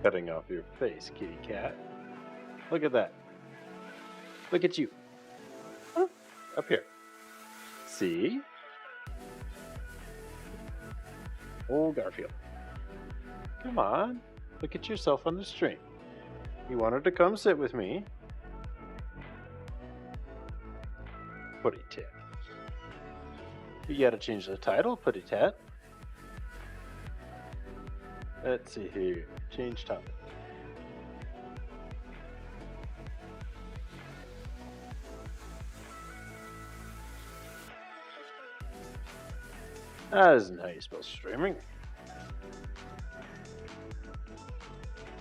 Cutting off your face, kitty cat. Look at that. Look at you. Huh? Up here. See? Oh, Garfield. Come on. Look at yourself on the stream. You wanted to come sit with me. Putty Tat. You gotta change the title, Putty Tat. Let's see here. Change topic. That isn't how you spell streaming.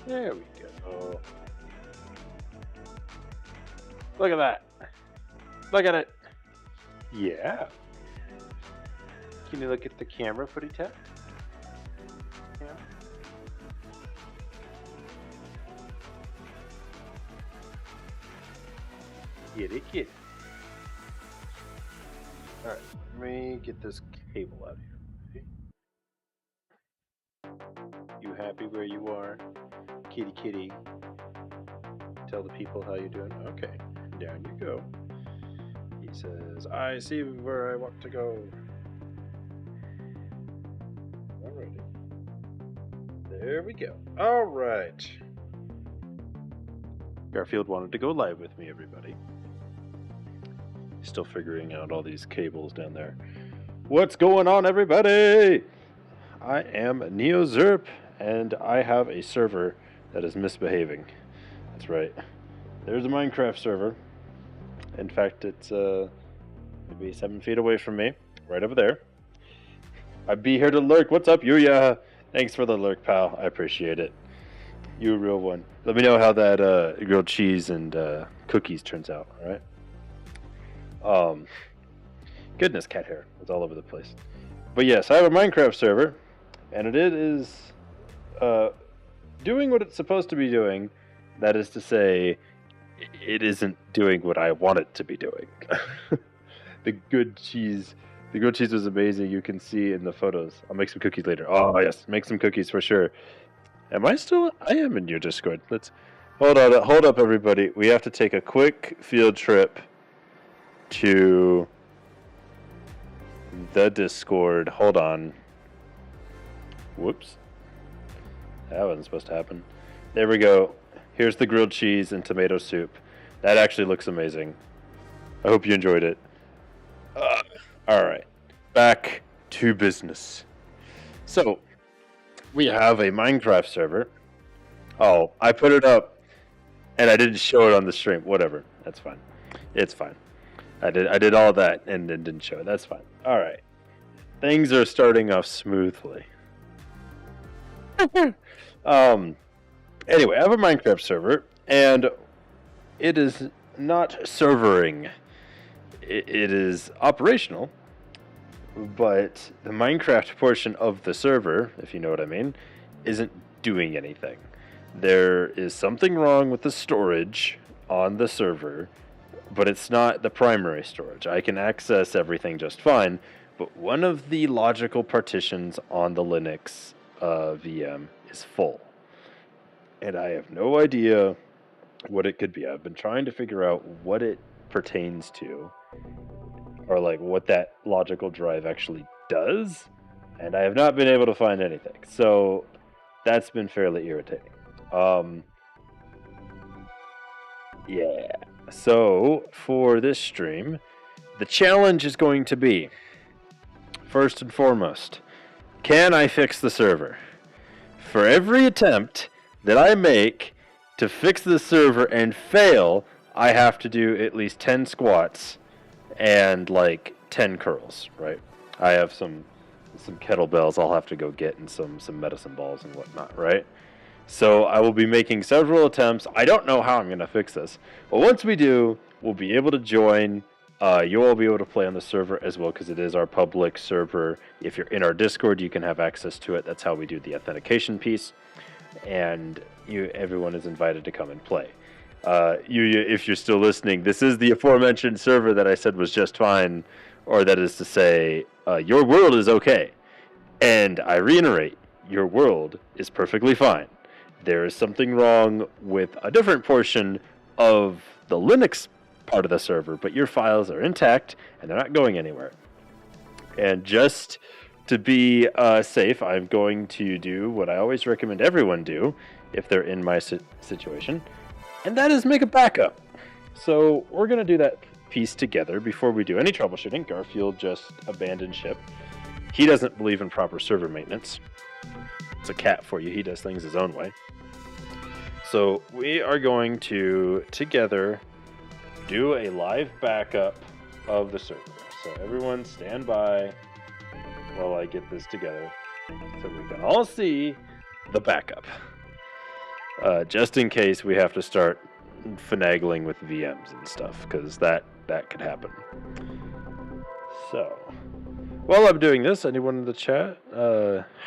There we go. Look at that. Look at it. Yeah. Can you look at the camera, Putty Tat? Yeah. Get it. Alright, let me get this cable out of here. You happy where you are? Kitty. Tell the people how you're doing. Okay, down you go. He says, I see where I want to go. Alrighty. There we go. Alright. Garfield wanted to go live with me, everybody. Still figuring out all these cables down there. What's going on, everybody? I am NeoZerp, and I have a server that is misbehaving. That's right. There's a Minecraft server. In fact, it's maybe 7 feet away from me, right over there. I'd be here to lurk. What's up, Yuya? Thanks for the lurk, pal. I appreciate it. You a real one. Let me know how that grilled cheese and cookies turns out, alright? Goodness, cat hair. It's all over the place. But yes, I have a Minecraft server, and it is doing what it's supposed to be doing. That is to say, it isn't doing what I want it to be doing. The grilled cheese was amazing. You can see in the photos. I'll make some cookies later. Oh yes, make some cookies for sure. Am I still? I am in your Discord. Let's hold up, everybody. We have to take a quick field trip to the Discord. Hold on. Whoops. That wasn't supposed to happen. There we go. Here's the grilled cheese and tomato soup. That actually looks amazing. I hope you enjoyed it. Alright. Back to business. So, we have a Minecraft server. Oh, I put it up and I didn't show it on the stream. Whatever. That's fine. It's fine. I did all that and then didn't show it. That's fine. Alright. Things are starting off smoothly. Anyway, I have a Minecraft server, and it is not servering. It is operational, but the Minecraft portion of the server, if you know what I mean, isn't doing anything. There is something wrong with the storage on the server, but it's not the primary storage. I can access everything just fine, but one of the logical partitions on the Linux VM is full. And I have no idea what it could be. I've been trying to figure out what it pertains to, or like what that logical drive actually does, and I have not been able to find anything. So that's been fairly irritating. Yeah. So for this stream, the challenge is going to be, first and foremost, can I fix the server? For every attempt that I make to fix the server and fail, I have to do at least 10 squats and like 10 curls, right? I have some kettlebells I'll have to go get and some medicine balls and whatnot, right? So I will be making several attempts. I don't know how I'm going to fix this, but once we do, we'll be able to join. You'll all be able to play on the server as well, because it is our public server. If you're in our Discord, you can have access to it. That's how we do the authentication piece. And everyone is invited to come and play. If you're still listening, this is the aforementioned server that I said was just fine, or that is to say, your world is okay. And I reiterate, your world is perfectly fine. there is something wrong with a different portion of the Linux part of the server, but your files are intact and they're not going anywhere. And just to be safe, I'm going to do what I always recommend everyone do if they're in my situation, and that is make a backup. So we're going to do that piece together before we do any troubleshooting. Garfield just abandoned ship. He doesn't believe in proper server maintenance. It's a cat for you. He does things his own way. So we are going to, together, do a live backup of the server. So everyone stand by while I get this together so we can all see the backup. Just in case we have to start finagling with VMs and stuff, because that could happen. So, while I'm doing this, anyone in the chat,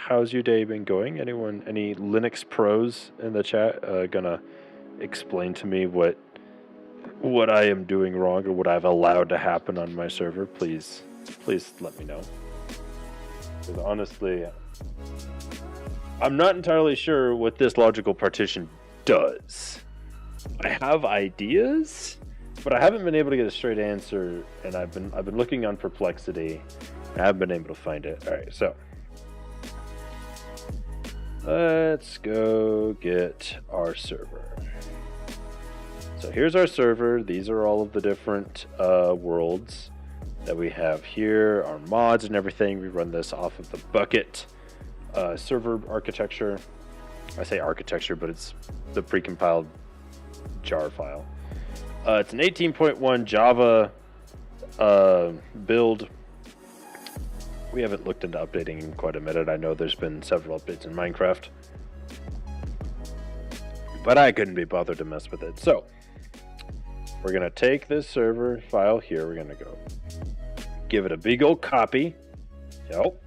how's your day been going? Anyone, any Linux pros in the chat gonna explain to me what I am doing wrong or what I've allowed to happen on my server? Please let me know. Because honestly, I'm not entirely sure what this logical partition does. I have ideas, but I haven't been able to get a straight answer, and I've been looking on Perplexity. I haven't been able to find it. All right, so let's go get our server. So here's our server. These are all of the different worlds that we have here, our mods and everything. We run this off of the Bucket server architecture. I say architecture, but it's the precompiled jar file. It's an 18.1 Java build. We haven't looked into updating in quite a minute. I know there's been several updates in Minecraft, but I couldn't be bothered to mess with it. So we're going to take this server file here. We're going to go give it a big old copy. Yep.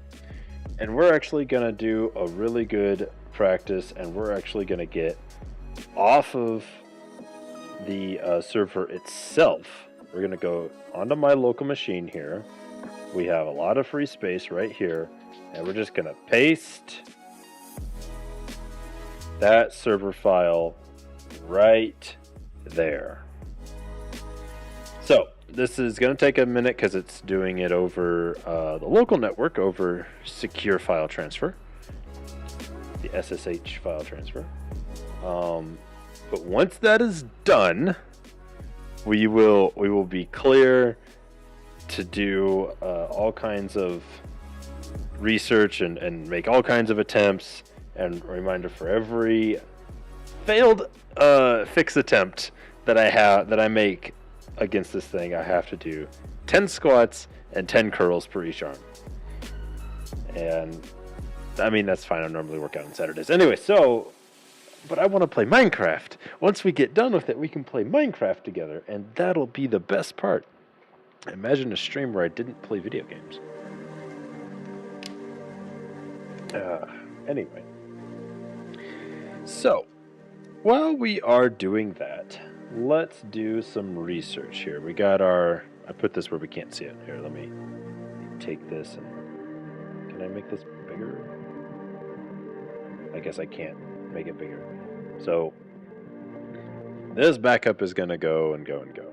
And we're actually going to do a really good practice, and we're actually going to get off of the server itself. We're going to go onto my local machine here. We have a lot of free space right here, and we're just going to paste that server file right there. So this is going to take a minute because it's doing it over the local network, over secure file transfer, the SSH file transfer. But once that is done, we will be clear to do all kinds of research and make all kinds of attempts. And a reminder, for every failed fix attempt that I make against this thing, I have to do 10 squats and 10 curls per each arm. And I mean, that's fine. I normally work out on Saturdays anyway. So, but I want to play Minecraft. Once we get done with it, we can play Minecraft together, and that'll be the best part. Imagine a stream where I didn't play video games. Anyway. So, while we are doing that, let's do some research here. We got our... I put this where we can't see it. Here, let me take this and... Can I make this bigger? I guess I can't make it bigger. So, this backup is going to go and go and go.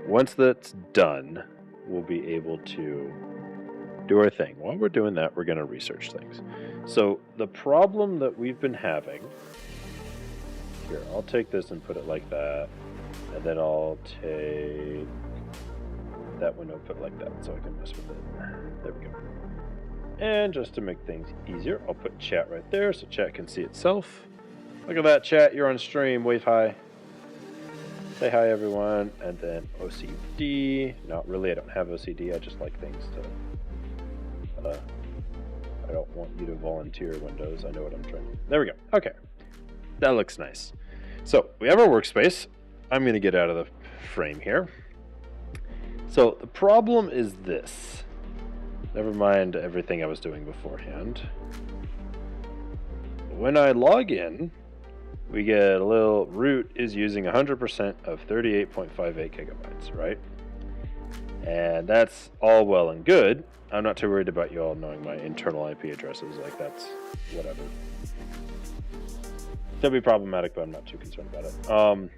Once that's done, we'll be able to do our thing. While we're doing that, we're going to research things. So, the problem that we've been having... Here, I'll take this and put it like that. And then I'll take that window and put it like that so I can mess with it. There we go. And just to make things easier, I'll put chat right there so chat can see itself. Look at that, chat. You're on stream. Wave hi. Say hi, everyone. And then OCD. Not really. I don't have OCD. I just like things to... I don't want you to volunteer Windows. I know what I'm trying to... There we go. Okay. That looks nice. So, we have our workspace. I'm going to get out of the frame here. So, the problem is this. Never mind everything I was doing beforehand. When I log in, we get a little root is using 100% of 38.58 gigabytes, right? And that's all well and good. I'm not too worried about you all knowing my internal IP addresses. Like, that's whatever. Could be problematic, but I'm not too concerned about it.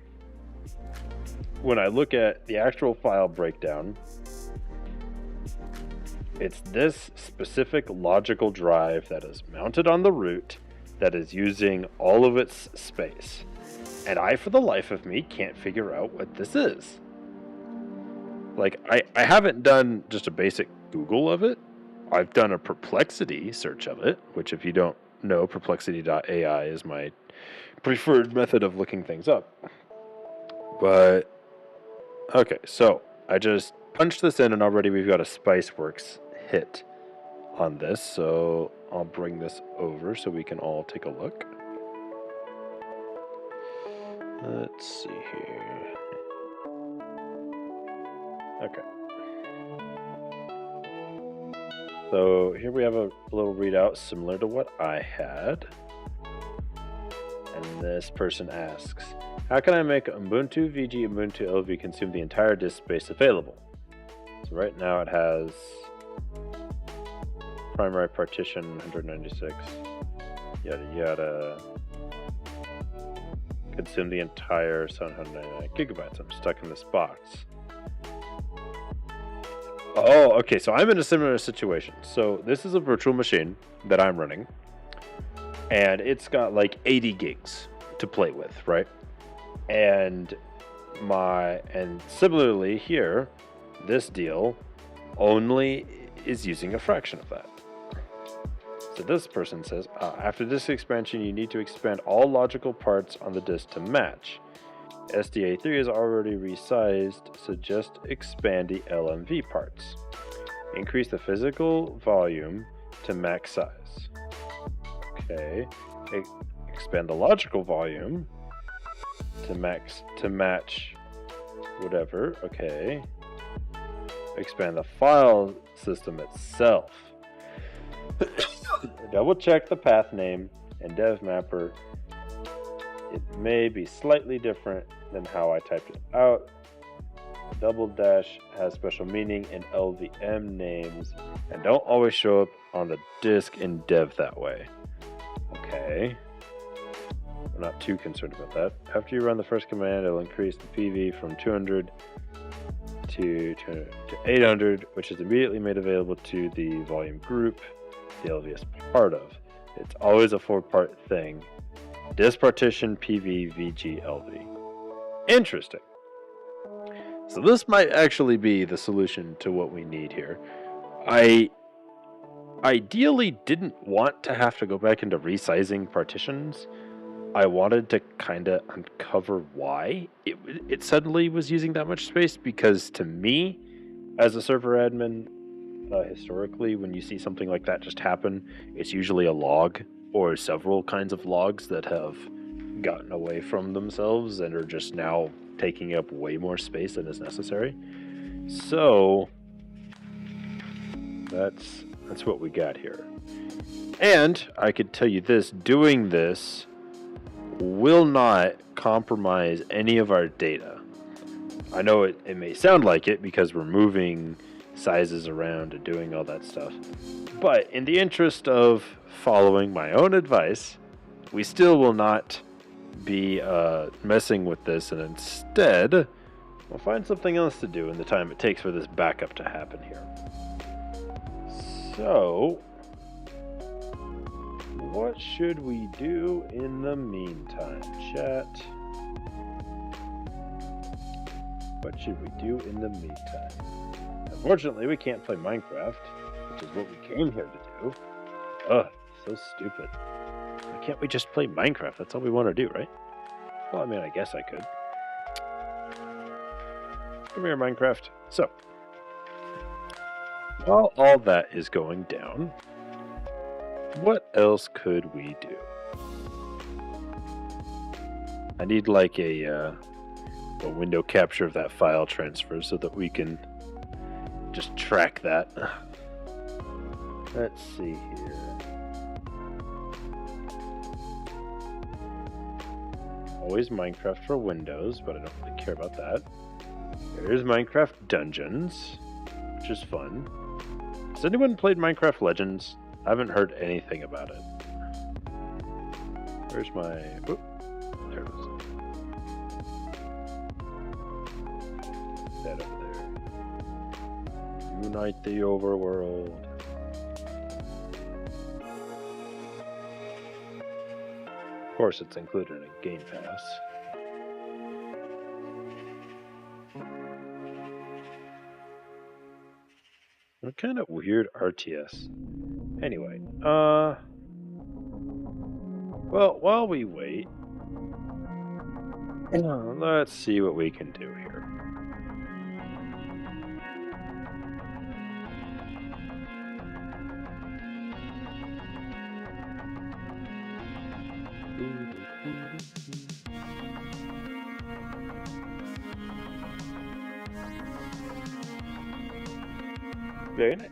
When I look at the actual file breakdown, it's this specific logical drive that is mounted on the root that is using all of its space. And I, for the life of me, can't figure out what this is. Like, I haven't done just a basic Google of it. I've done a Perplexity search of it, which if you don't know, perplexity.ai is my preferred method of looking things up. But, okay, so I just punched this in and already we've got a Spiceworks hit on this. So I'll bring this over so we can all take a look. Let's see here. Okay. So here we have a little readout similar to what I had. And this person asks, how can I make Ubuntu VG Ubuntu LV consume the entire disk space available? So right now it has primary partition 196, yada yada. Consume the entire 799 gigabytes. I'm stuck in this box. Oh, okay, so I'm in a similar situation. So this is a virtual machine that I'm running, and it's got like 80 gigs to play with, right? And similarly here, this deal only is using a fraction of that. So this person says, after disk expansion, you need to expand all logical parts on the disk to match. SDA3 is already resized, so just expand the LMV parts. Increase the physical volume to max size. Okay. Expand the logical volume to match whatever. Okay. Expand the file system itself. Double check the path name and dev mapper. It may be slightly different than how I typed it out. Double dash has special meaning in LVM names and don't always show up on the disk in dev that way. Okay. I'm not too concerned about that. After you run the first command, it'll increase the PV from 200 to 800, which is immediately made available to the volume group the LV is part of. It's always a 4-part thing. Disk partition, PV, VG, LV. Interesting. So this might actually be the solution to what we need here. I ideally didn't want to have to go back into resizing partitions. I wanted to kind of uncover why it suddenly was using that much space, because to me, as a server admin, historically, when you see something like that just happen, it's usually a log or several kinds of logs that have gotten away from themselves and are just now taking up way more space than is necessary. So that's what we got here. And I could tell you this, doing this will not compromise any of our data. I know it may sound like it because we're moving sizes around and doing all that stuff, but in the interest of following my own advice, we still will not be messing with this, and instead we'll find something else to do in the time it takes for this backup to happen here. So what should we do in the meantime, chat? What should we do in the meantime? Unfortunately, we can't play Minecraft, which is what we came here to do. Ugh, so stupid. Why can't we just play Minecraft? That's all we want to do, right? Well, I mean, I guess I could. Come here, Minecraft. So, while all that is going down, what else could we do? I need like a window capture of that file transfer so that we can just track that. Let's see here. Always Minecraft for Windows, but I don't really care about that. There's Minecraft Dungeons, which is fun. Has anyone played Minecraft Legends? I haven't heard anything about it. Where's my... Whoop. There it is. That up there. Unite the overworld. Of course, it's included in Game Pass. What kind of weird RTS? Anyway, well, while we wait, let's see what we can do here. Very nice.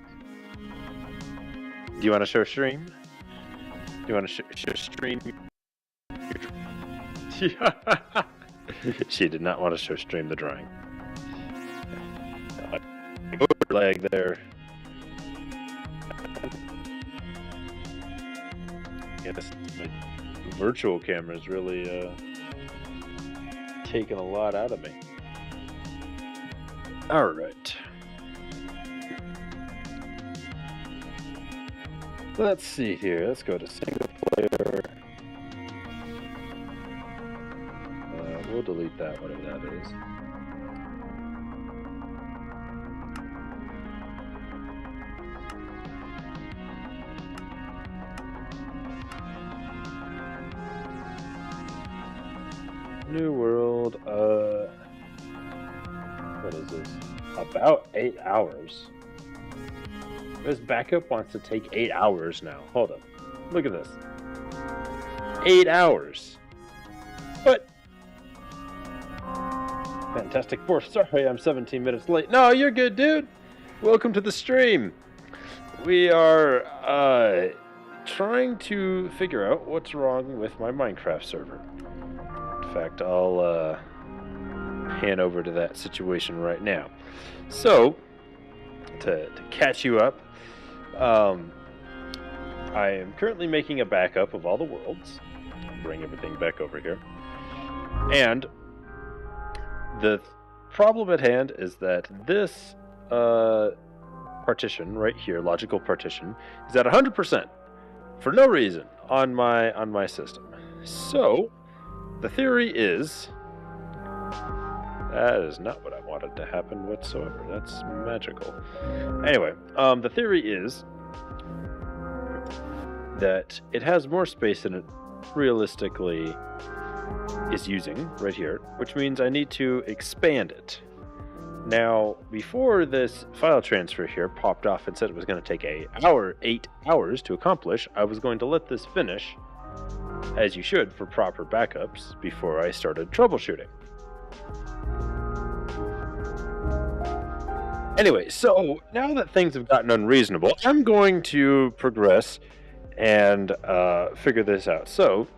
Do you want to show stream? Do you want to show stream? She did not want to show stream the drawing. Lag there. Yes, my virtual camera is really taking a lot out of me. All right. Let's see here. Let's go to single player. We'll delete that, whatever that is. New world. What is this? About 8 hours. This backup wants to take 8 hours now. Hold up. Look at this. 8 hours. What? Fantastic Four. Sorry, I'm 17 minutes late. No, you're good, dude. Welcome to the stream. We are trying to figure out what's wrong with my Minecraft server. In fact, I'll hand over to that situation right now. So, to catch you up, I am currently making a backup of all the worlds. Bring everything back over here. And the problem at hand is that this partition right here, logical partition, is at 100% for no reason on my system. So the theory is that is not what I wanted to happen whatsoever. That's magical. Anyway, the theory is that it has more space than it realistically is using right here, which means I need to expand it. Now, before this file transfer here popped off and said it was going to take 8 hours to accomplish, I was going to let this finish, as you should for proper backups, before I started troubleshooting. Anyway, so now that things have gotten unreasonable, I'm going to progress and figure this out. So,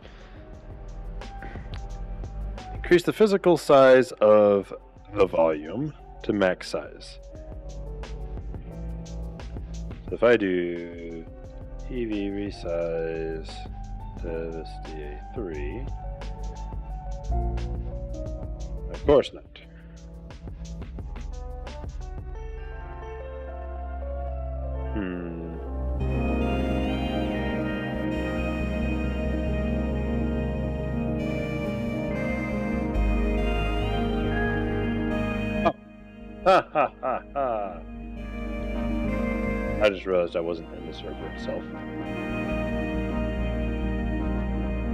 increase the physical size of the volume to max size. So if I do EV resize to this DA3, of course not. Ha ha ha ha. I just realized I wasn't in the server itself.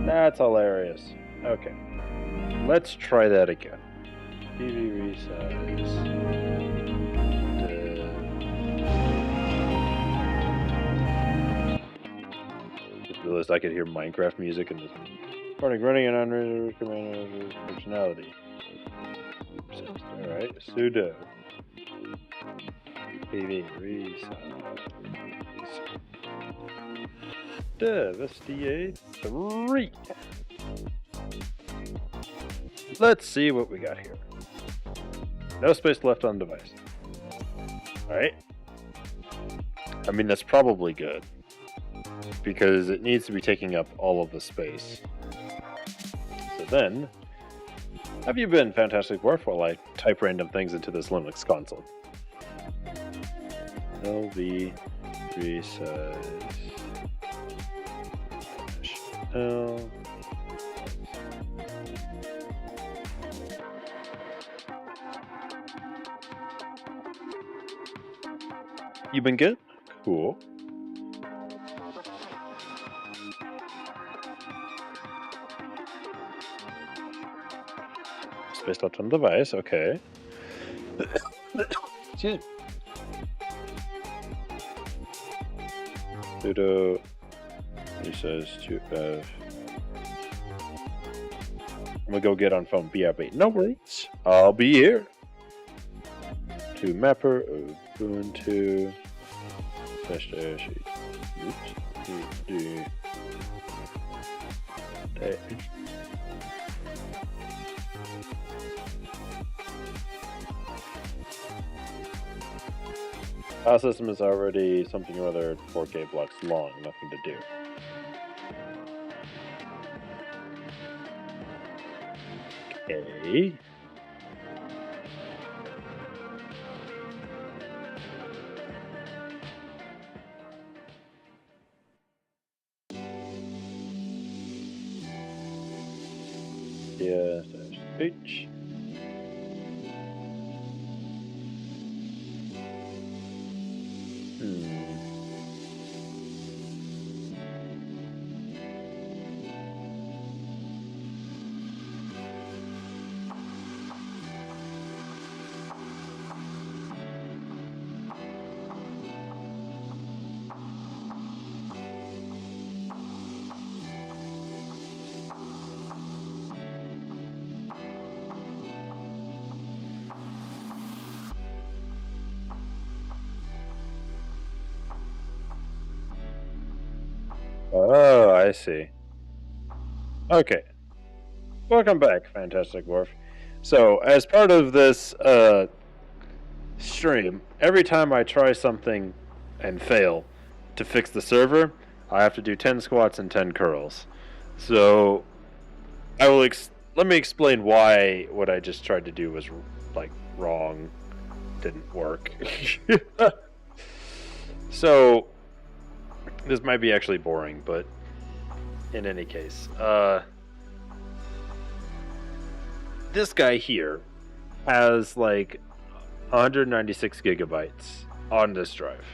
That's hilarious. Okay. Let's try that again. TV resize. Just realized I could hear Minecraft music in this running and unread command functionality. Alright, sudo PV resize dev SDA3. Let's see what we got here. No space left on device. Alright. I mean, that's probably good, because it needs to be taking up all of the space. So then have you been, Fantastic Dwarf, while I type random things into this Linux console? LV3 says L. You been good? Cool. Spaced out on the device, okay. Excuse me. Sudo, he says to I'm gonna go get on phone. BRB. No worries. I'll be here. To mapper Ubuntu. File system is already something or other 4K blocks long, nothing to do. Okay. H. Oh, I see. Okay. Welcome back, Fantastic Dwarf. So, as part of this stream, every time I try something and fail to fix the server, I have to do 10 squats and 10 curls. So, I will let me explain why what I just tried to do was like wrong, didn't work. So, this might be actually boring, but in any case, this guy here has like 196 gigabytes on this drive,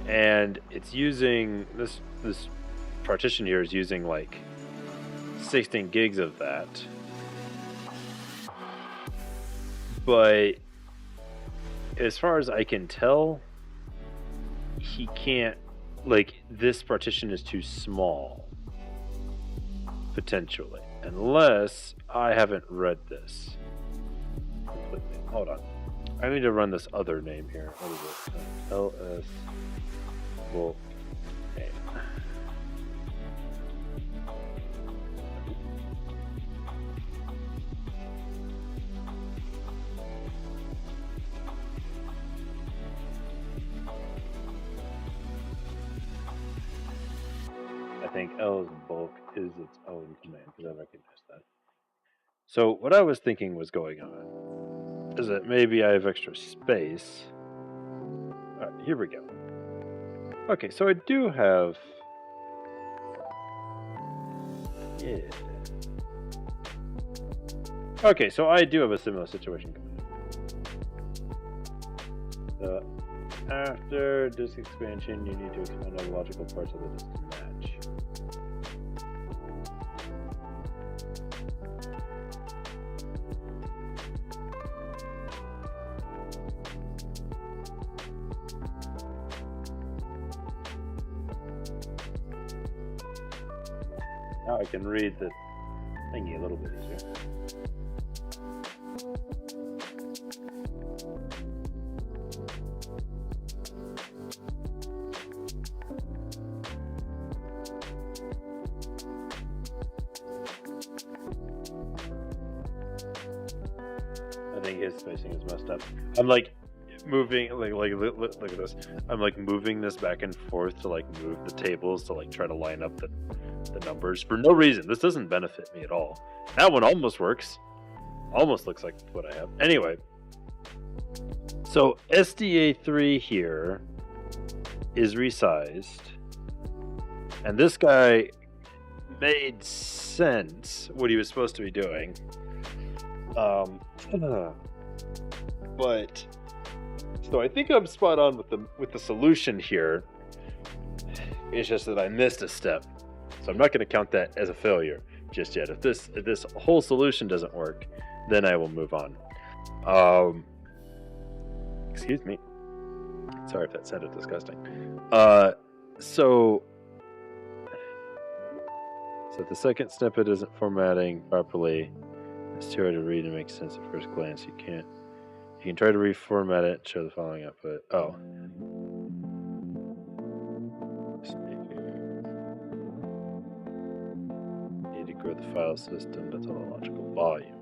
and it's using this partition here is using like 16 gigs of that, but as far as I can tell, he can't, like, this partition is too small, potentially, unless I haven't read this completely. Hold on, I need to run this other name here. What is it? LS Wolf. I think L's bulk is its own command, because I recognize that. So what I was thinking was going on is that maybe I have extra space. Alright, here we go. Okay, so I do have... Yeah. Okay, so I do have a similar situation going on. After disk expansion, you need to expand all the logical parts of the disk to match. Now I can read the thingy a little bit easier. I think his spacing is messed up. I'm like moving, look at this. I'm like moving this back and forth to like move the tables to like try to line up the the numbers for no reason. This doesn't benefit me at all. That one almost works. Almost looks like what I have. Anyway, so SDA3 here is resized, and this guy made sense what he was supposed to be doing. But so I think I'm spot on with the solution here. It's just that I missed a step, so I'm not going to count that as a failure just yet. If this whole solution doesn't work, then I will move on. Excuse me. Sorry if that sounded disgusting. So the second snippet isn't formatting properly. It's too hard to read and make sense at first glance. You can try to reformat it and show the following output. Oh. Need to grow the file system. That's all logical volume.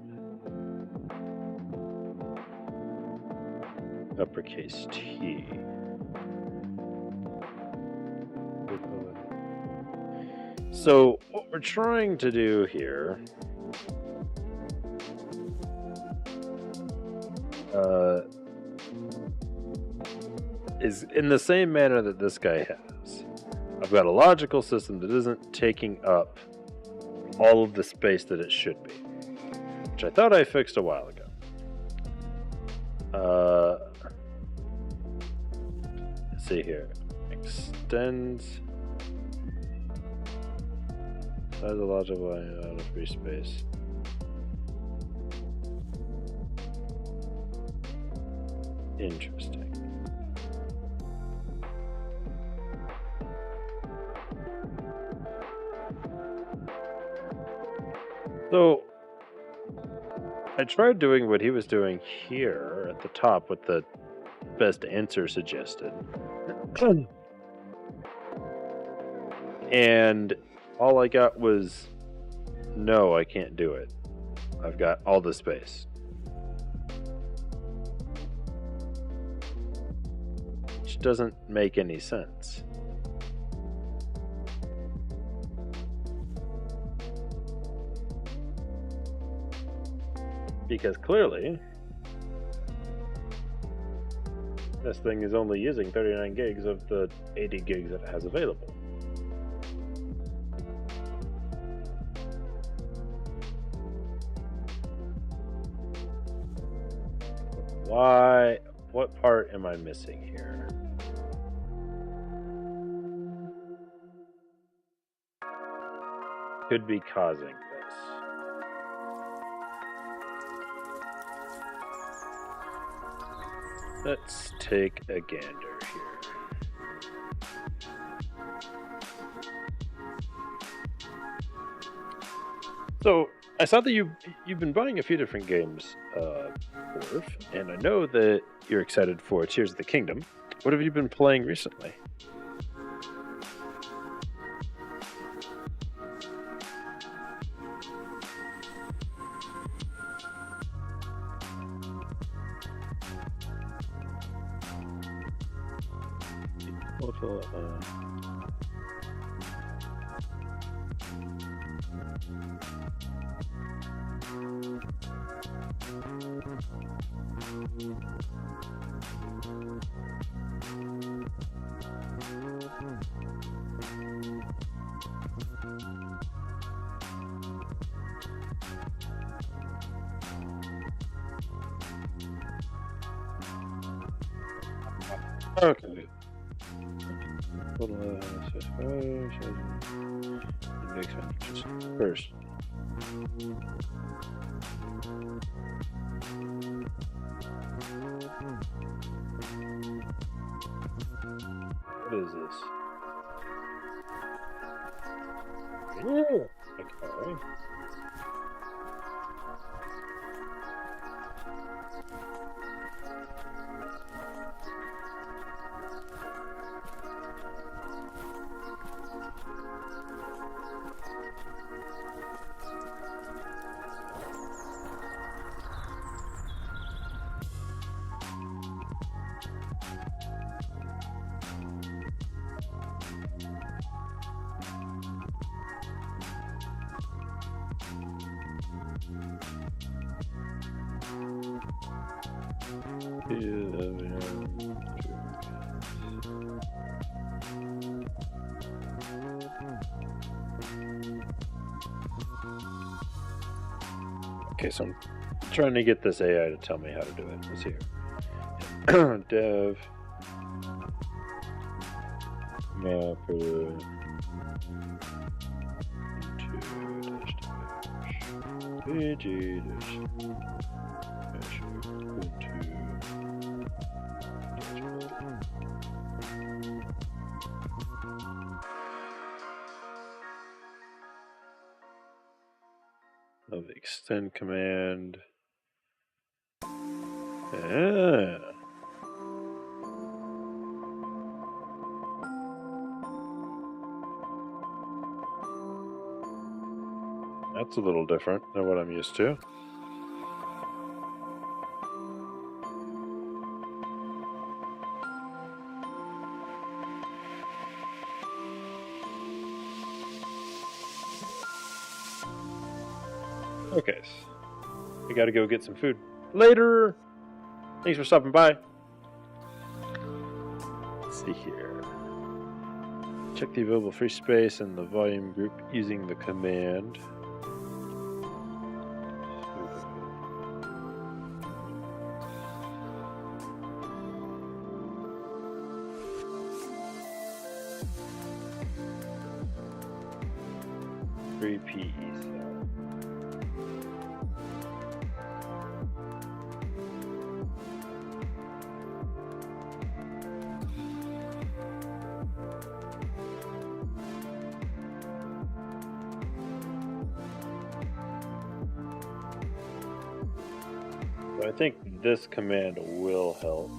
Uppercase T. So what we're trying to do here is in the same manner that this guy has. I've got a logical system that isn't taking up all of the space that it should be, which I thought I fixed a while ago. Let's see here. Extends size of logical out of free space. Interesting. So I tried doing what he was doing here at the top with the best answer suggested. And all I got was, no, I can't do it. I've got all the space. Which doesn't make any sense. Because clearly, this thing is only using 39 gigs of the 80 gigs that it has available. Why? What part am I missing here? Could be causing this. Let's take a gander here. So I saw that you've been buying a few different games, Orv, and I know that you're excited for Tears of the Kingdom. What have you been playing recently? Okay. First. What is this? Ooh, okay. Okay, so I'm trying to get this AI to tell me how to do it. Let's see here. Dev mapper pg of extend command. That's a little different than what I'm used to. Okay, we gotta go get some food. Later! Thanks for stopping by. Let's see here. Check the available free space in the volume group using the command. Free PE cell. I think this command will help.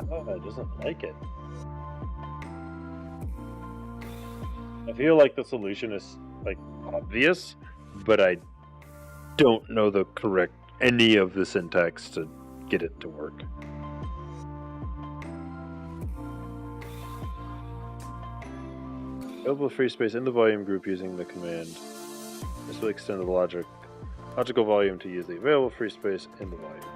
Oh, it doesn't like it. I feel like the solution is like obvious, but I don't know the correct any of the syntax to get it to work. Available free space in the volume group using the command. This will extend the logical volume to use the available free space in the volume group.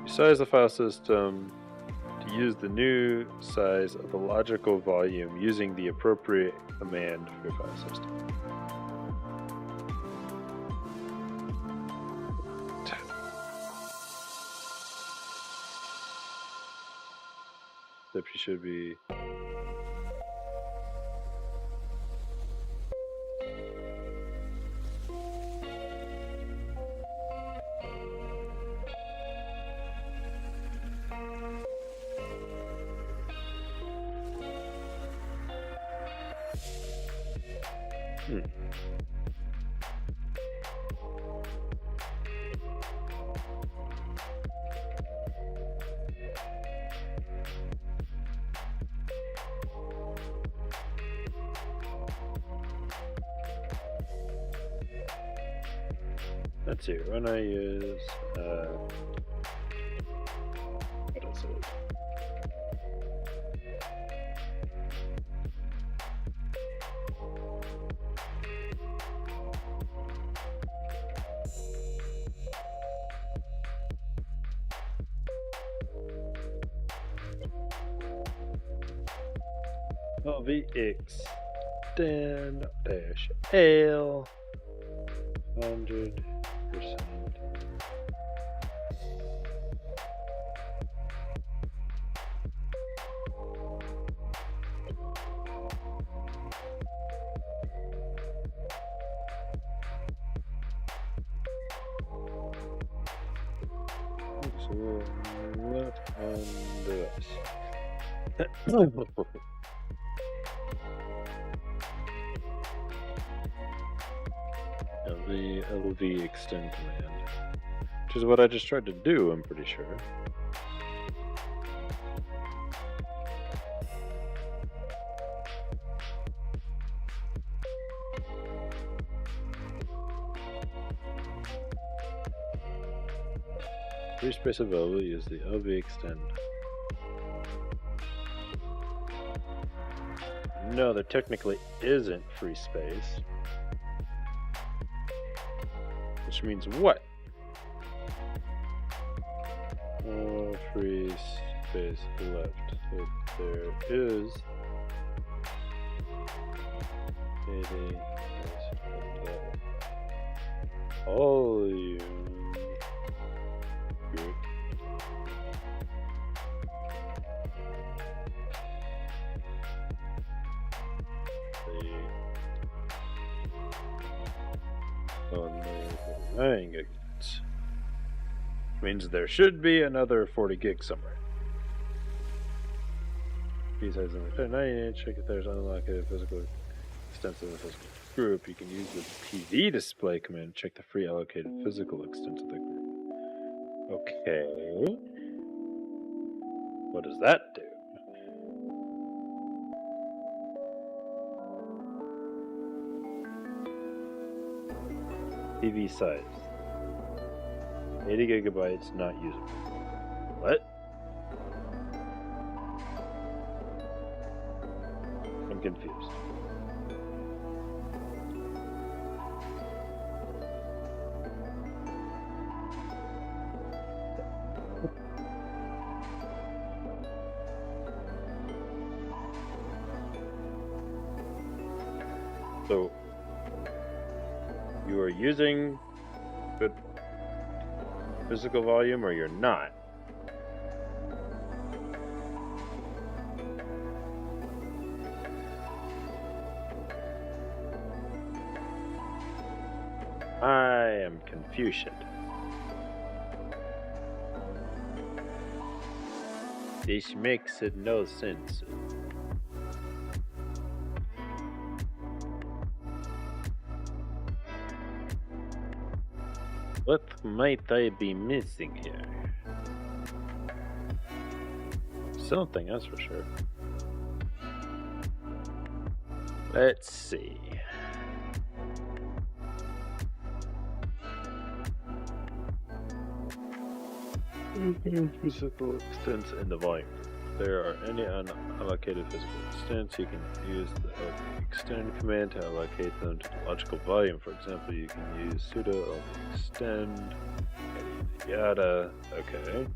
Resize the file system to use the new size of the logical volume using the appropriate command for your file system. Except you should be let's see, when I use, what is it? LV extend dash L 100%. So what on this? LV extend command, which is what I just tried to do, I'm pretty sure. Free space available, use the LV extend. No, there technically isn't free space. Which means what? Oh, free space left. So there is a volume group. On the 9 gigabytes. Which means there should be another 40 gigs somewhere. Besides the 98, check if there's unallocated physical extents of the physical group. You can use the PV display command to check the free allocated physical extents of the group. Okay. What does that do? PV size. 80 gigabytes not usable. What? I'm confused. So, you are using the physical volume or you're not? I am confused. This makes no sense. What might I be missing here? Something, that's for sure. Let's see. Physical extents in the volume. If there are any unallocated physical extents, you can use the extend command to allocate them to the logical volume. For example, you can use sudo extend yada. Okay.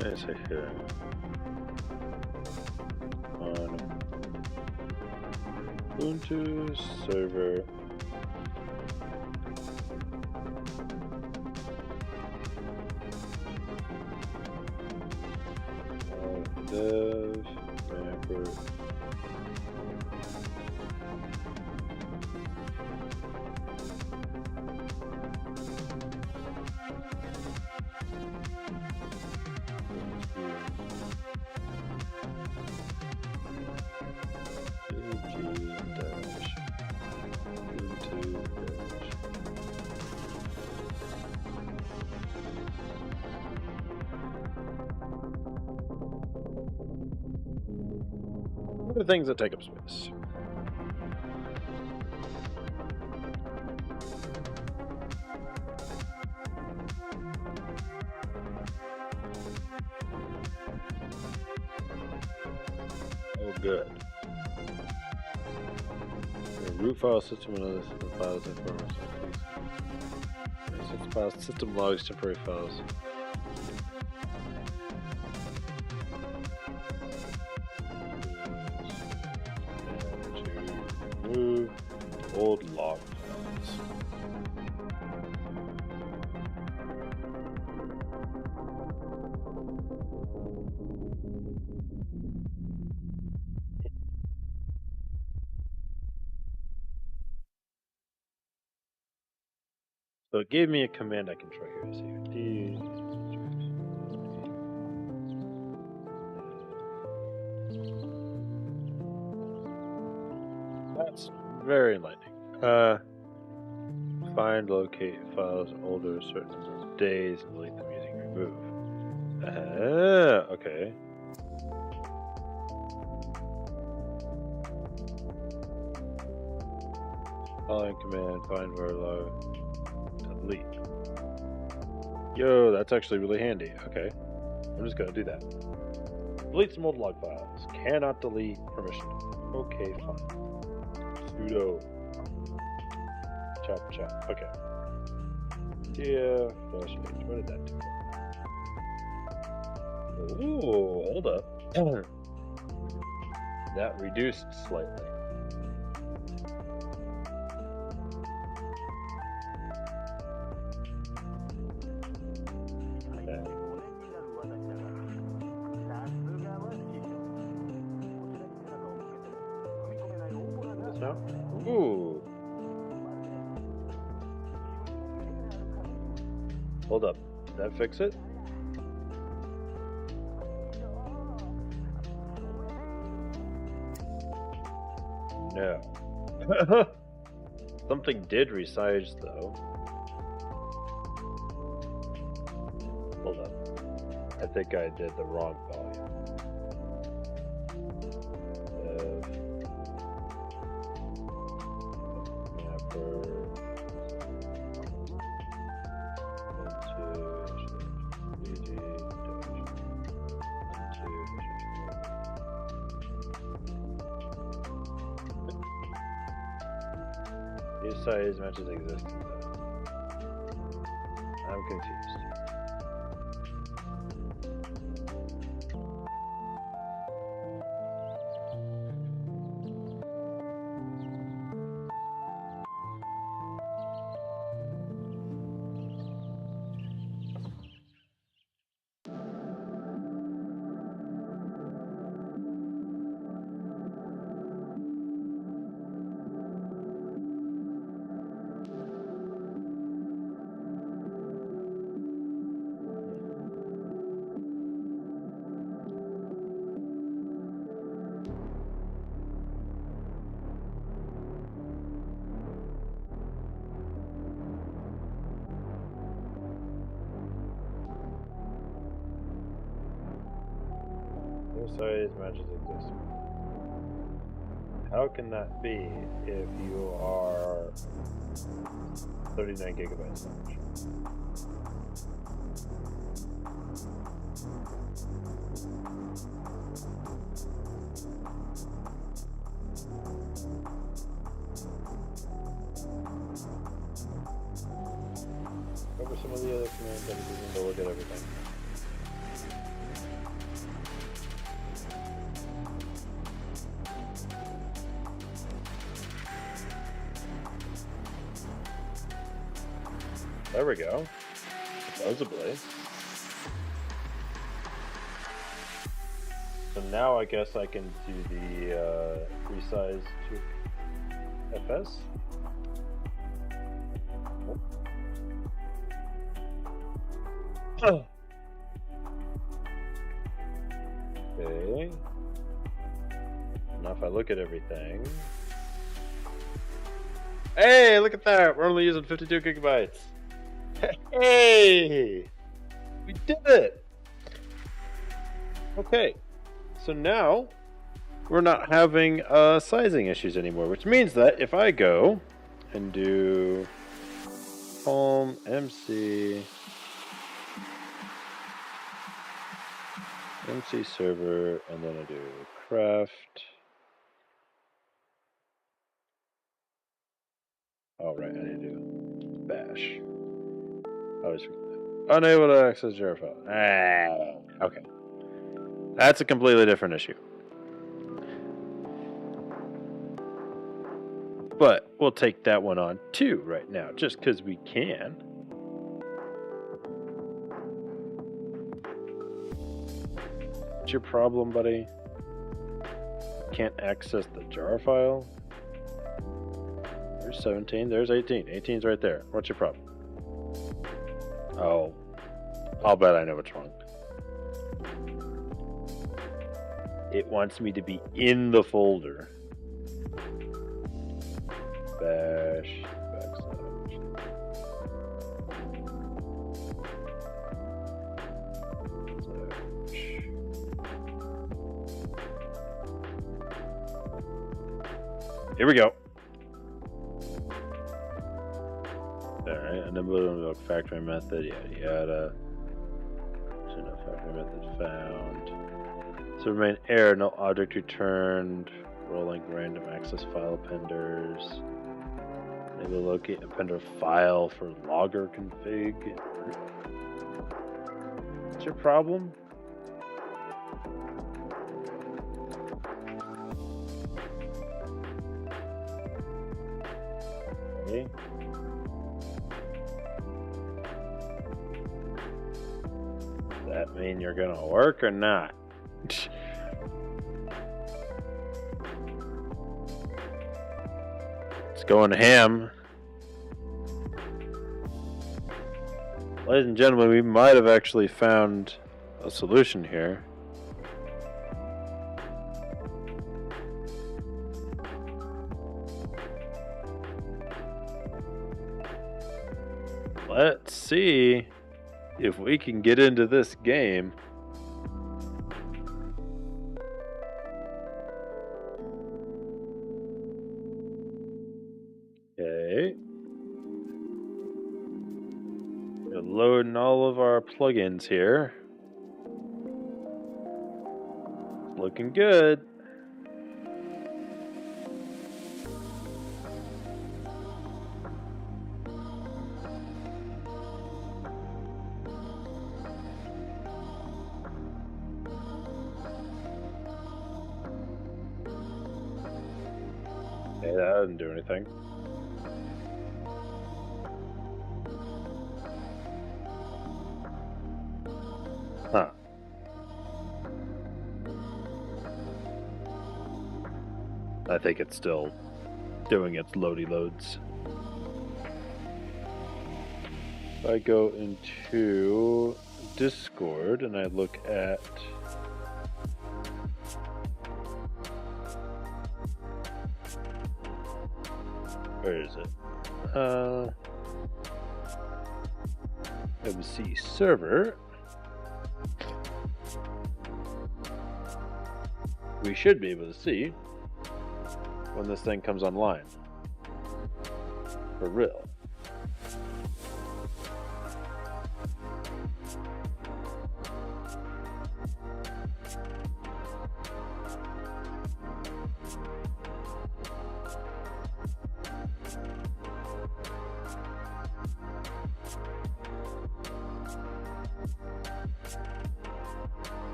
Let's see here. On Ubuntu server. Dev mapper. What are the things that take up space? Oh, good. The root file system and other system files and formats. System logs, temporary files. Remove old log files. So it gave me a command I can try here. See That's very enlightening. Find, locate files older a certain number of days and delete them using remove. Okay. Following command, find where log, delete. Yo, that's actually really handy. Okay. I'm just gonna do that. Delete some old log files. Cannot delete permission. Okay, fine. Sudo. Chop chop. Okay. -h. What did that do? Ooh, hold up. That reduced slightly. Okay. This now? Ooh. Hold up. Did that fix it? No. Something did resize though. Hold up. I think I did the wrong volume. New size matches existing. I'm confused. Size matches existing. How can that be if you are 39 gigabytes large? What were some of the other commands that we didn't go look at everything? There we go. Supposedly. So now I guess I can do the resize to FS. Oh. Okay. Now if I look at everything. Hey, look at that! We're only using 52 gigabytes. Hey! We did it! Okay, so now we're not having sizing issues anymore, which means that if I go and do home MC server, and then I do craft. Oh, right, I need to do bash. Always forget that. Unable to access jar file. Okay. That's a completely different issue. But we'll take that one on too right now, just because we can. What's your problem, buddy? Can't access the jar file? There's 17, there's 18. 18's right there. What's your problem? Oh, I'll bet I know what's wrong. It wants me to be in the folder. Bash, backslash. Here we go. Alright, a number of factory method, yada yada. So no factory method found. So remain error, no object returned. Rolling random access file appenders. Enable locate appender file for logger config. What's your problem? Okay. Does that mean you're gonna work or not? It's going ham. Ladies and gentlemen, we might have actually found a solution here. Let's see if we can get into this game. Okay. We're loading all of our plugins here. Looking good. Okay, that doesn't do anything. Huh. I think it's still doing its loady loads. If I go into Discord and I look at where is it? MC server. We should be able to see when this thing comes online. For real.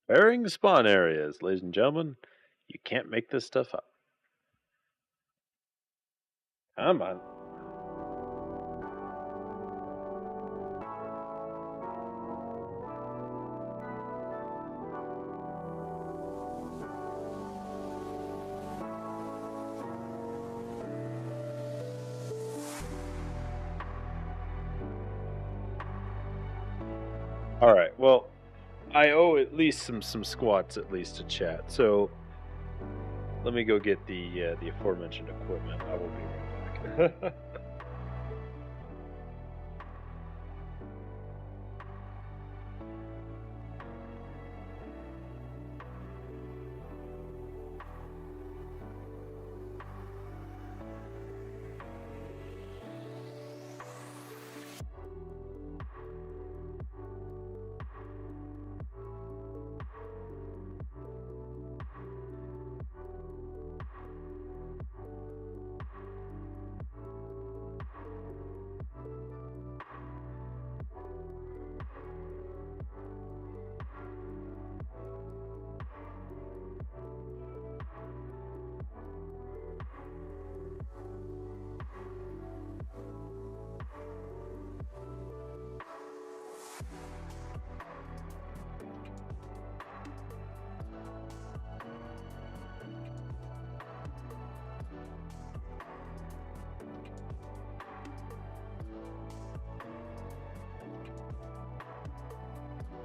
Repairing spawn areas, ladies and gentlemen. You can't make this stuff up. Come on. All right. Well, I owe at least some squats at least to chat. So let me go get the aforementioned equipment. I will be right back.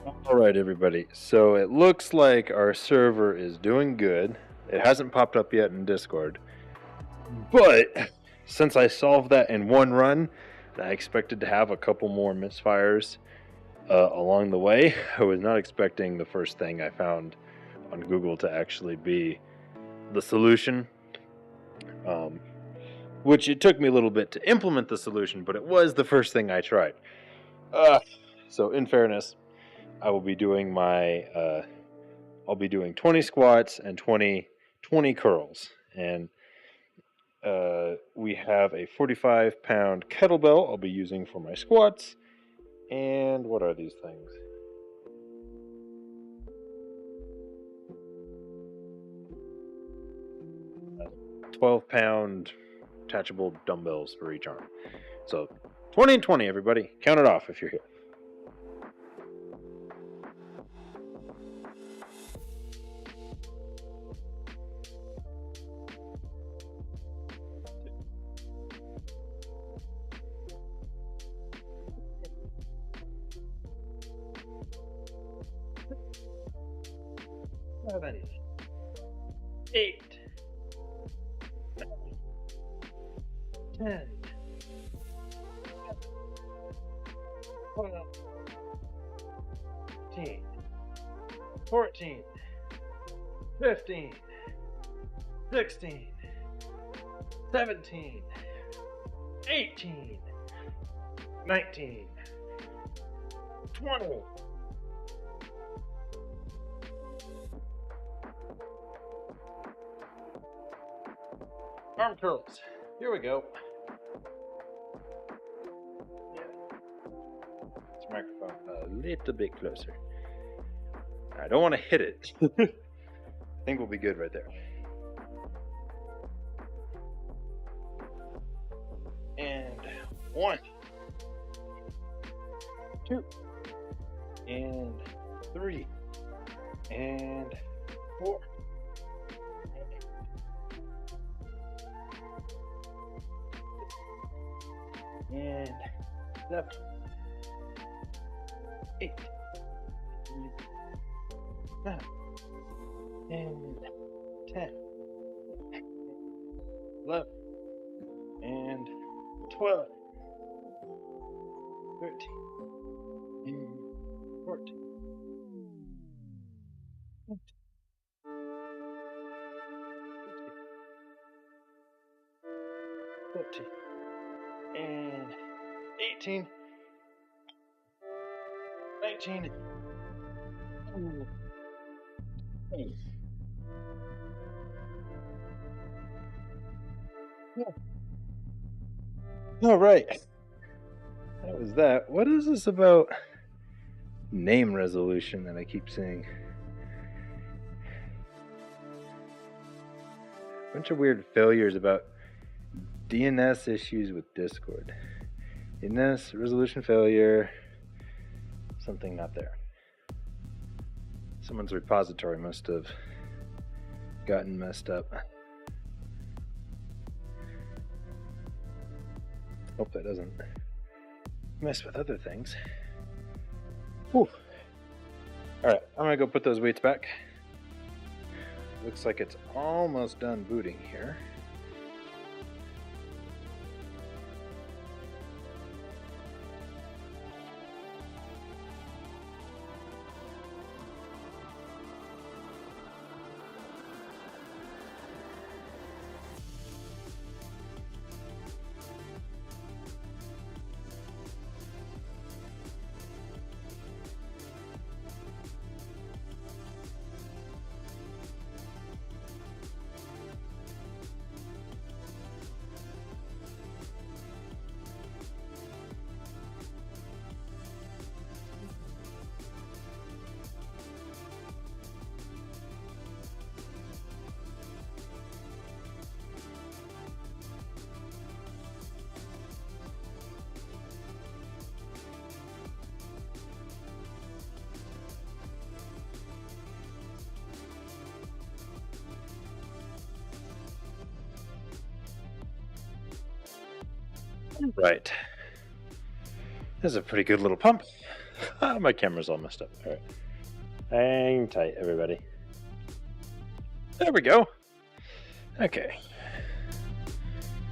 All right, everybody. So it looks like our server is doing good. It hasn't popped up yet in Discord. But since I solved that in one run, I expected to have a couple more misfires along the way. I was not expecting the first thing I found on Google to actually be the solution. Which it took me a little bit to implement the solution, but it was the first thing I tried. So in fairness, I will be doing I'll be doing 20 squats and 20 curls. And we have a 45-pound kettlebell I'll be using for my squats. And what are these things? Uh, 12-pound attachable dumbbells for each arm. So 20 and 20, everybody. Count it off if you're here. Seven, 8, 9, 10, 12, 13, 14, 15, 16, 17, 18, 19, 20. Arm curls. Here we go. Yeah. This microphone a little bit closer. I don't want to hit it. I think we'll be good right there. And 1, 2, and 3, and 4. And 7, 8, 9, and 10, 11, and 12, 13, and 14, 15, 16, 17, and 18, 19, 20. All right. That was that. What is this about name resolution that I keep seeing? A bunch of weird failures about DNS issues with Discord. DNS resolution failure. Something not there. Someone's repository must have gotten messed up. Hope that doesn't mess with other things. Whew. Alright, I'm gonna go put those weights back. Looks like it's almost done booting here. Right. This is a pretty good little pump. My camera's all messed up. All right. Hang tight, everybody. There we go. Okay.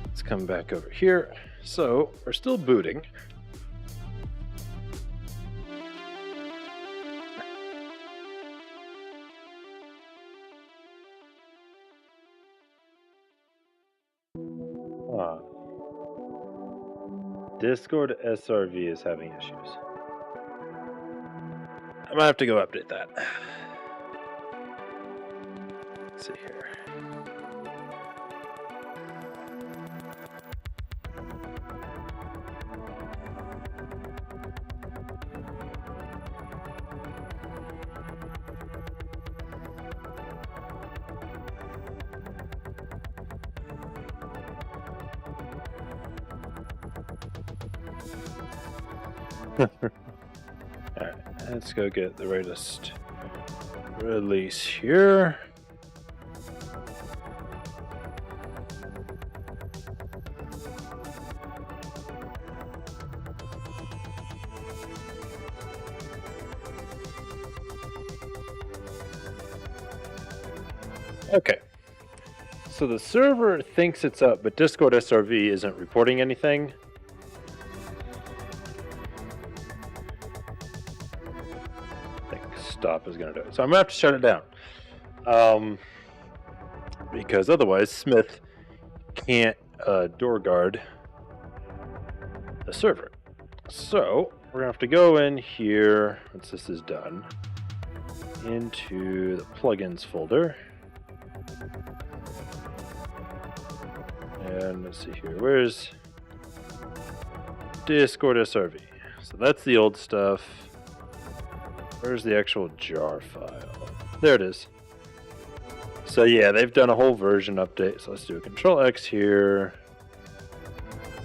Let's come back over here. So, we're still booting. Discord SRV is having issues. I might have to go update that. Let's see here. Alright, let's go get the latest release here. Okay. So the server thinks it's up, but Discord SRV isn't reporting anything. I think stop is going to do it. So I'm going to have to shut it down. Because otherwise Smith can't door guard the server. So we're going to have to go in here, once this is done, into the plugins folder. And let's see here, where's Discord SRV? So that's the old stuff. Where's the actual jar file? There it is. So yeah, they've done a whole version update. So let's do a Control X here.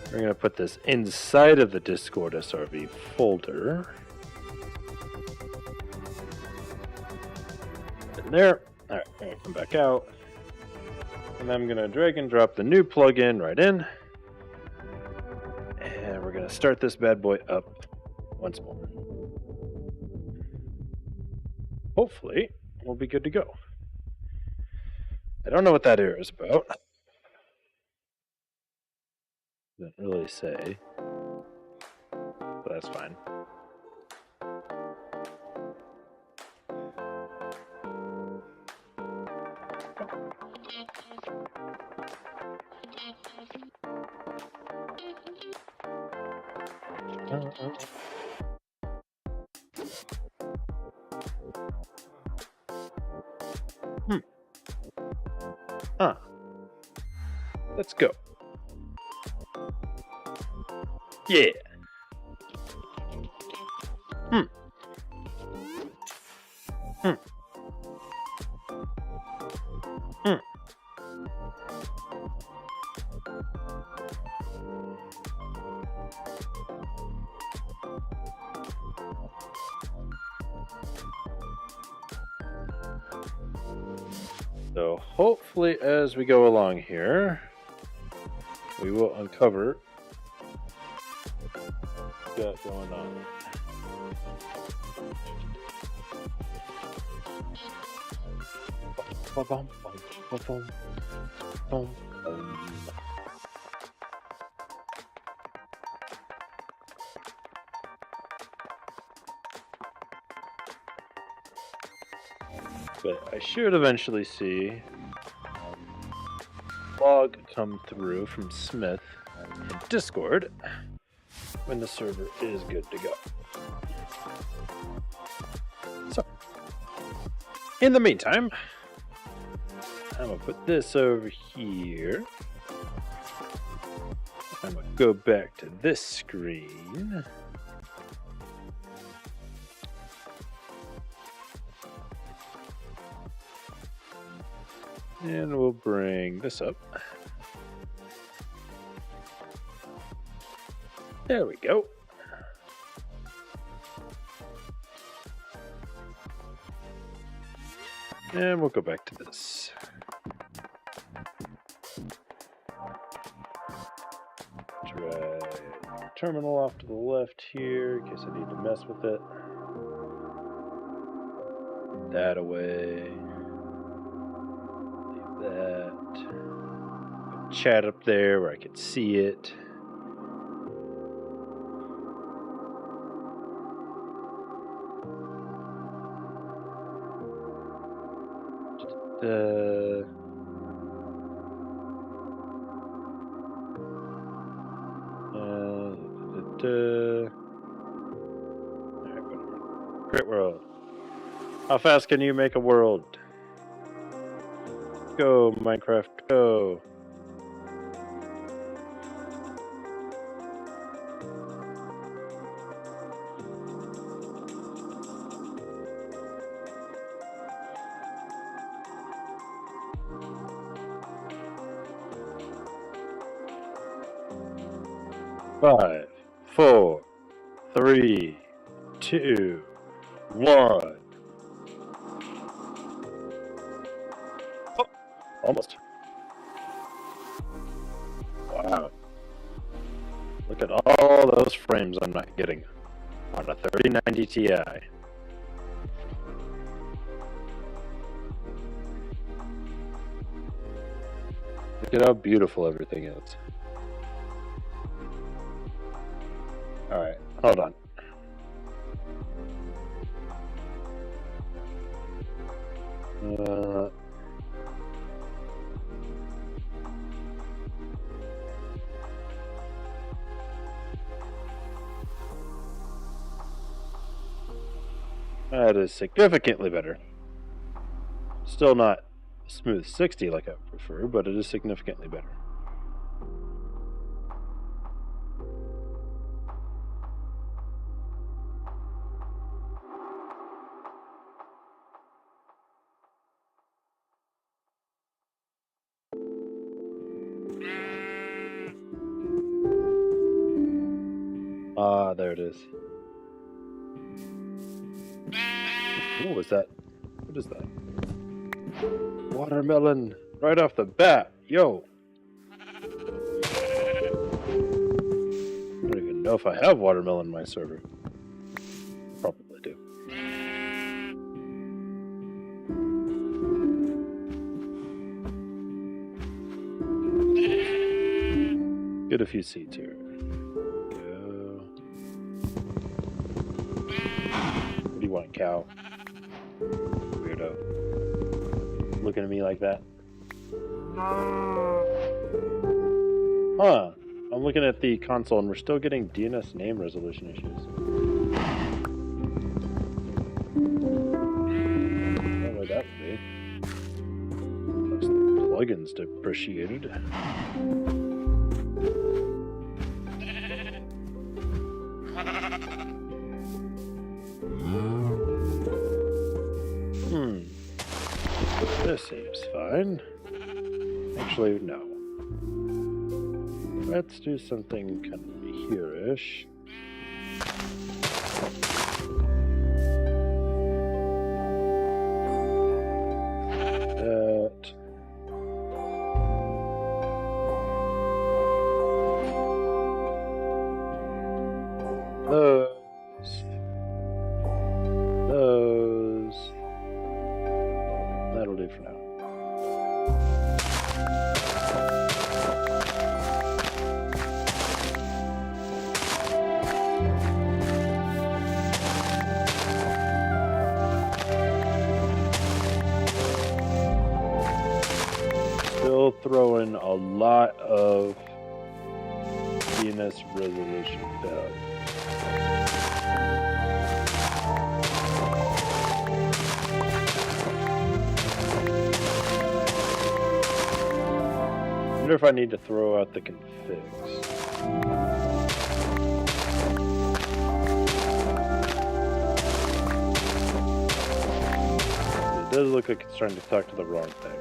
We're going to put this inside of the Discord SRV folder. In there. Alright, I'm going to come back out. And I'm going to drag and drop the new plugin right in. And we're going to start this bad boy up once more. Hopefully, we'll be good to go. I don't know what that error is about. Doesn't really say. But that's fine. Let's go. Yeah. So hopefully as we go along here, we will uncover what's got going on. But I should eventually see log come through from Smith in Discord when the server is good to go. So, in the meantime, I'm going to put this over here. I'm going to go back to this screen. And we'll bring this up. There we go. And we'll go back to this. Drag terminal off to the left here in case I need to mess with it. that away. Leave that. Put chat up there where I could see it. Alright, whatever. Great world. How fast can you make a world? Go, Minecraft, go. Five, 4, 3, 2, 1. Oh, almost. Wow. Look at all those frames I'm not getting on a 3090 Ti. Look at how beautiful everything is. Alright, hold on. That is significantly better. Still not smooth 60 like I prefer, but it is significantly better. Ah, there it is. What was that? What is that? Watermelon! Right off the bat! Yo! I don't even know if I have watermelon in my server. Probably do. Get a few seeds here. Go. What do you want, cow? Weirdo. Looking at me like that. Huh. I'm looking at the console and we're still getting DNS name resolution issues. I don't know why that would be. Plus the plugins depreciated. This seems fine. Actually, no. Let's do something kind of here-ish. That. Those. That'll do for now. Still throwing a lot of DNS resolution down. I wonder if I need to throw out the configs. It does look like it's trying to talk to the wrong thing.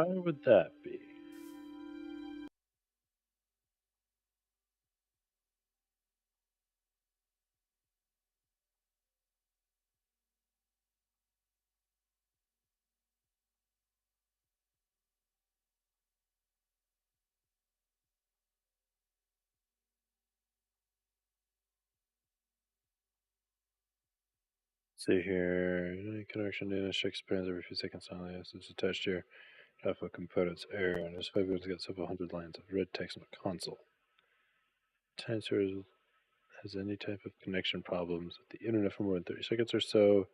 Why would that be? See here, connection data expands every few seconds. It's attached here. Alpha components error, and it's 5 minutes to get several hundred lines of red text on the console. Time series has any type of connection problems with the internet for more than 30 seconds or so.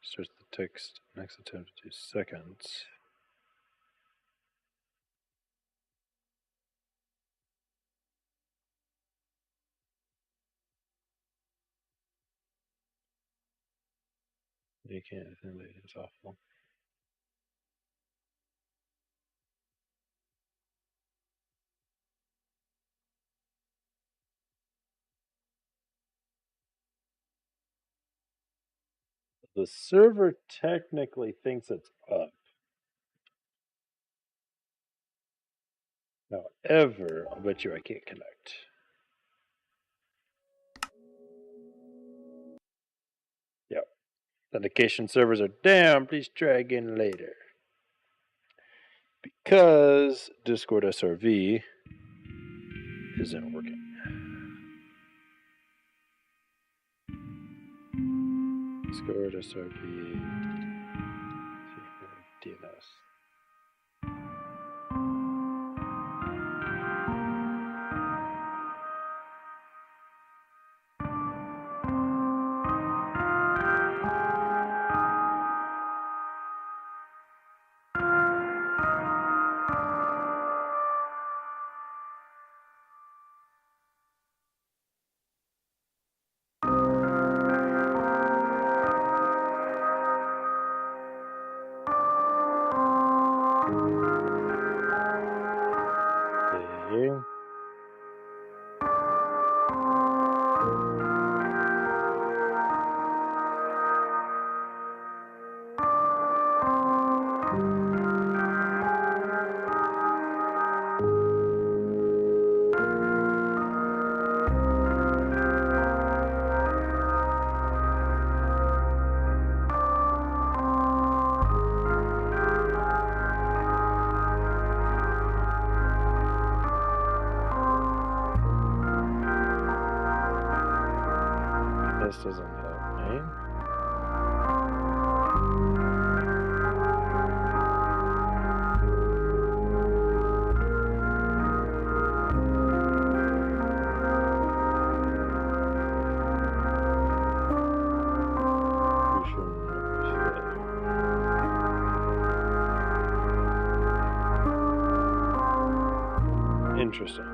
Starts the text next attempt 2 seconds. You can't, it's awful. The server technically thinks it's up. However, I'll bet you I can't connect. Yep. Authentication servers are down. Please try again later. Because Discord SRV isn't working. Discord SRV DNS. This doesn't help me. Interesting.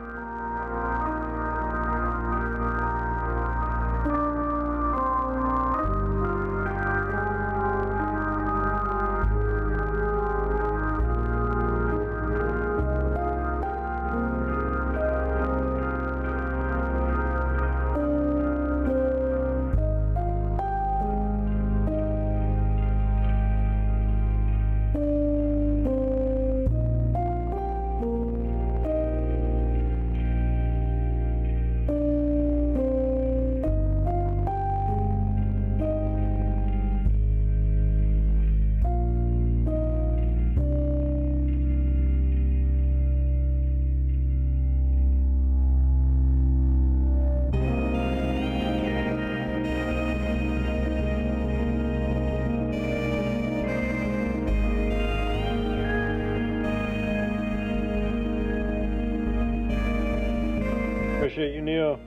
Appreciate you, Neo.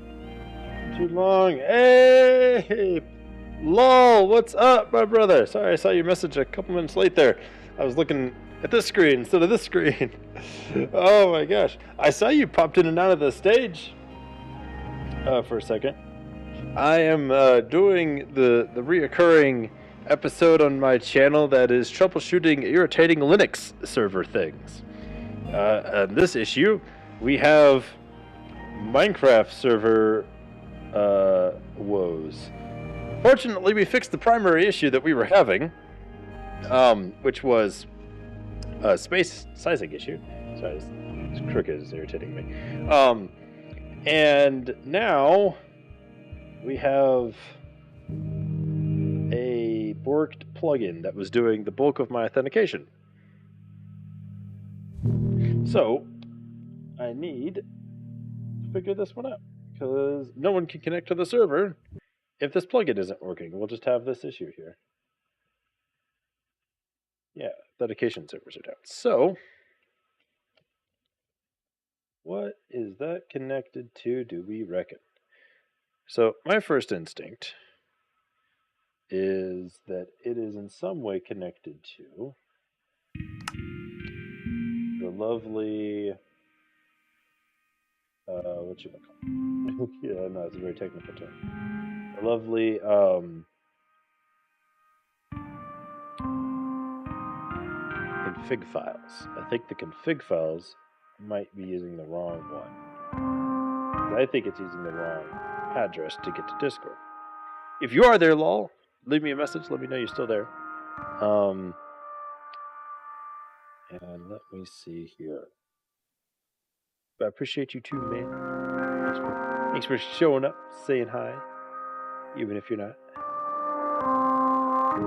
Too long. Hey! LOL, what's up, my brother? Sorry, I saw your message a couple minutes late there. I was looking at this screen instead of this screen. Oh my gosh. I saw you popped in and out of the stage for a second. I am doing the reoccurring episode on my channel that is troubleshooting irritating Linux server things. On this issue, we have Minecraft server woes. Fortunately, we fixed the primary issue that we were having, which was space sizing issue. Sorry, this crooked is irritating me. And now we have a borked plugin that was doing the bulk of my authentication. So I need to figure this one out, because no one can connect to the server if this plugin isn't working. We'll just have this issue here. Yeah, authentication servers are down. So what is that connected to, do we reckon? So my first instinct is that it is in some way connected to the lovely, whatchamacallit? Yeah, no, it's a very technical term. The lovely, config files. I think the config files might be using the wrong one. I think it's using the wrong address to get to Discord. If you are there, lol, leave me a message. Let me know you're still there. And let me see here. But I appreciate you too, man. Thanks for showing up, saying hi, even if you're not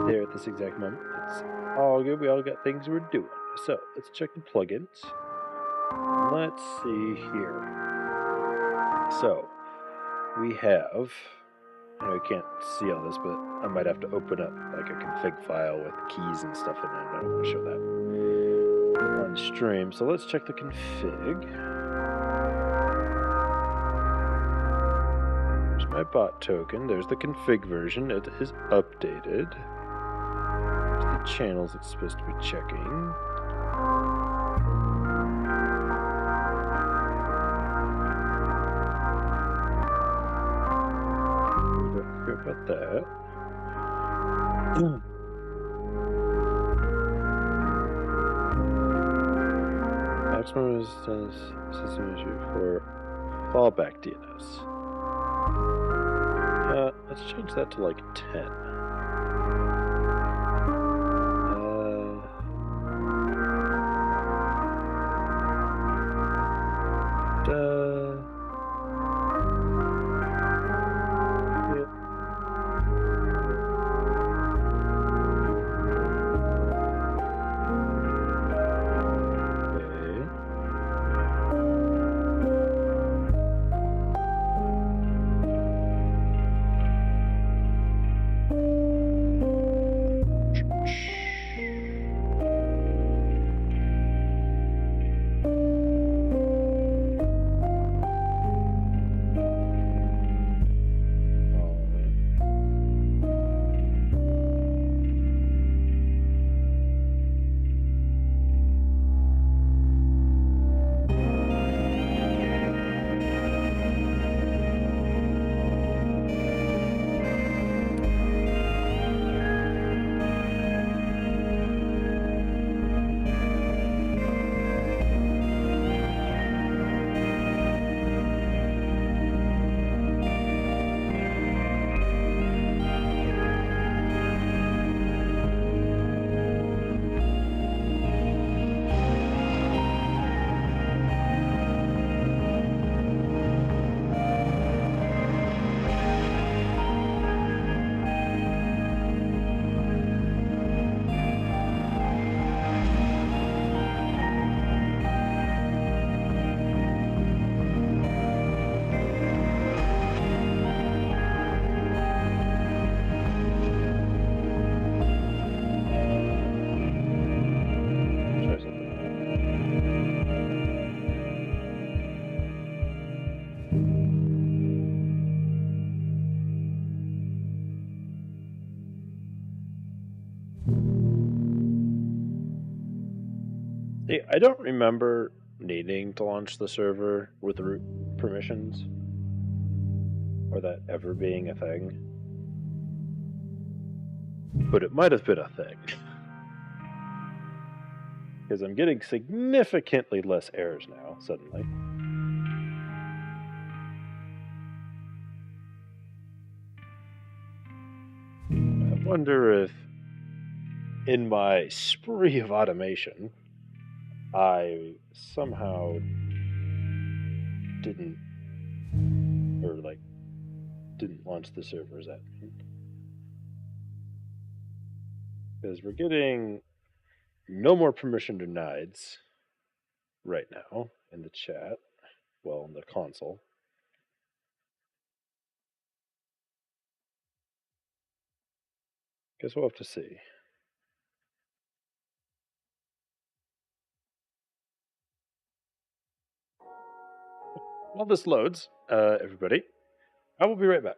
there at this exact moment. It's all good. We all got things we're doing. So let's check the plugins. Let's see here. So we have, I know you can't see all this, but I might have to open up like a config file with keys and stuff in it. I don't want to show that on stream. So let's check the config. There's my bot token. There's the config version. It is updated. There's the channels it's supposed to be checking. About that. Maximum resistance system issue for fallback DNS. Let's change that to like 10. I don't remember needing to launch the server with root permissions, or that ever being a thing. But it might have been a thing. Because I'm getting significantly less errors now, suddenly. I wonder if, in my spree of automation, I somehow didn't, or like, didn't launch the servers at me. Because we're getting no more permission denieds right now in the chat. Well, in the console. Guess we'll have to see. While this loads, everybody, I will be right back.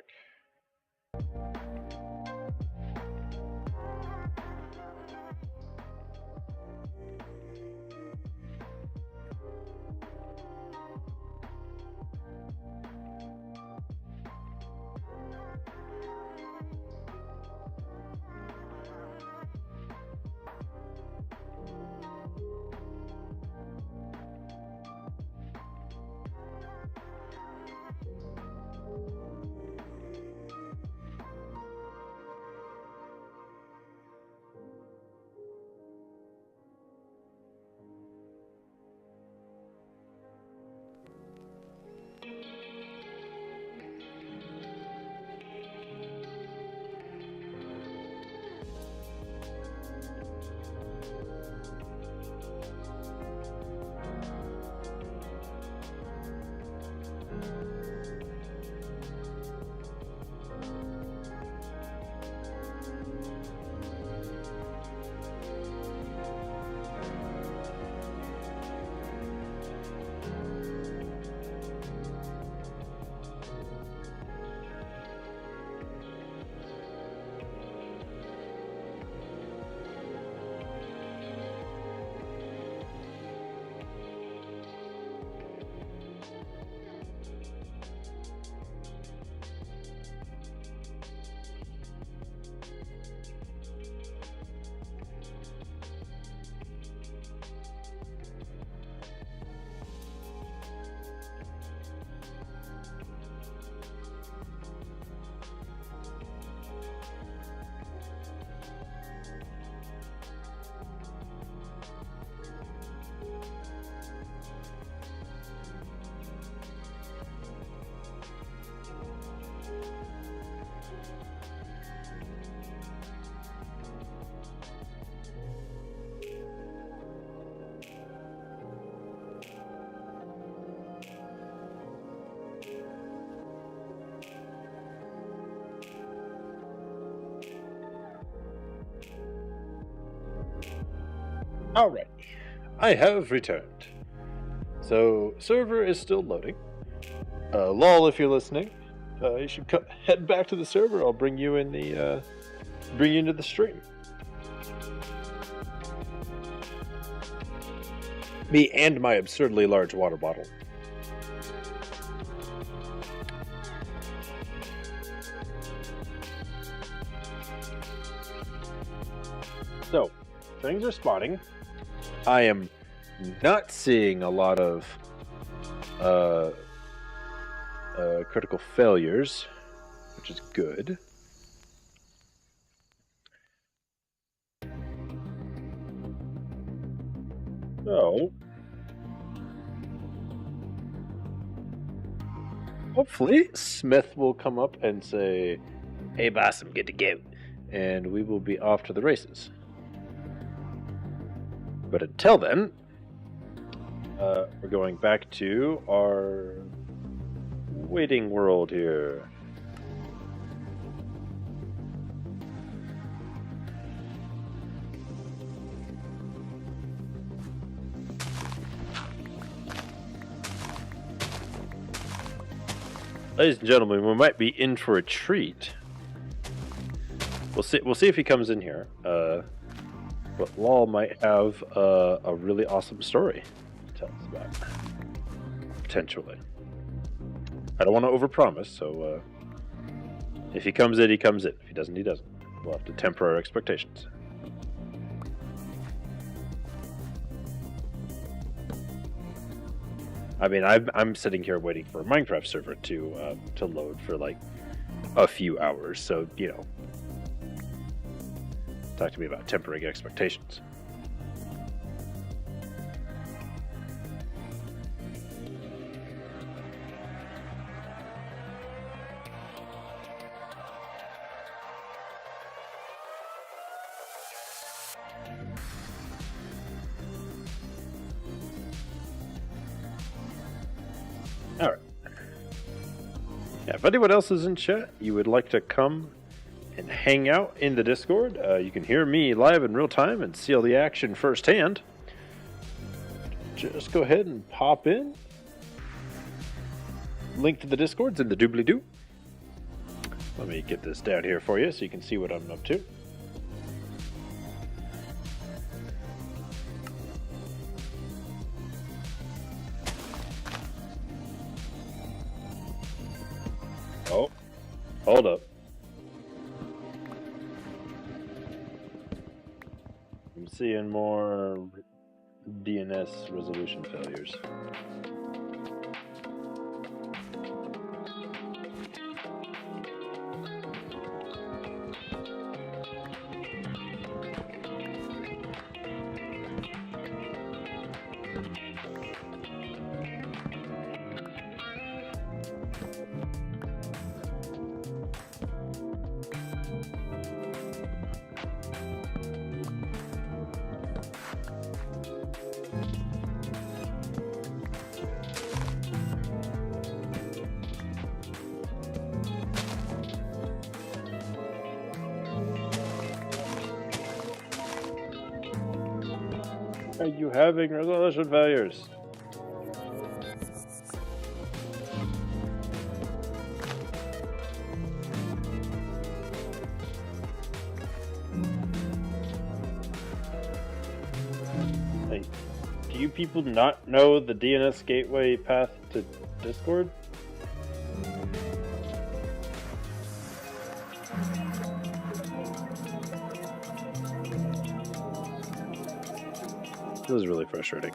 Alright, I have returned. So, server is still loading. Lol, if you're listening, you should head back to the server. I'll bring you in the bring you into the stream. Me and my absurdly large water bottle. So, things are spotting. I am not seeing a lot of critical failures, which is good. So, hopefully Smith will come up and say, "Hey boss, I'm good to go," and we will be off to the races. But until then, we're going back to our waiting world here. Ladies and gentlemen, we might be in for a treat. We'll see if he comes in here. But Lol might have a really awesome story to tell us about. Potentially. I don't want to overpromise, so if he comes in, he comes in. If he doesn't, he doesn't. We'll have to temper our expectations. I mean, I'm sitting here waiting for a Minecraft server to load for like a few hours, so you know. Talk to me about tempering expectations. All right. Yeah, if anyone else is in chat, you would like to come and hang out in the Discord, you can hear me live in real time and see all the action firsthand. Just go ahead and pop in. Link to the Discord's in the doobly-doo. Let me get this down here for you so you can see what I'm up to. Oh, hold up. I'm seeing more DNS resolution failures. Are you having resolution failures? Hey, do you people not know the DNS gateway path to Discord? This is really frustrating.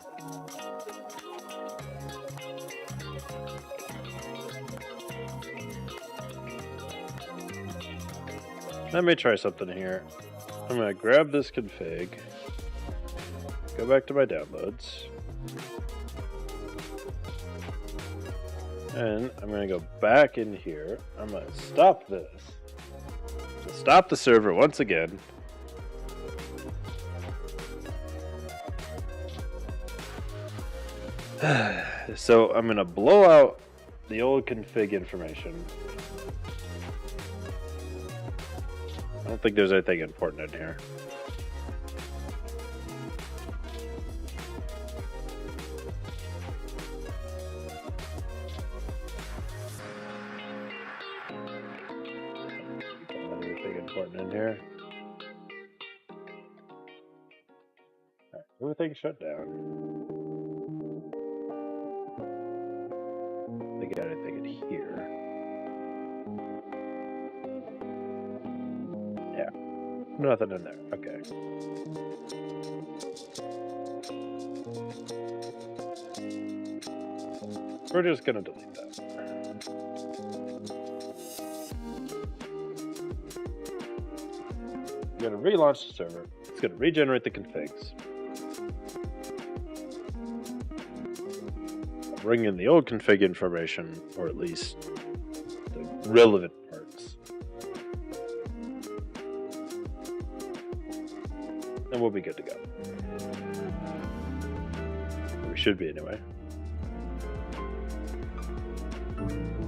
Let me try something here. I'm going to grab this config, go back to my downloads, and I'm going to go back in here. I'm going to stop this. Stop the server once again. So I'm going to blow out the old config information. I don't think there's anything important in here. Anything important in here? Right, everything shut down. Got anything in here? Yeah, nothing in there. Okay. We're just gonna delete that. We're gonna relaunch the server. It's gonna regenerate the configs. Bring in the old config information, or at least the relevant parts. And we'll be good to go. We should be anyway.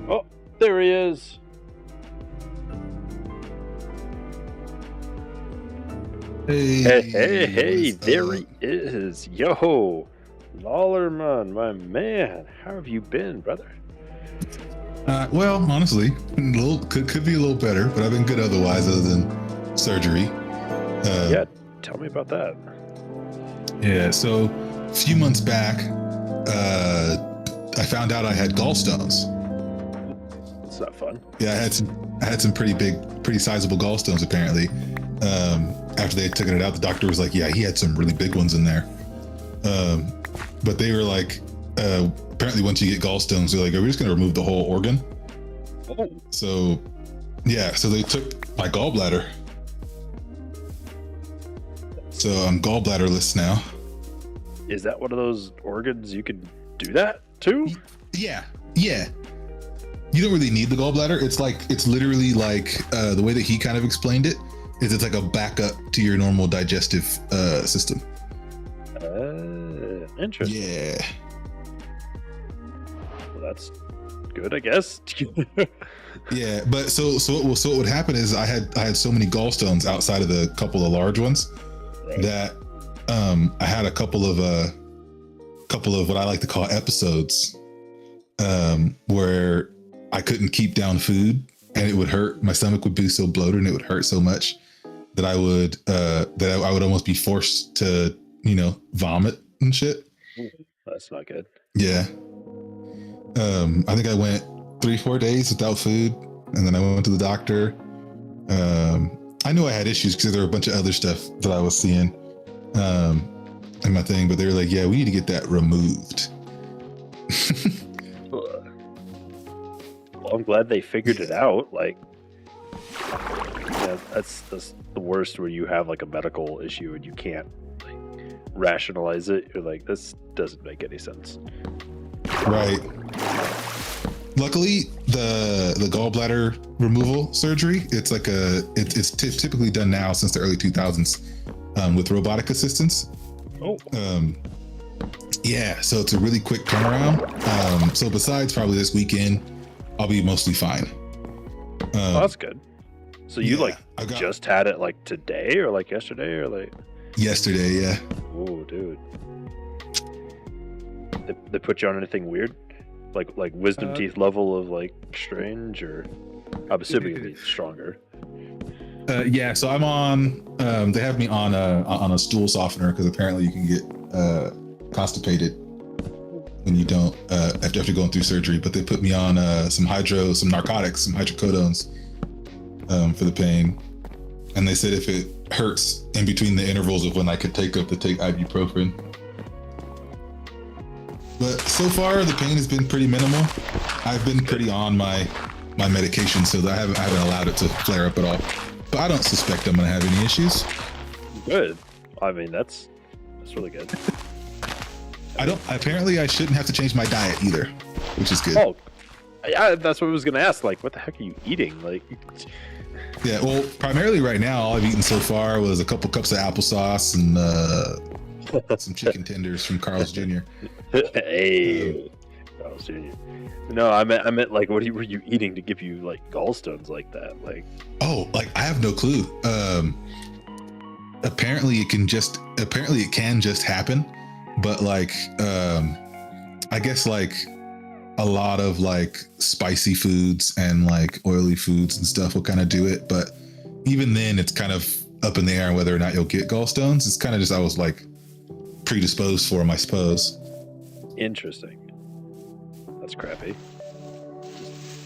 Oh, there he is! Hey, there he is! Yo! Lawlerman, my man, how have you been, brother? Well, honestly, could be a little better, but I've been good otherwise, other than surgery. Yeah, tell me about that. Yeah, so a few months back, I found out I had gallstones. It's not fun. Yeah, I had some pretty sizable gallstones apparently. After they had taken it out, the doctor was like, "Yeah, he had some really big ones in there." But they were like, apparently once you get gallstones, they're like, "Are we just going to remove the whole organ?" Oh. So, yeah, so they took my gallbladder. So I'm gallbladderless now. Is that one of those organs you can do that too? Yeah. You don't really need the gallbladder. It's literally like the way that he kind of explained it is it's like a backup to your normal digestive system. Interesting. Yeah. Well, that's good, I guess. Yeah, but so what would happen is I had so many gallstones outside of the couple of large ones Right. that I had a couple of what I like to call episodes where I couldn't keep down food and it would hurt. My stomach would be so bloated and it would hurt so much that I would almost be forced to, vomit and shit. That's not good. Yeah. I think I went 3-4 days without food, and then I went to the doctor. I knew I had issues because there were a bunch of other stuff that I was seeing in my thing, but they were like, "Yeah, we need to get that removed." Well, I'm glad they figured it out. Like, yeah, that's the worst where you have like a medical issue and you can't like rationalize it. You're like, this doesn't make any sense. Right. Luckily, the gallbladder removal surgery, it's like it's typically done now since the early 2000s with robotic assistance. Oh. Yeah, so it's a really quick turnaround. So besides probably this weekend, I'll be mostly fine. Oh, that's good. So you I just had it like today or like yesterday or like yesterday, yeah. Oh, dude. They put you on anything weird? Like wisdom teeth level of like strange, or I'm assuming it'd be stronger. Yeah, so I'm on. They have me on a stool softener because apparently you can get constipated when you don't after going through surgery. But they put me on some narcotics, some hydrocodones for the pain, and they said if it hurts in between the intervals of when I could take ibuprofen. But so far the pain has been pretty minimal. I've been pretty on my medication, so I haven't allowed it to flare up at all. But I don't suspect I'm gonna have any issues. Good. I mean, that's really good. Apparently I shouldn't have to change my diet either, which is good. Oh, yeah, that's what I was gonna ask. Like, what the heck are you eating? Like, yeah, well, primarily right now, all I've eaten so far was a couple cups of applesauce and some chicken tenders from Carl's Jr. Hey, Carl's Jr. No, I meant like, what were you eating to give you like gallstones like that? Like, oh, like I have no clue. Apparently it can just happen, but like I guess like a lot of like spicy foods and like oily foods and stuff will kind of do it, but even then it's kind of up in the air whether or not you'll get gallstones. It's kind of just I was like predisposed for them, I suppose. Interesting. That's crappy.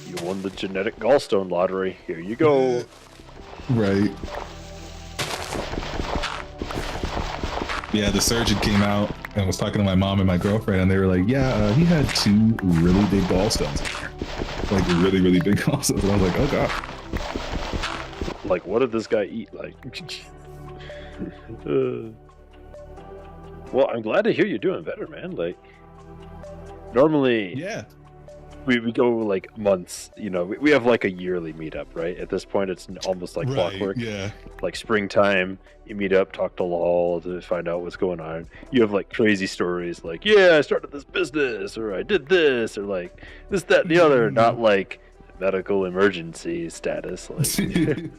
You won the genetic gallstone lottery. Here you go. Right. Yeah, the surgeon came out and was talking to my mom and my girlfriend, and they were like, yeah, he had 2 really big gallstones in there. Like really, really big gallstones. And I was like, oh God. Like, what did this guy eat? Like, well, I'm glad to hear you're doing better, man. Like, normally, yeah, we go like months. You know, we have like a yearly meetup, right? At this point, it's almost like clockwork. Yeah, like springtime, you meet up, talk to Lol to find out what's going on. You have like crazy stories, like, yeah, I started this business, or I did this, or like this, that, and the other. Not like medical emergency status. Like,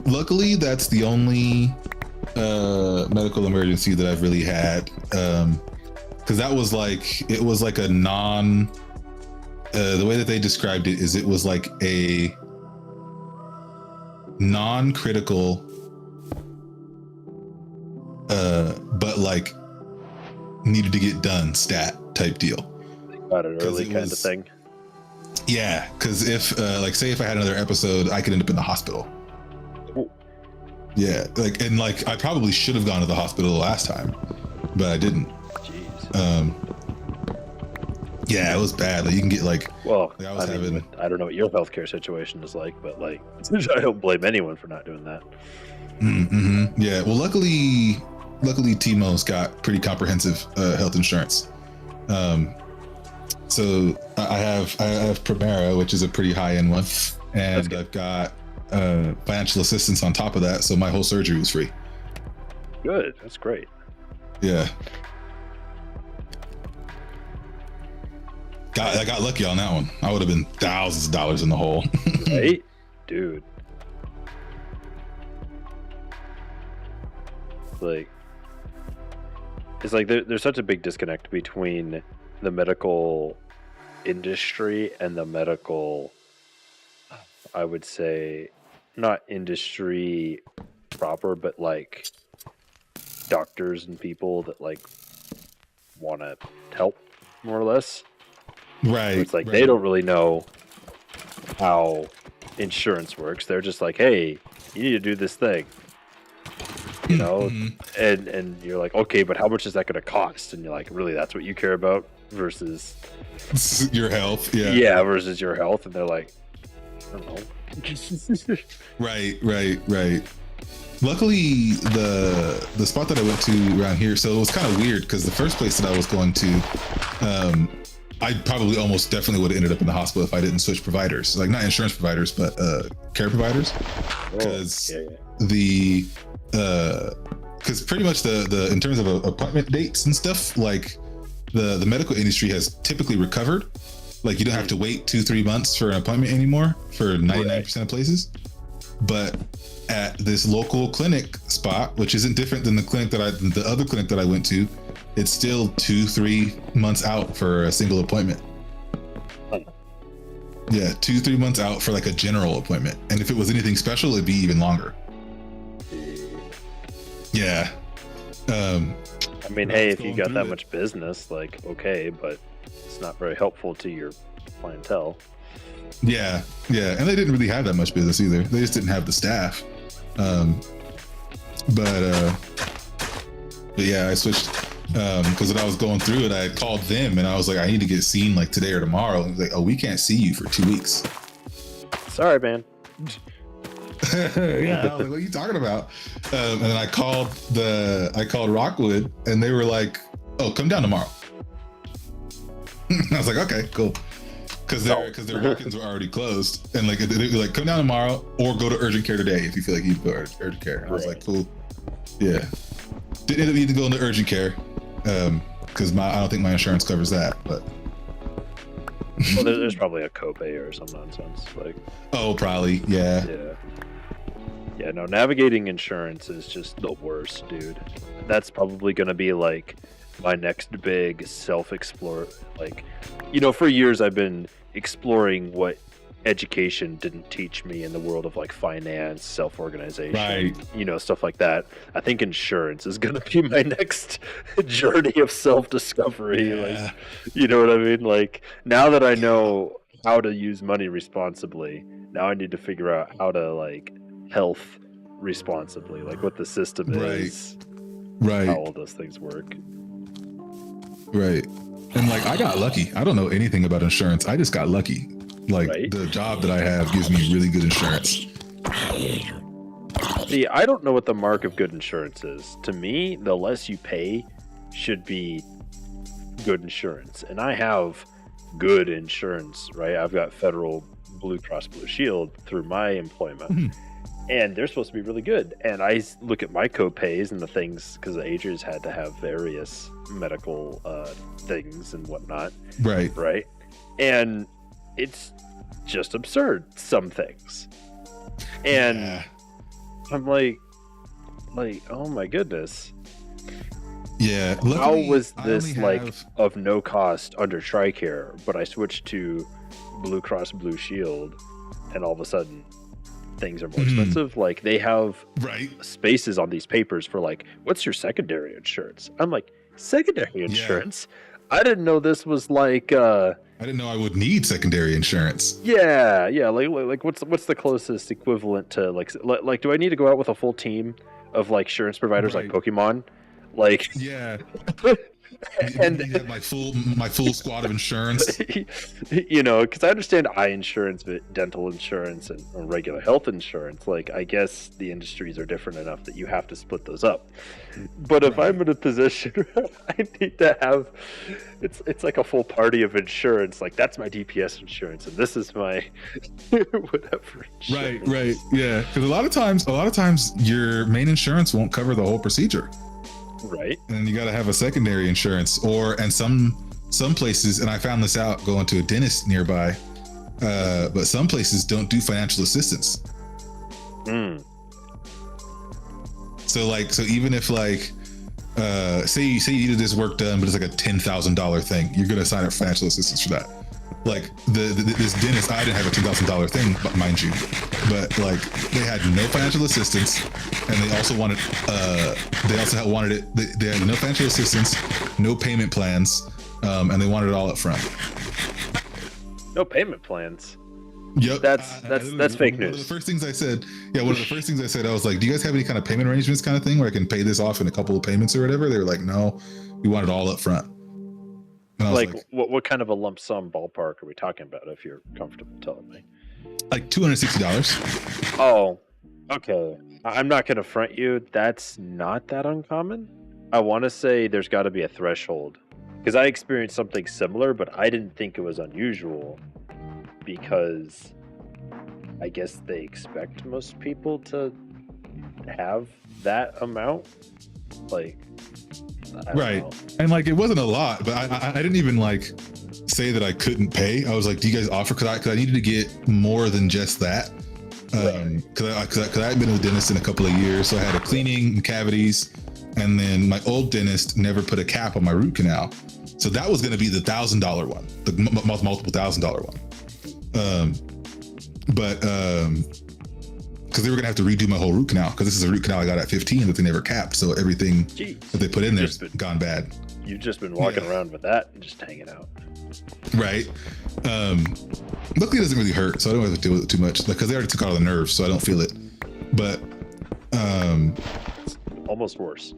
luckily, that's the only medical emergency that I've really had. Because that was like, it was like a the way that they described it is it was like a non-critical, but like needed to get done stat type deal. got it early kind of thing. Yeah, because if like say if I had another episode, I could end up in the hospital. Ooh. Yeah, like and like I probably should have gone to the hospital last time, but I didn't. Yeah, it was bad. Like you can get like, well, like I don't know what your healthcare situation is like, but like, I don't blame anyone for not doing that. Mm-hmm. Yeah. Well, luckily Timo's got pretty comprehensive health insurance. So I have Primera, which is a pretty high end one, and I've got financial assistance on top of that. So my whole surgery was free. Good. That's great. Yeah. I got lucky on that one. I would have been thousands of dollars in the hole. Right, dude. Like, it's like there's such a big disconnect between the medical industry and the medical, I would say, not industry proper, but like doctors and people that like want to help, more or less. Right. So it's like they don't really know how insurance works. They're just like, hey, you need to do this thing, you know, and you're like, okay, but how much is that going to cost? And you're like, really, that's what you care about versus your health. Yeah, versus your health. And they're like, I don't know. Right. Luckily, the spot that I went to around here, so it was kind of weird because the first place that I was going to, I probably almost definitely would have ended up in the hospital if I didn't switch providers, like not insurance providers, but care providers, because because pretty much the in terms of appointment dates and stuff, like the medical industry has typically recovered. Like you don't have to wait 2-3 months for an appointment anymore for 99% of places. But at this local clinic spot, which isn't different than the other clinic that I went to, it's still 2-3 months out for a single appointment. Yeah, 2-3 months out for like a general appointment. And if it was anything special, it'd be even longer. Yeah. I mean, hey, if you got that much business, like, okay, but it's not very helpful to your clientele. Yeah. And they didn't really have that much business either. They just didn't have the staff. But yeah, I switched because when I was going through it, I called them and I was like, I need to get seen like today or tomorrow. And like, oh, we can't see you for 2 weeks. Sorry, man. Yeah, I was like, what are you talking about? And then I called Rockwood and they were like, oh, come down tomorrow. I was like, okay, cool. Because their walk-ins were already closed, and like they were like, come down tomorrow or go to urgent care today if you feel like you need to go to urgent care. And I was like, cool. Yeah, didn't end up needing to go into urgent care because I don't think my insurance covers that. But well, there's probably a copay or some nonsense like. Oh, probably, yeah. Yeah. No, navigating insurance is just the worst, dude. That's probably gonna be like my next big self-explore. Like, you know, for years I've been exploring what education didn't teach me in the world of like finance, self-organization, you know, stuff like that. I think insurance is going to be my next journey of self-discovery. Like, you know what I mean? Like, now that I know how to use money responsibly, now I need to figure out how to like health responsibly, like what the system is, how all those things work. Right. And like, I got lucky. I don't know anything about insurance. I just got lucky. Like the job that I have gives me really good insurance. See, I don't know what the mark of good insurance is. To me, the less you pay should be good insurance. And I have good insurance, right? I've got Federal Blue Cross Blue Shield through my employment. And they're supposed to be really good. And I look at my co-pays and the things, because the agers had to have various medical things and whatnot. Right. And it's just absurd, some things. And I'm like, oh my goodness. Yeah. How was this like of no cost under TRICARE, but I switched to Blue Cross Blue Shield and all of a sudden things are more expensive? Like, they have spaces on these papers for like, what's your secondary insurance? I'm like, secondary insurance? I didn't know this was like I didn't know I would need secondary insurance. Yeah, like what's the closest equivalent to like do I need to go out with a full team of like insurance providers like Pokemon? Like, and you have my full squad of insurance. You know, because I understand eye insurance, but dental insurance and regular health insurance, like, I guess the industries are different enough that you have to split those up. But if I'm in a position where I need to have, it's like a full party of insurance. Like, that's my DPS insurance, and this is my whatever insurance. Right, yeah. Because a lot of times your main insurance won't cover the whole procedure. Right. And you got to have a secondary insurance, and some some places, and I found this out going to a dentist nearby, but some places don't do financial assistance. So even if like, say you needed this work done, but it's like a $10,000 thing, you're gonna sign up for financial assistance for that. Like this dentist, I didn't have a $10,000 thing, mind you, but like they had no financial assistance, and they also wanted they had no financial assistance, no payment plans, and they wanted it all up front. No payment plans. Yep. That's fake news. One of the first things I said, I was like, do you guys have any kind of payment arrangements kind of thing where I can pay this off in a couple of payments or whatever? They were like, no, we want it all up front. Like what kind of a lump sum ballpark are we talking about, if you're comfortable telling me? Like $260. Oh, okay. I'm not going to front you. That's not that uncommon. I want to say there's got to be a threshold, because I experienced something similar, but I didn't think it was unusual, because I guess they expect most people to have that amount. Like, right. know. And like, it wasn't a lot, but I didn't even like say that I couldn't pay. I was like, do you guys offer? Cause I needed to get more than just that. Cause I hadn't been to the dentist in a couple of years. So I had a cleaning and cavities. And then my old dentist never put a cap on my root canal. So that was going to be the $1,000 one, the multiple $1,000 one. Because they were gonna have to redo my whole root canal, because this is a root canal I got at 15 that they never capped, so everything that they put in there's gone bad. You've just been walking around with that and just hanging out, right? Luckily it doesn't really hurt, so I don't have to deal with it too much, because they already took out all the nerves, so I don't feel it. But it's almost worse.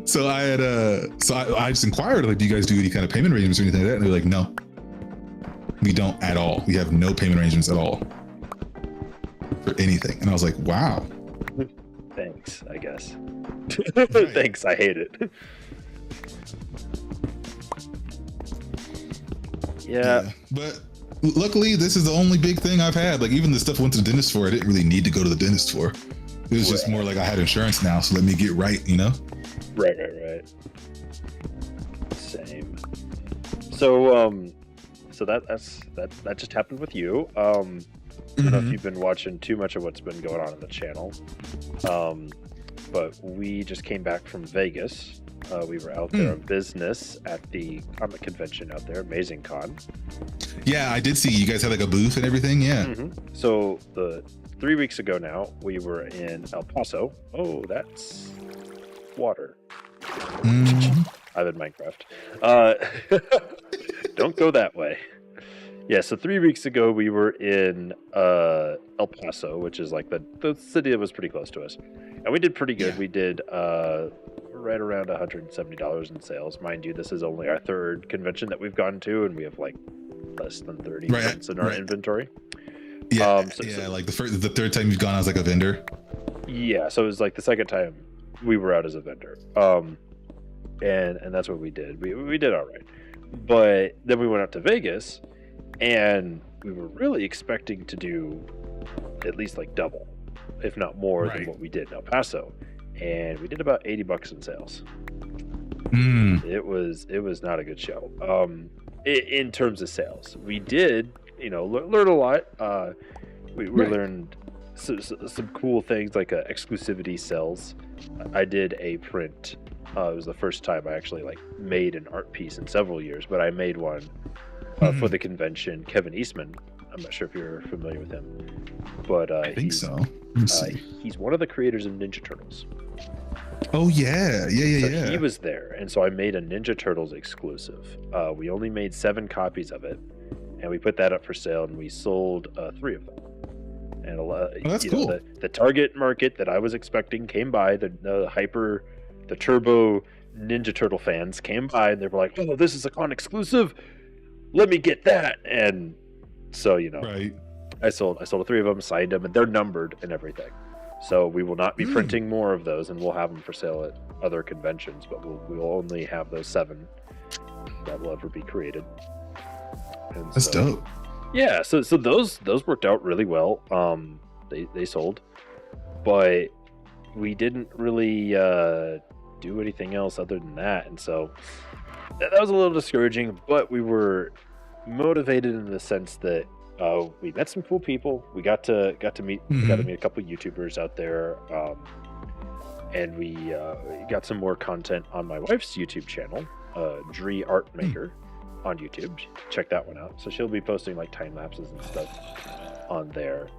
So I had I just inquired, like, do you guys do any kind of payment arrangements or anything like that? And they're like, no, we don't at all. We have no payment arrangements at all for anything. And I was like, wow. Thanks, I guess. Right. Thanks, I hate it. Yeah. But luckily, this is the only big thing I've had. Like, even the stuff I went to the dentist for, I didn't really need to go to the dentist for. It was just more like I had insurance now, so let me get right, you know? Right. Same. So that just happened with you. I don't know if you've been watching too much of what's been going on in the channel, but we just came back from Vegas. We were out there on business at the comic convention out there, Amazing Con. Yeah, I did see you guys had like a booth and everything. Yeah. So 3 weeks ago now, we were in El Paso. Oh, that's water. I'm in Minecraft. Don't go that way. Yeah, so 3 weeks ago we were in El Paso, which is like the city that was pretty close to us. And we did pretty good. Yeah. We did right around $170 in sales. Mind you, this is only our third convention that we've gone to, and we have like less than 30 events in our inventory. Yeah, like the third time you've gone as like a vendor. Yeah, so it was like the second time we were out as a vendor. And that's what we did. We did all right. But then we went out to Vegas, and we were really expecting to do at least like double, if not more, than what we did in El Paso. And we did about $80 in sales. It was not a good show. In terms of sales, we did, learn a lot. We learned some cool things like exclusivity sales. I did a print. It was the first time I actually made an art piece in several years, but I made one for the convention. Kevin Eastman. I'm not sure if you're familiar with him, but I think so. He's one of the creators of Ninja Turtles. Oh yeah. So he was there, and so I made a Ninja Turtles exclusive. We only made 7 copies of it, and we put that up for sale, and we sold 3 of them. And that's cool. The target market that I was expecting came by. The Turbo Ninja Turtle fans came by, and they were like, "Oh, this is a con exclusive. Let me get that." And so I sold 3 of them, signed them, and they're numbered and everything. So we will not be printing more of those, and we'll have them for sale at other conventions, but we'll only have those 7 that will ever be created. And that's dope. Yeah, so those worked out really well. They sold, but we didn't really do anything else other than that. And so that was a little discouraging, but we were motivated in the sense that we met some cool people. We got to meet a couple YouTubers out there, and we got some more content on my wife's YouTube channel, Dree Art Maker, on YouTube. Check that one out. So she'll be posting like time lapses and stuff on there,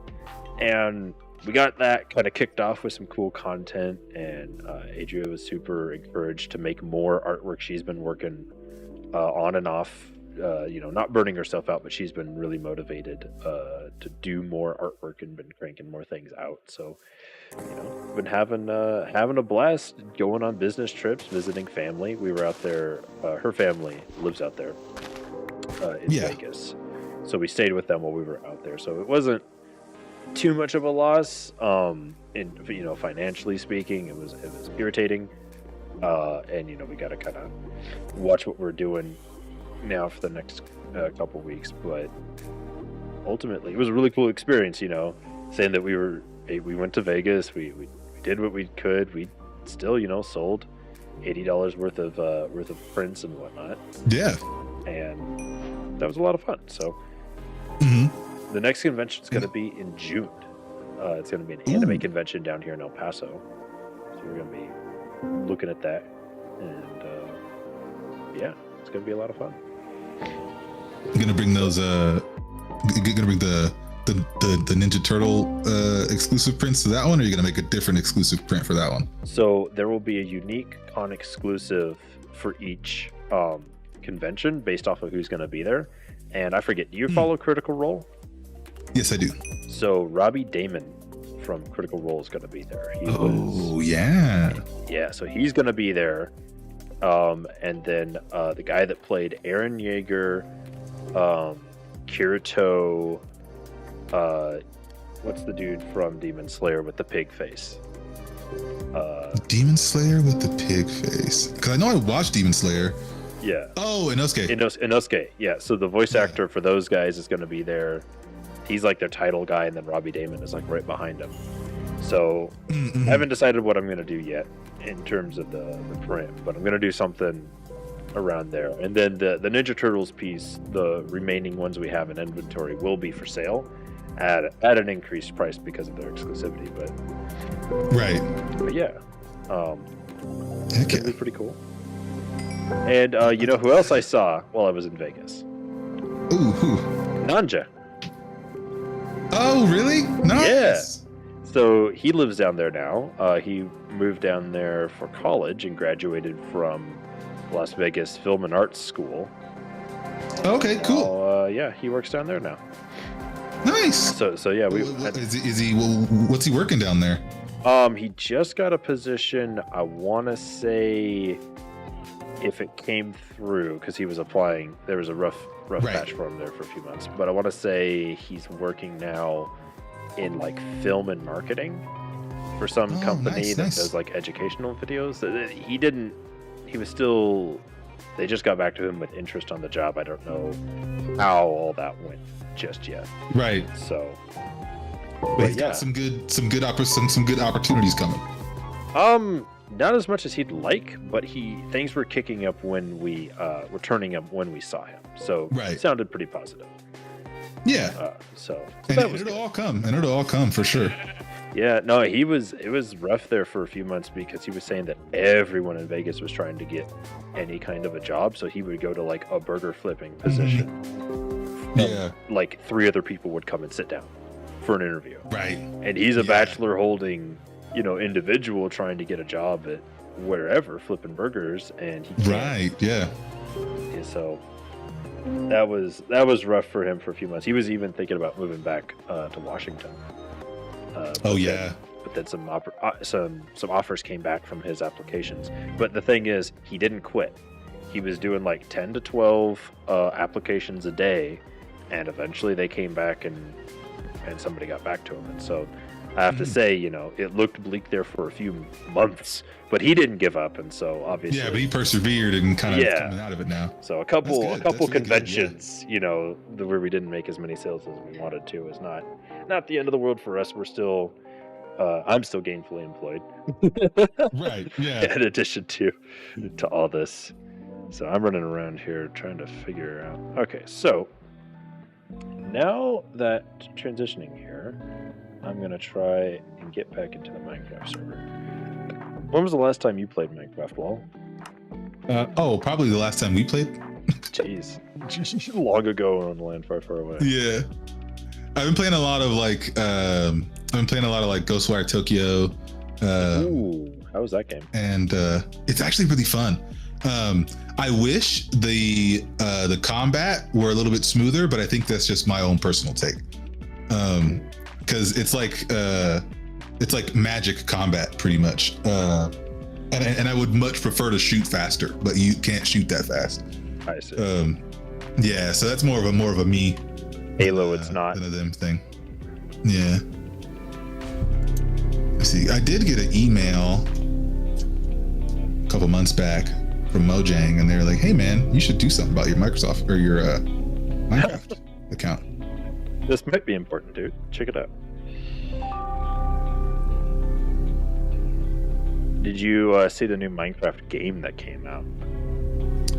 and we got that kind of kicked off with some cool content. And Adria was super encouraged to make more artwork. She's been working on and off, not burning herself out, but she's been really motivated to do more artwork and been cranking more things out. So, been having a blast going on business trips, visiting family. We were out there. Her family lives out there in Vegas, so we stayed with them while we were out there. So it wasn't too much of a loss. Financially speaking, it was irritating. And we got to kind of watch what we're doing now for the next couple weeks, but ultimately it was a really cool experience. Saying that we went to Vegas, we did what we could. We still sold $80 worth of prints and whatnot. Yeah, and that was a lot of fun. So the next convention is going to be in June. It's going to be an anime convention down here in El Paso, so we're going to be looking at that, and it's gonna be a lot of fun. You're gonna bring those you're gonna bring the Ninja Turtle exclusive prints to that one, or are you gonna make a different exclusive print for that one? So there will be a unique con exclusive for each convention based off of who's gonna be there. And I forget, do you follow Critical Role? Yes, I do. So Robbie Damon from Critical Role is going to be there. So he's going to be there. And then the guy that played Eren Yeager, Kirito, what's the dude from Demon Slayer with the pig face? Demon Slayer with the pig face. Because I know I watched Demon Slayer. Yeah. Oh, Inosuke. Inosuke, yeah. So the voice actor for those guys is going to be there. He's like their title guy, and then Robbie Damon is like right behind him. So I haven't decided what I'm going to do yet in terms of the print, but I'm going to do something around there. And then the Ninja Turtles piece, the remaining ones we have in inventory, will be for sale at an increased price because of their exclusivity. But yeah, it's going to be pretty cool. And who else I saw while I was in Vegas? Ooh, who? Nanja. Oh, really? Nice. Yeah. So he lives down there now. He moved down there for college and graduated from Las Vegas Film and Arts School. Okay, cool. He works down there now. Nice. So yeah, what's he working down there? He just got a position. I want to say, if it came through, because he was applying, there was a rough patch for him there for a few months. But I want to say he's working now in like film and marketing for some company that does like educational videos. They just got back to him with interest on the job. I don't know how all that went just yet. Right. So, but he's got some good opportunities coming. Not as much as he'd like, but things were kicking up when we were turning up when we saw him. So it sounded pretty positive. Yeah. It'll all come for sure. Yeah, no, it was rough there for a few months because he was saying that everyone in Vegas was trying to get any kind of a job, so he would go to like a burger flipping position. Yeah. Like 3 other people would come and sit down for an interview. Right. And he's a bachelor holding, individual trying to get a job at wherever flipping burgers, and he can't. Right. Yeah. And so that was rough for him for a few months. He was even thinking about moving back to Washington. But then some offers came back from his applications. But the thing is, he didn't quit. He was doing like 10 to 12 applications a day, and eventually they came back and somebody got back to him. And so I have to say, it looked bleak there for a few months, but he didn't give up, and so obviously, but he persevered and kind of coming out of it now. So a couple conventions, where we didn't make as many sales as we wanted to, is not the end of the world for us. We're still I'm still gainfully employed. Right. Yeah. In addition to all this, so I'm running around here trying to figure out. Okay, so now that transitioning here, I'm gonna try and get back into the Minecraft server. When was the last time you played Minecraft, Wall? Probably the last time we played. Jeez, long ago on the land far, far away. Yeah. I've been playing a lot of like Ghostwire Tokyo. Ooh, how was that game? And it's actually really fun. I wish the combat were a little bit smoother, but I think that's just my own personal take. Because it's like magic combat pretty much. And I would much prefer to shoot faster, but you can't shoot that fast. I see. Yeah, so that's more of a me. Halo, it's not than a them thing. Yeah. Let's see. I did get an email a couple months back from Mojang, and they're like, "Hey, man, you should do something about your Microsoft or your Minecraft account." This might be important, dude. Check it out. Did you see the new Minecraft game that came out?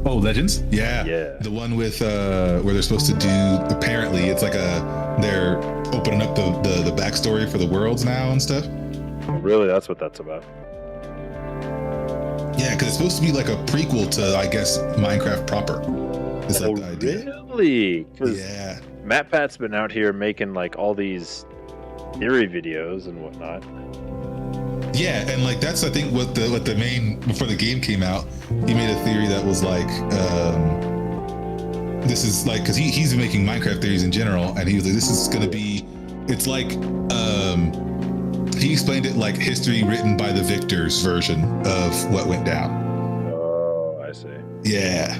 Oh, Legends? Yeah. The one with where they're supposed to do, apparently it's like they're opening up the backstory for the worlds now and stuff. Really, that's what that's about. Yeah, because it's supposed to be like a prequel to, I guess, Minecraft proper. Is like the idea. Really? Yeah. MatPat's been out here making like all these theory videos and whatnot. Yeah, and like that's I think what the main, before the game came out, he made a theory that was like this is like, because he's been making Minecraft theories in general, and he was like, this is gonna be, it's like he explained it like history written by the victors version of what went down. Oh, I see. Yeah.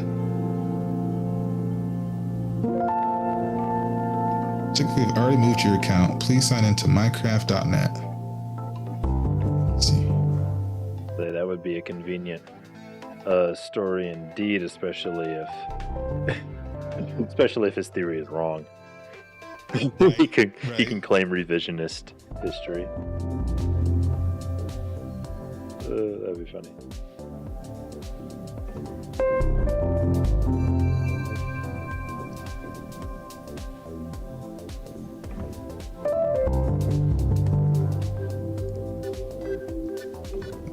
Check if you've already moved your account. Please sign into Minecraft.net. Let's see. That would be a convenient story indeed, especially if his theory is wrong. he can claim revisionist history. That'd be funny.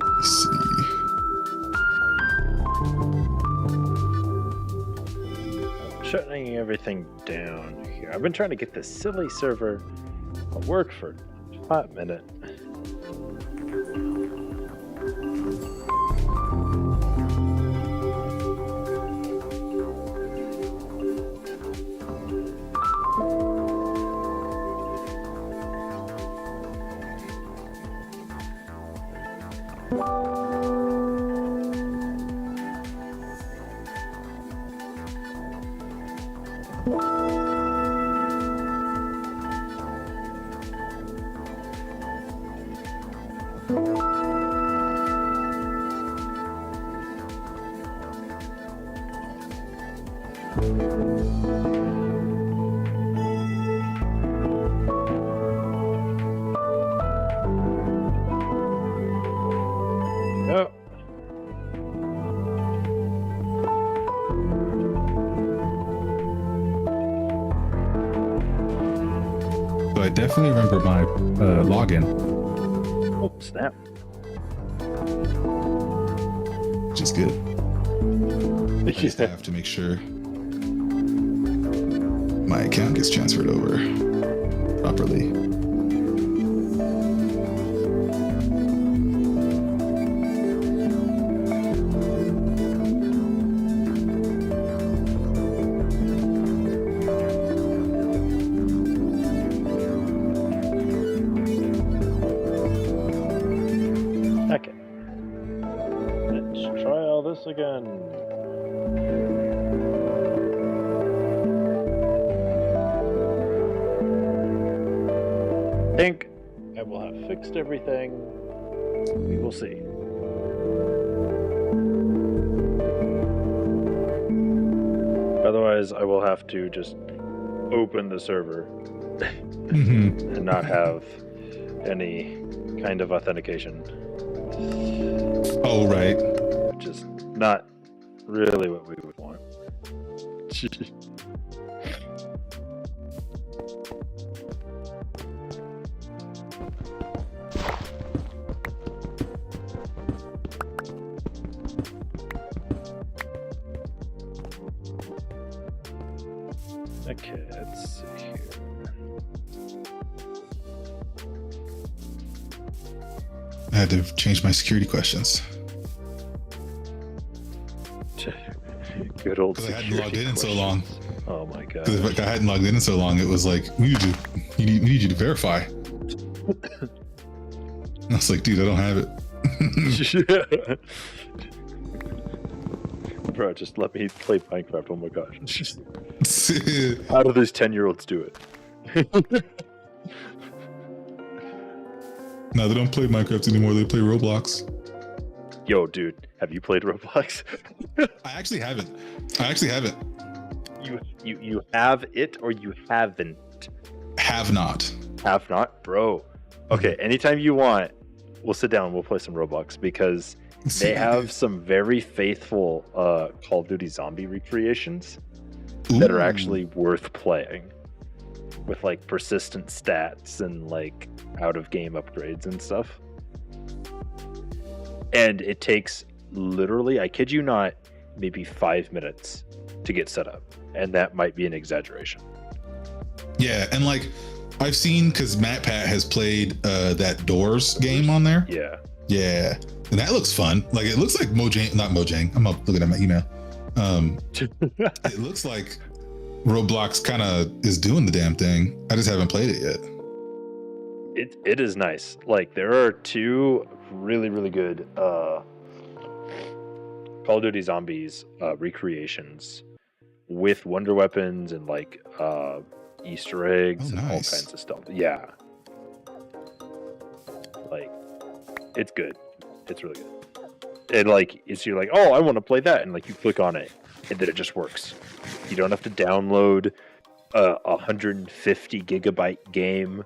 Let's see. Shutting everything down here. I've been trying to get this silly server to work for a hot minute. I definitely remember my login. Oh, snap. Which is good. I just have to make sure my account gets transferred over properly. Okay. Let's try all this again. I think I will have fixed everything. We will see. Otherwise, I will have to just open the server and not have any kind of authentication, Oh, right. which is not really what we would want. Okay, let's see here. I had to change my security questions. Good old Because I hadn't security logged in questions. so long. Oh my god. Because if I hadn't logged in so long, it was like, we need you to verify. I was like, dude, I don't have it. Bro, just let me play Minecraft. Oh my gosh. How do these 10-year-olds do it? No, they don't play Minecraft anymore. They play Roblox. Yo, dude, have you played Roblox? I actually haven't. You have it or you haven't? Have not. Have not, bro. Okay, anytime you want, we'll sit down and we'll play some Roblox because they have some very faithful Call of Duty zombie recreations that are actually worth playing with like persistent stats and like out of game upgrades and stuff. And it takes literally, I kid you not, maybe 5 minutes to get set up. And that might be an exaggeration. Yeah, and like I've seen, because Matt Pat has played that Doors game on there. Yeah. Yeah. And that looks fun. Like it looks like not Mojang. I'm up looking at my email. It looks like Roblox kind of is doing the damn thing. I just haven't played it yet. It is nice. Like there are two really, really good Call of Duty Zombies recreations with wonder weapons and like Easter eggs and all kinds of stuff. Yeah. Like it's good. It's really good. And like you're like, oh, I want to play that, and like you click on it and then it just works. You don't have to download a 150 gigabyte game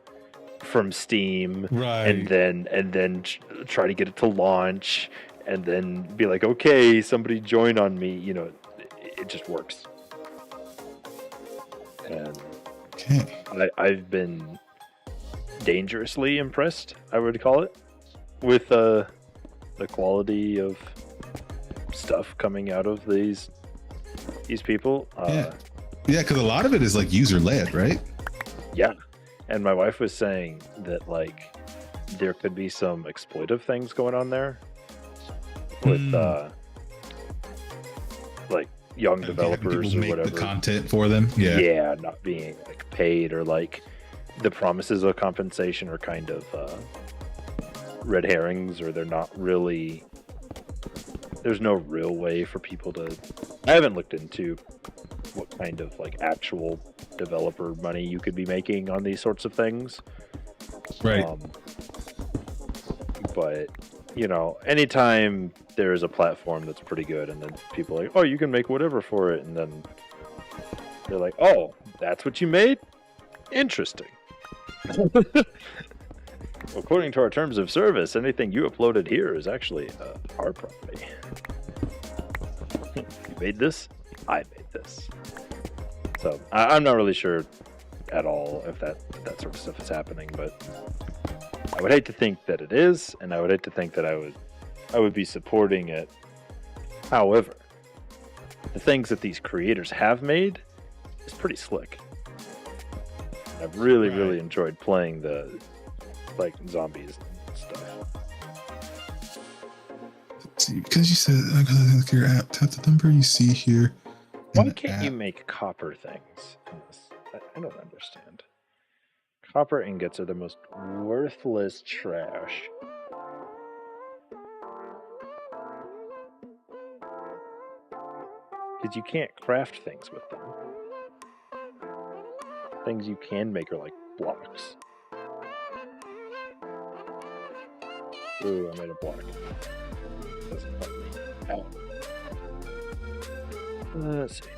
from Steam, right? And then try to get it to launch, and then be like, okay, somebody join on me. You know, it just works. And I've been dangerously impressed, I would call it, with the quality of stuff coming out of these people. Yeah, because a lot of it is like user led, right? Yeah. And my wife was saying that like there could be some exploitive things going on there with like young developers or whatever. The content for them. Yeah, not being like paid, or like the promises of compensation are kind of red herrings, or they're not really, there's no real way for people to, I haven't looked into what kind of like actual developer money you could be making on these sorts of things. Right. But you know, anytime there is a platform that's pretty good and then people are like, oh, you can make whatever for it, and then they're like, oh, that's what you made? Interesting. According to our terms of service, anything you uploaded here is actually our property. You made this? I made this. So I'm not really sure at all if that sort of stuff is happening, but I would hate to think that it is, and I would hate to think that I would be supporting it. However, the things that these creators have made is pretty slick. I've really, really enjoyed playing the like zombies and stuff. Let's see, because you said I gotta look at your app, tap the number you see here. Why can't you make copper things in this? I don't understand. Copper ingots are the most worthless trash. Because you can't craft things with them. Things you can make are like blocks. Ooh, I made a block. Doesn't help me. Ow. Let's see.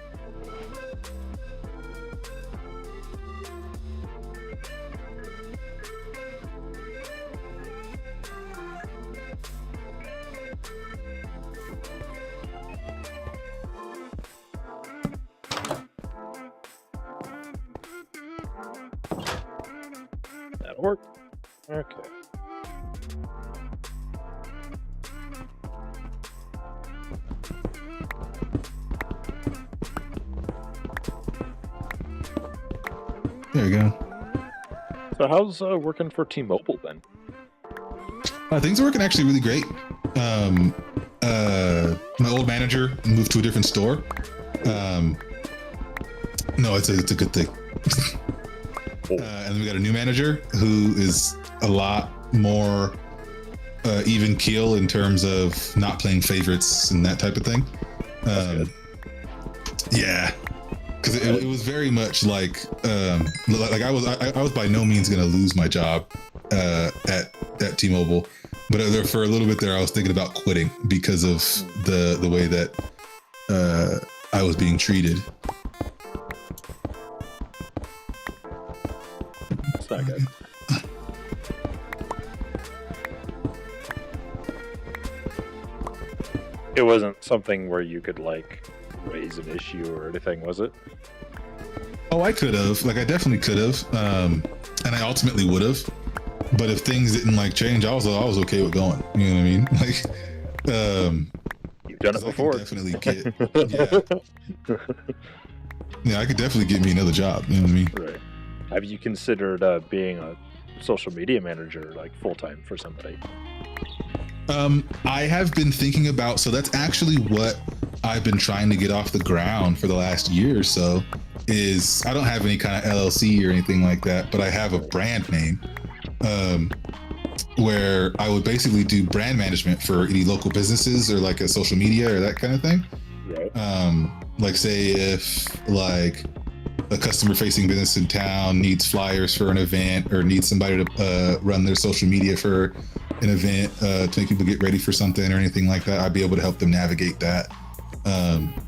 Or okay. There you go. So how's working for T-Mobile then? Things are working actually really great. My old manager moved to a different store. No, it's a good thing. And then we got a new manager who is a lot more even keel in terms of not playing favorites and that type of thing. Yeah, because it was very much like I was by no means going to lose my job at T-Mobile, but for a little bit there I was thinking about quitting because of the way that I was being treated. It's not good. It wasn't something where you could like raise an issue or anything, was it? Oh, I could have. Like, I definitely could have, and I ultimately would have. But if things didn't like change, I was okay with going. You know what I mean? Like, you've done it before. I could definitely I could definitely get me another job. You know what I mean? Right. Have you considered being a social media manager, like full time for somebody? I have been thinking about. So that's actually what I've been trying to get off the ground for the last year or so. Is I don't have any kind of LLC or anything like that, but I have a brand name. Where I would basically do brand management for any local businesses or like a social media or that kind of thing. Right. Like say if like a customer facing business in town needs flyers for an event or needs somebody to run their social media for an event to make people get ready for something or anything like that, I'd be able to help them navigate that.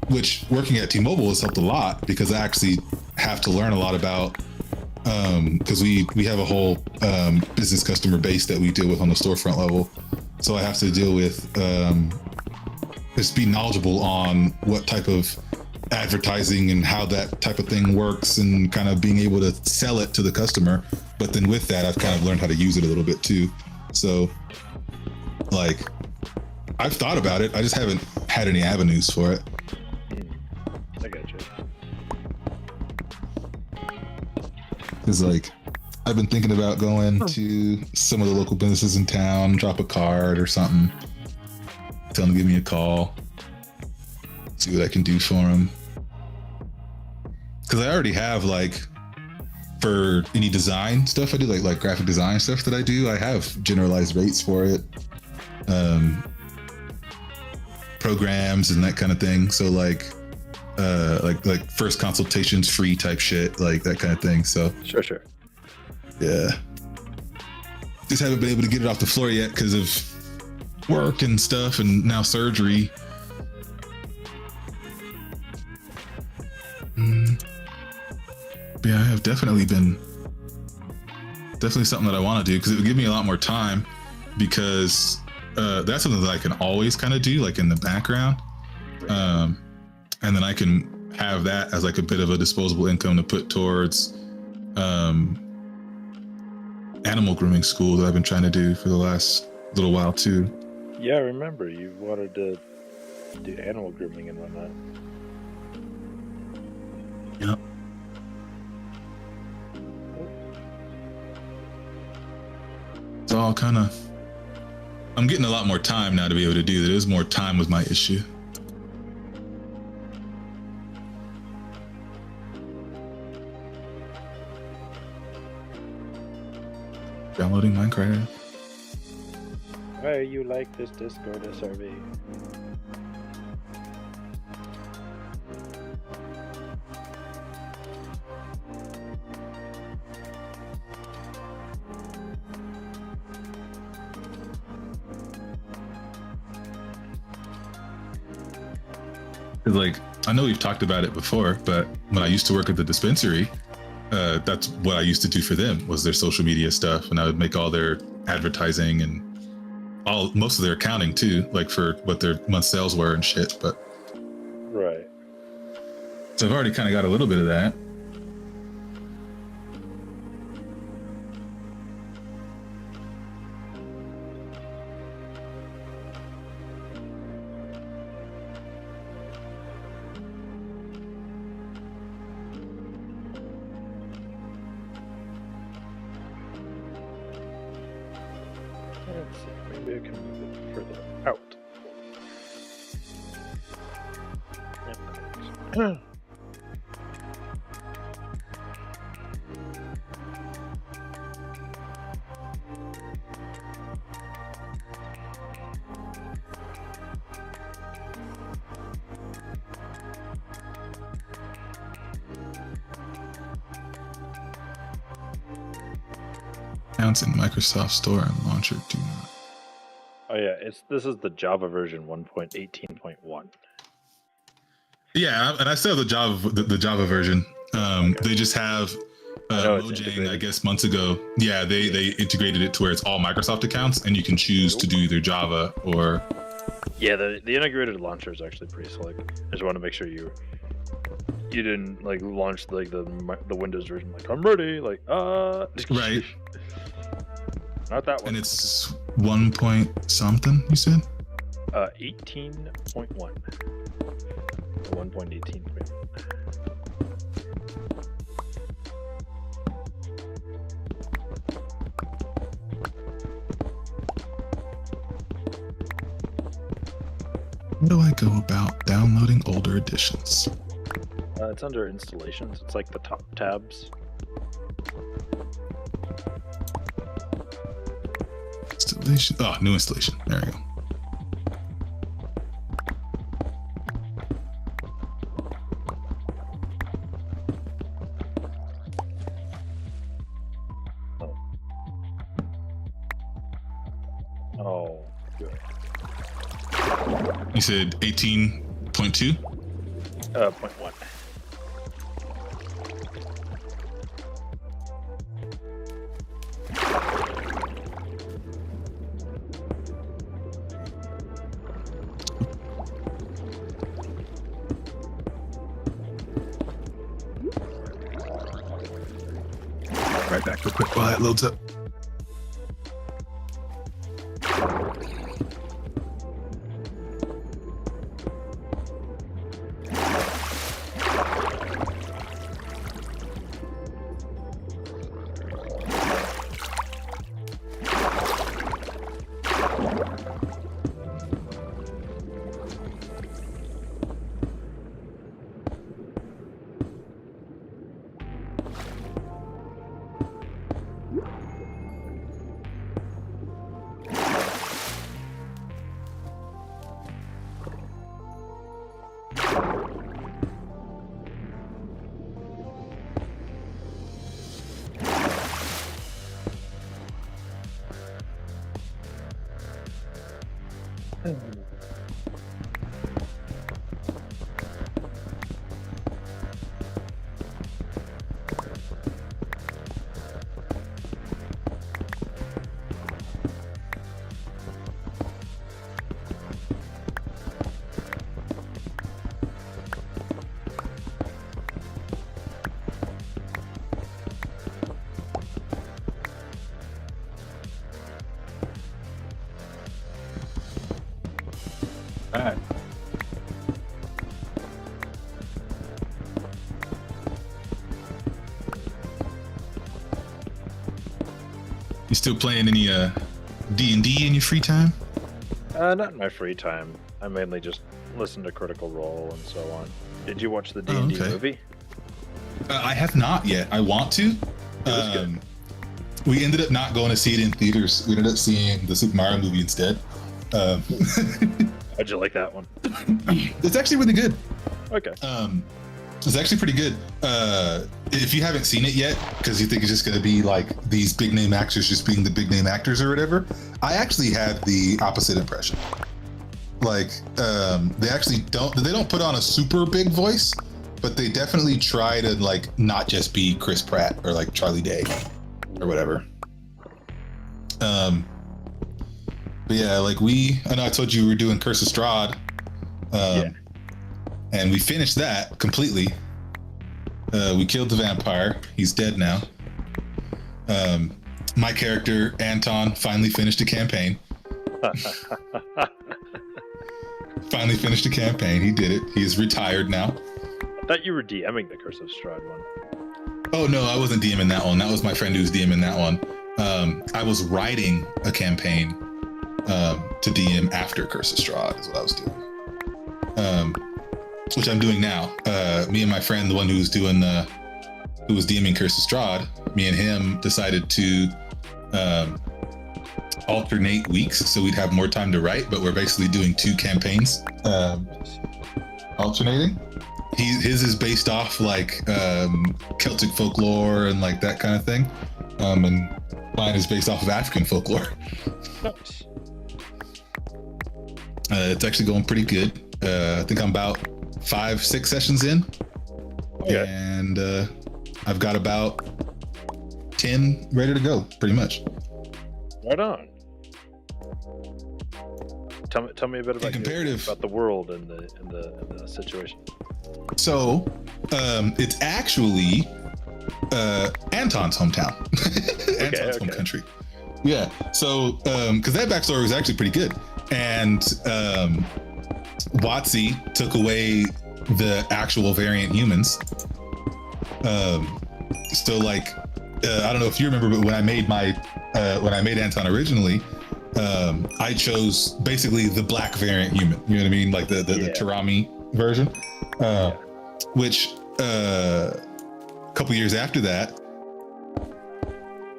Which working at T-Mobile has helped a lot because I actually have to learn a lot about because we have a whole business customer base that we deal with on the storefront level. So I have to deal with just be knowledgeable on what type of advertising and how that type of thing works and kind of being able to sell it to the customer. But then with that, I've kind of learned how to use it a little bit too. So like I've thought about it. I just haven't had any avenues for it. I got you. Because like I've been thinking about going to some of the local businesses in town, drop a card or something, tell them to give me a call, see what I can do for them. Because I already have like for any design stuff I do, like graphic design stuff that I do, I have generalized rates for it, programs and that kind of thing. So like first consultations free type shit, like that kind of thing. So Sure. yeah, just haven't been able to get it off the floor yet because of work and stuff and now surgery. Yeah, I have definitely something that I want to do because it would give me a lot more time because that's something that I can always kind of do like in the background. And then I can have that as like a bit of a disposable income to put towards animal grooming school that I've been trying to do for the last little while too. Yeah, I remember you wanted to do animal grooming and whatnot. Yep. It's all kind of, I'm getting a lot more time now to be able to do that. There's more time with my issue. Downloading Minecraft. Why are you like this Discord SRV? Cause like, I know we've talked about it before, but when I used to work at the dispensary, that's what I used to do for them was their social media stuff. And I would make all their advertising and most of their accounting too, like for what their month sales were and shit. But right. So I've already kind of got a little bit of that. Let's see. Maybe I can move it further out. Yeah. Accounts in Microsoft Store and Launcher do not. Oh yeah, this is the Java version 1.18.1. Yeah, and I still have the Java version. Okay. They just have Mojang, I guess months ago. Yeah, they integrated it to where it's all Microsoft accounts, and you can choose to do either Java or. Yeah, the integrated launcher is actually pretty slick. I just want to make sure you didn't like launch like the Windows version like I'm ready Right. Not that one. And it's 1 point something, you said? 18.1. 1.18.1. How do I go about downloading older editions? It's under installations. It's like the top tabs. Installation. Oh, new installation. There we go. Oh, good. You said 18.2? 0.1. Right back real quick while it loads up. All right. You still playing any D&D in your free time? Not in my free time. I mainly just listen to Critical Role and so on. Did you watch the D&D movie? I have not yet. I want to. It was good. We ended up not going to see it in theaters. We ended up seeing the Super Mario movie instead. How'd you like that one? It's actually really good. Okay. It's actually pretty good. If you haven't seen it yet, because you think it's just going to be like these big name actors just being the big name actors or whatever, I actually had the opposite impression. Like, they don't put on a super big voice, but they definitely try to like not just be Chris Pratt or like Charlie Day or whatever. But yeah, like I know I told you we were doing Curse of Strahd. Yeah. And we finished that completely. We killed the vampire. He's dead now. My character, Anton, finally finished a campaign. Finally finished a campaign. He did it. He is retired now. I thought you were DMing the Curse of Strahd one. Oh, no, I wasn't DMing that one. That was my friend who was DMing that one. I was writing a campaign to DM after Curse of Strahd is what I was doing. Which I'm doing now. Me and my friend, the one who was DMing Curse of Strahd, me and him decided to alternate weeks so we'd have more time to write, but we're basically doing 2 campaigns alternating. His is based off like Celtic folklore and like that kind of thing, and mine is based off of African folklore. Nice. It's actually going pretty good. I think I'm about 5-6 sessions in, and I've got about 10 ready to go, pretty much. Right on. Tell me a bit about about the world and the situation. So, it's actually Anton's hometown, Anton's home country. Yeah. So, because that backstory was actually pretty good, and WotC took away the actual variant humans. So, like, I don't know if you remember, but when I made Anton originally, I chose basically the black variant human. You know what I mean, like the Tarami version. Which a couple years after that,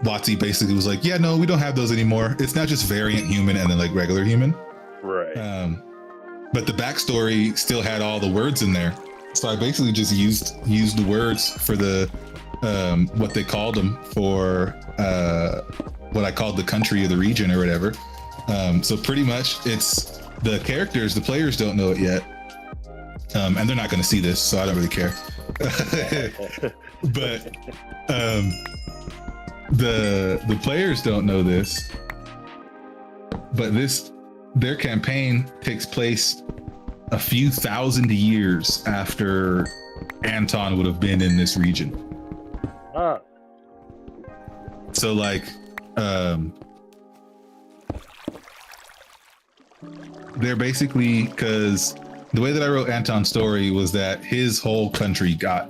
WotC basically was like, yeah, no, we don't have those anymore. It's not just variant human and then like regular human. Right. But the backstory still had all the words in there. So I basically just used the words for the what they called them for what I called the country or the region or whatever. So pretty much it's the characters, the players don't know it yet. And they're not going to see this, so I don't really care. But the players don't know this, but their campaign takes place a few thousand years after Anton would have been in this region. So like, they're basically, because the way that I wrote Anton's story was that his whole country got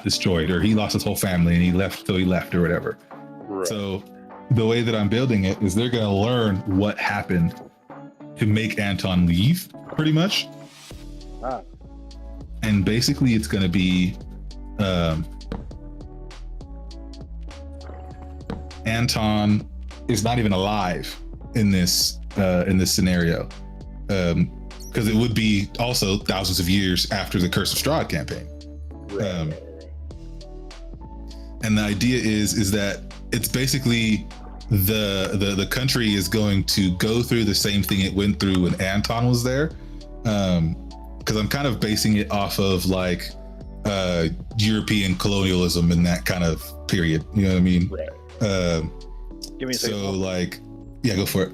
destroyed, or he lost his whole family and he left or whatever. Right. So the way that I'm building it is they're going to learn what happened to make Anton leave, pretty much. And basically it's going to be Anton is not even alive in this scenario. Because it would be also thousands of years after the Curse of Strahd campaign. Right. And the idea is that it's basically the country is going to go through the same thing it went through when Anton was there. Because I'm kind of basing it off of like European colonialism in that kind of period. You know what I mean? Right. Give me a second. So like, yeah, go for it.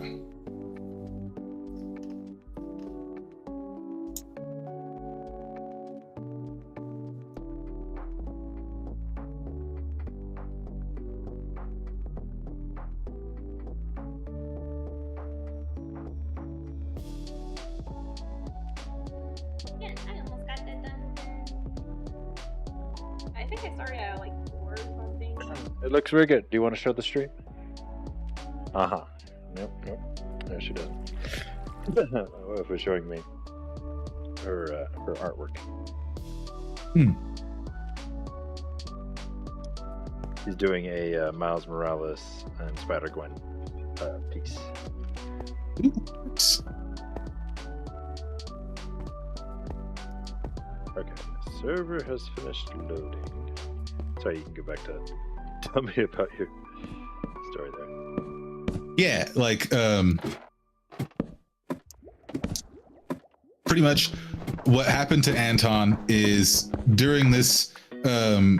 It looks very good. Do you want to show the stream? Nope. There she does. If it's showing me her artwork. He's doing a Miles Morales and Spider-Gwen piece. Okay, server has finished loading. Sorry, you can go back to tell me about your story there. Yeah, like pretty much what happened to Anton is during this because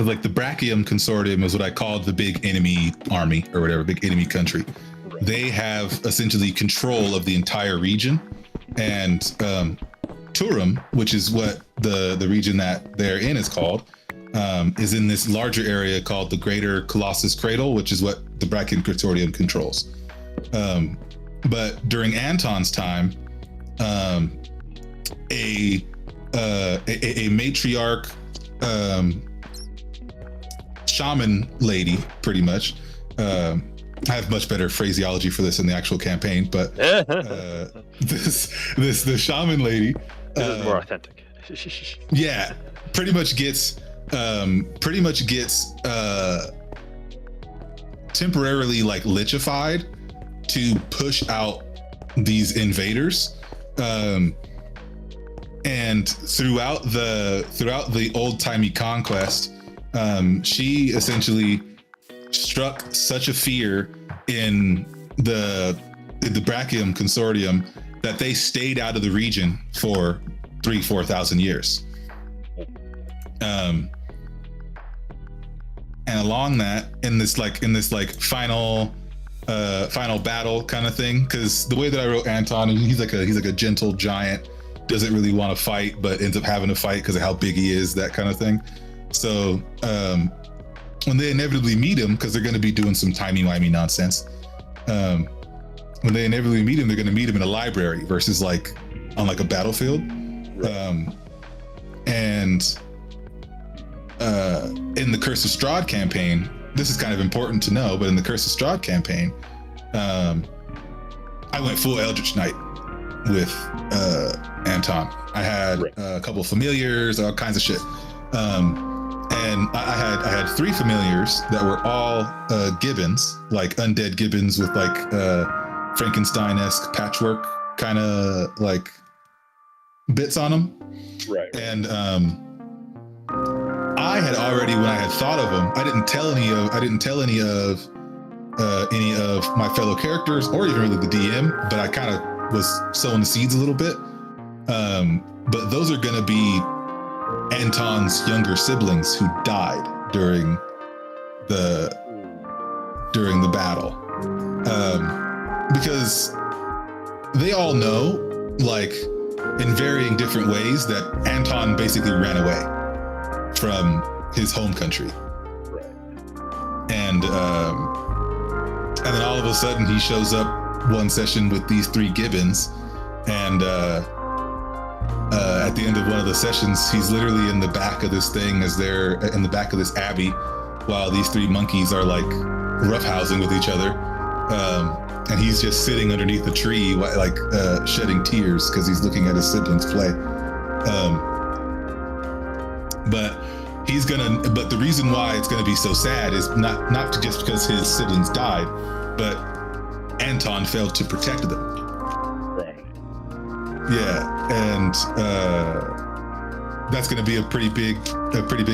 like the Brachium Consortium is what I called the big enemy army or whatever, big enemy country. Right. They have essentially control of the entire region, and Turum, which is what the region that they're in is called, is in this larger area called the Greater Colossus Cradle, which is what the Brachium Consortium controls. But during Anton's time, a matriarch shaman lady, pretty much, I have much better phraseology for this in the actual campaign, but the shaman lady, this is more authentic. yeah, pretty much gets temporarily like lichified to push out these invaders, and throughout the old-timey conquest, she essentially struck such a fear in the Brachium Consortium that they stayed out of the region for 4,000 years. And along that, in this final battle kind of thing, because the way that I wrote Anton, he's like a gentle giant, doesn't really want to fight, but ends up having to fight because of how big he is, that kind of thing. So when they inevitably meet him, because they're going to be doing some timey-wimey nonsense, when they inevitably meet him, they're going to meet him in a library versus like on like a battlefield. Right. And in the Curse of Strahd campaign, this is kind of important to know, but in the Curse of Strahd campaign, I went full Eldritch Knight with Anton. I had a couple of familiars, all kinds of shit. And I had 3 familiars that were all gibbons, like undead gibbons with like Frankenstein-esque patchwork kind of like bits on them. Right. And I had already, when I had thought of them, I didn't tell any of my fellow characters or even really the DM, but I kind of was sowing the seeds a little bit. But those are going to be Anton's younger siblings who died during the battle, because they all know, like in varying different ways, that Anton basically ran away from his home country. Right. And then all of a sudden he shows up one session with these 3 gibbons, and at the end of one of the sessions, he's literally in the back of this thing, as they're in the back of this abbey, while these 3 monkeys are like roughhousing with each other, and he's just sitting underneath the tree, like shedding tears because he's looking at his siblings play. But the reason why it's gonna be so sad is not just because his siblings died, but Anton failed to protect them. Yeah, and that's going to be a pretty big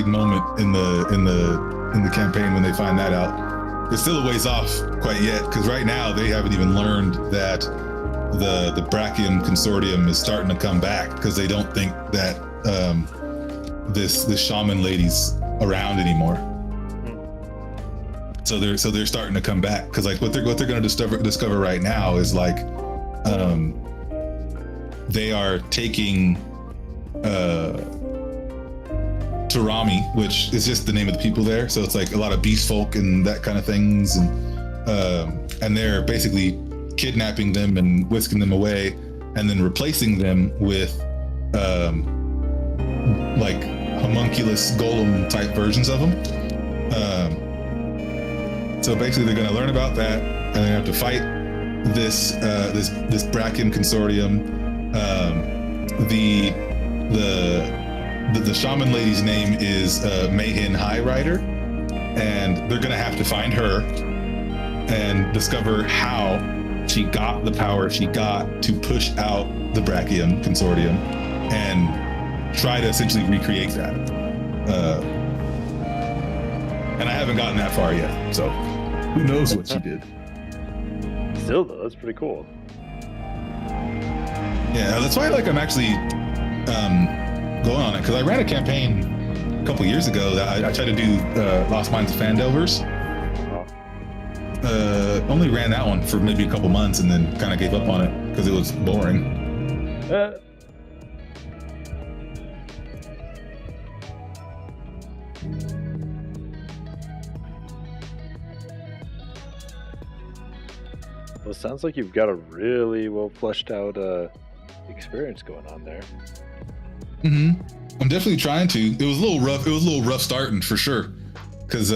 moment in the campaign when they find that out. It's still a ways off quite yet, because right now they haven't even learned that the Brachium Consortium is starting to come back, because they don't think that this shaman lady's around anymore. So they're starting to come back, because like what they're going to discover right now is like they are taking Tarami, which is just the name of the people there. So it's like a lot of beast folk and that kind of things, and they're basically kidnapping them and whisking them away, and then replacing them with like homunculus golem type versions of them. So basically, they're going to learn about that, and they're going to have to fight this Brachium Consortium. The shaman lady's name is Mayhin High Rider, and they're going to have to find her and discover how she got the power she got to push out the Brachium Consortium and try to essentially recreate that. And I haven't gotten that far yet, so who knows what she did. Still, though, that's pretty cool. Yeah, that's why I'm actually going on it, because I ran a campaign a couple years ago that I tried to do Lost Mines of Fandovers. Only ran that one for maybe a couple months and then kind of gave up on it because it was boring. Well, it sounds like you've got a really well fleshed out experience going on there. Mm-hmm. I'm definitely trying to. It was a little rough. It was a little rough starting for sure, because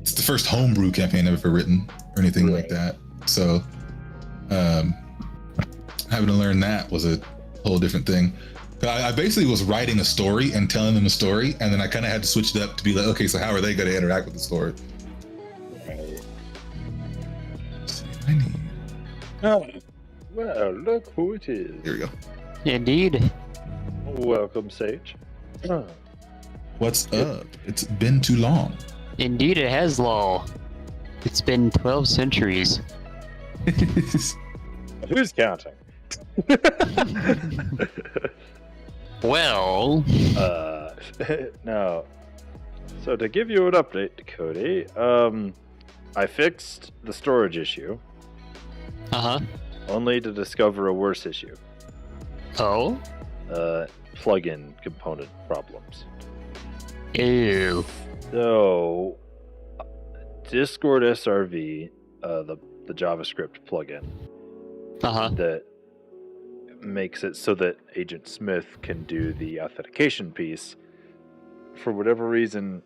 it's the first homebrew campaign I've ever written or anything like that. So having to learn that was a whole different thing. I basically was writing a story and telling them a story, and then I kind of had to switch it up to be like, okay, so how are they going to interact with the story? Right. Let's see, I need. Oh, well, look who it is. Here we go. Indeed. Welcome, Sage. What's up? It's been too long. Indeed, it has, lol. It's been 12 centuries. Who's counting? Well... no. So to give you an update, Cody, I fixed the storage issue. Uh-huh. Only to discover a worse issue. Oh? Plugin component problems. Ew. So, Discord SRV, the JavaScript plugin Uh-huh. that makes it so that Agent Smith can do the authentication piece, for whatever reason,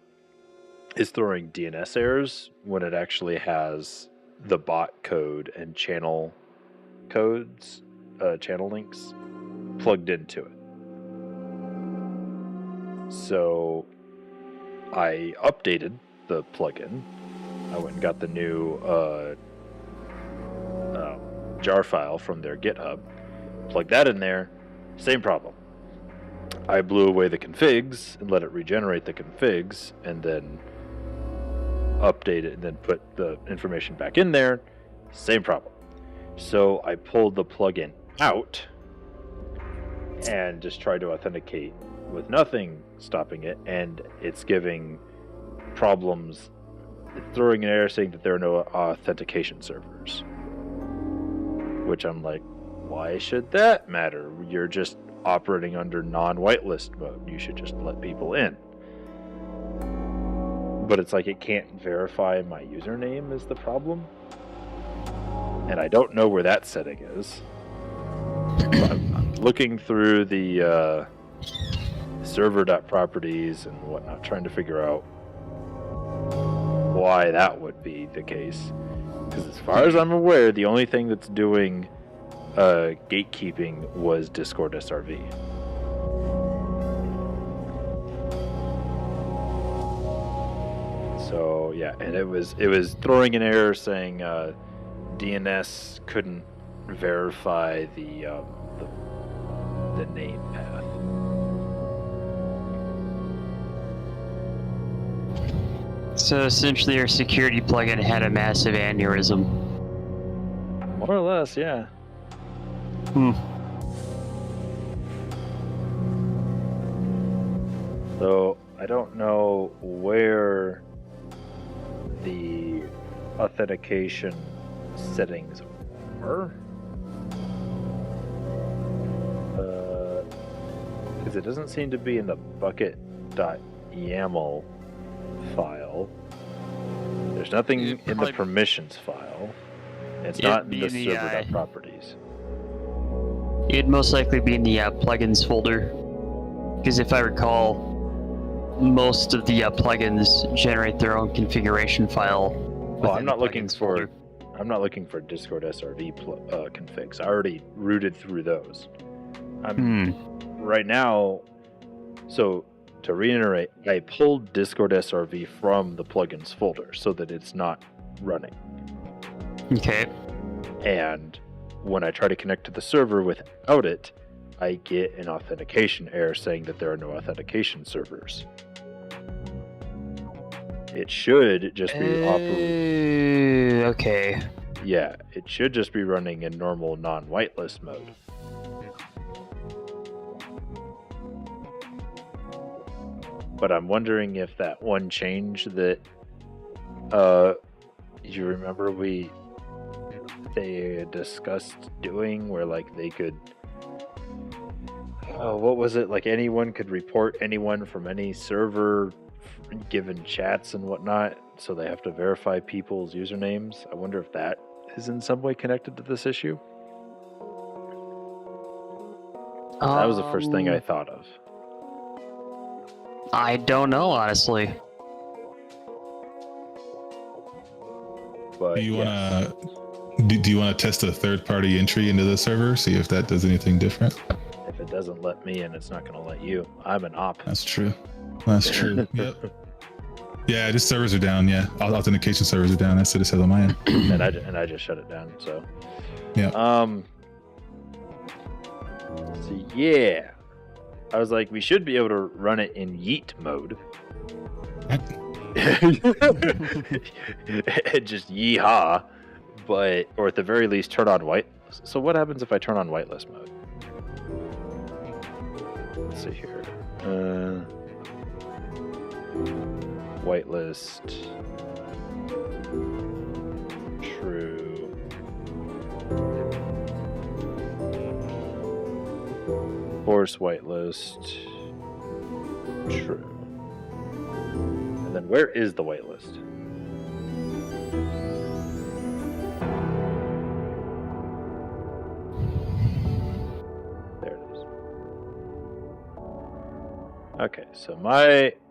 is throwing DNS errors when it actually has the bot code and channel codes, channel links plugged into it. So I updated the plugin. I went and got the new jar file from their GitHub, plugged that in there, same problem. I blew away the configs and let it regenerate the configs, and then update it and then put the information back in there, same problem. So I pulled the plugin out and just tried to authenticate with nothing stopping it, and it's giving problems. It's throwing an error saying that there are no authentication servers, which I'm like, why should that matter? You're just operating under non-whitelist mode. You should just let people in. But it's like it can't verify my username is the problem, and I don't know where that setting is. I'm looking through the server.properties and whatnot, trying to figure out why that would be the case. Because as far as I'm aware, the only thing that's doing gatekeeping was Discord SRV. So yeah, and it was throwing an error saying DNS couldn't verify the name path. So essentially your security plugin had a massive aneurysm. More or less, yeah. So I don't know where the authentication settings are. Because it doesn't seem to be in the bucket.yaml file. There's nothing in the permissions file. It's not in the server.properties. It'd most likely be in the plugins folder. Because if I recall, most of the plugins generate their own configuration file. Well, I'm not looking for Discord SRV configs. I already rooted through those. Right now. So to reiterate, I pulled Discord SRV from the plugins folder so that it's not running. Okay. And when I try to connect to the server without it, I get an authentication error saying that there are no authentication servers. It should just be operating. Okay. Yeah, it should just be running in normal non-whitelist mode. But I'm wondering if that one change that you remember they discussed doing, where like they could, what was it, like anyone could report anyone from any server given chats and whatnot, so they have to verify people's usernames. I wonder if that is in some way connected to this issue. That was the first thing I thought of. I don't know, honestly. But Do you yeah. do you want to test a third-party entry into the server, see if that does anything different? If it doesn't let me in, it's not going to let you. I'm an op. That's true. That's true. Yep. Yeah, just servers are down. Yeah, authentication servers are down. That's what it says on my end. and I just shut it down. So Yeah. So yeah, I was like, we should be able to run it in yeet mode. Just yeehaw, or at the very least turn on white. So what happens if I turn on whitelist mode? Let's see here. Whitelist. True. Force whitelist. True. And then where is the whitelist? There it is. Okay, so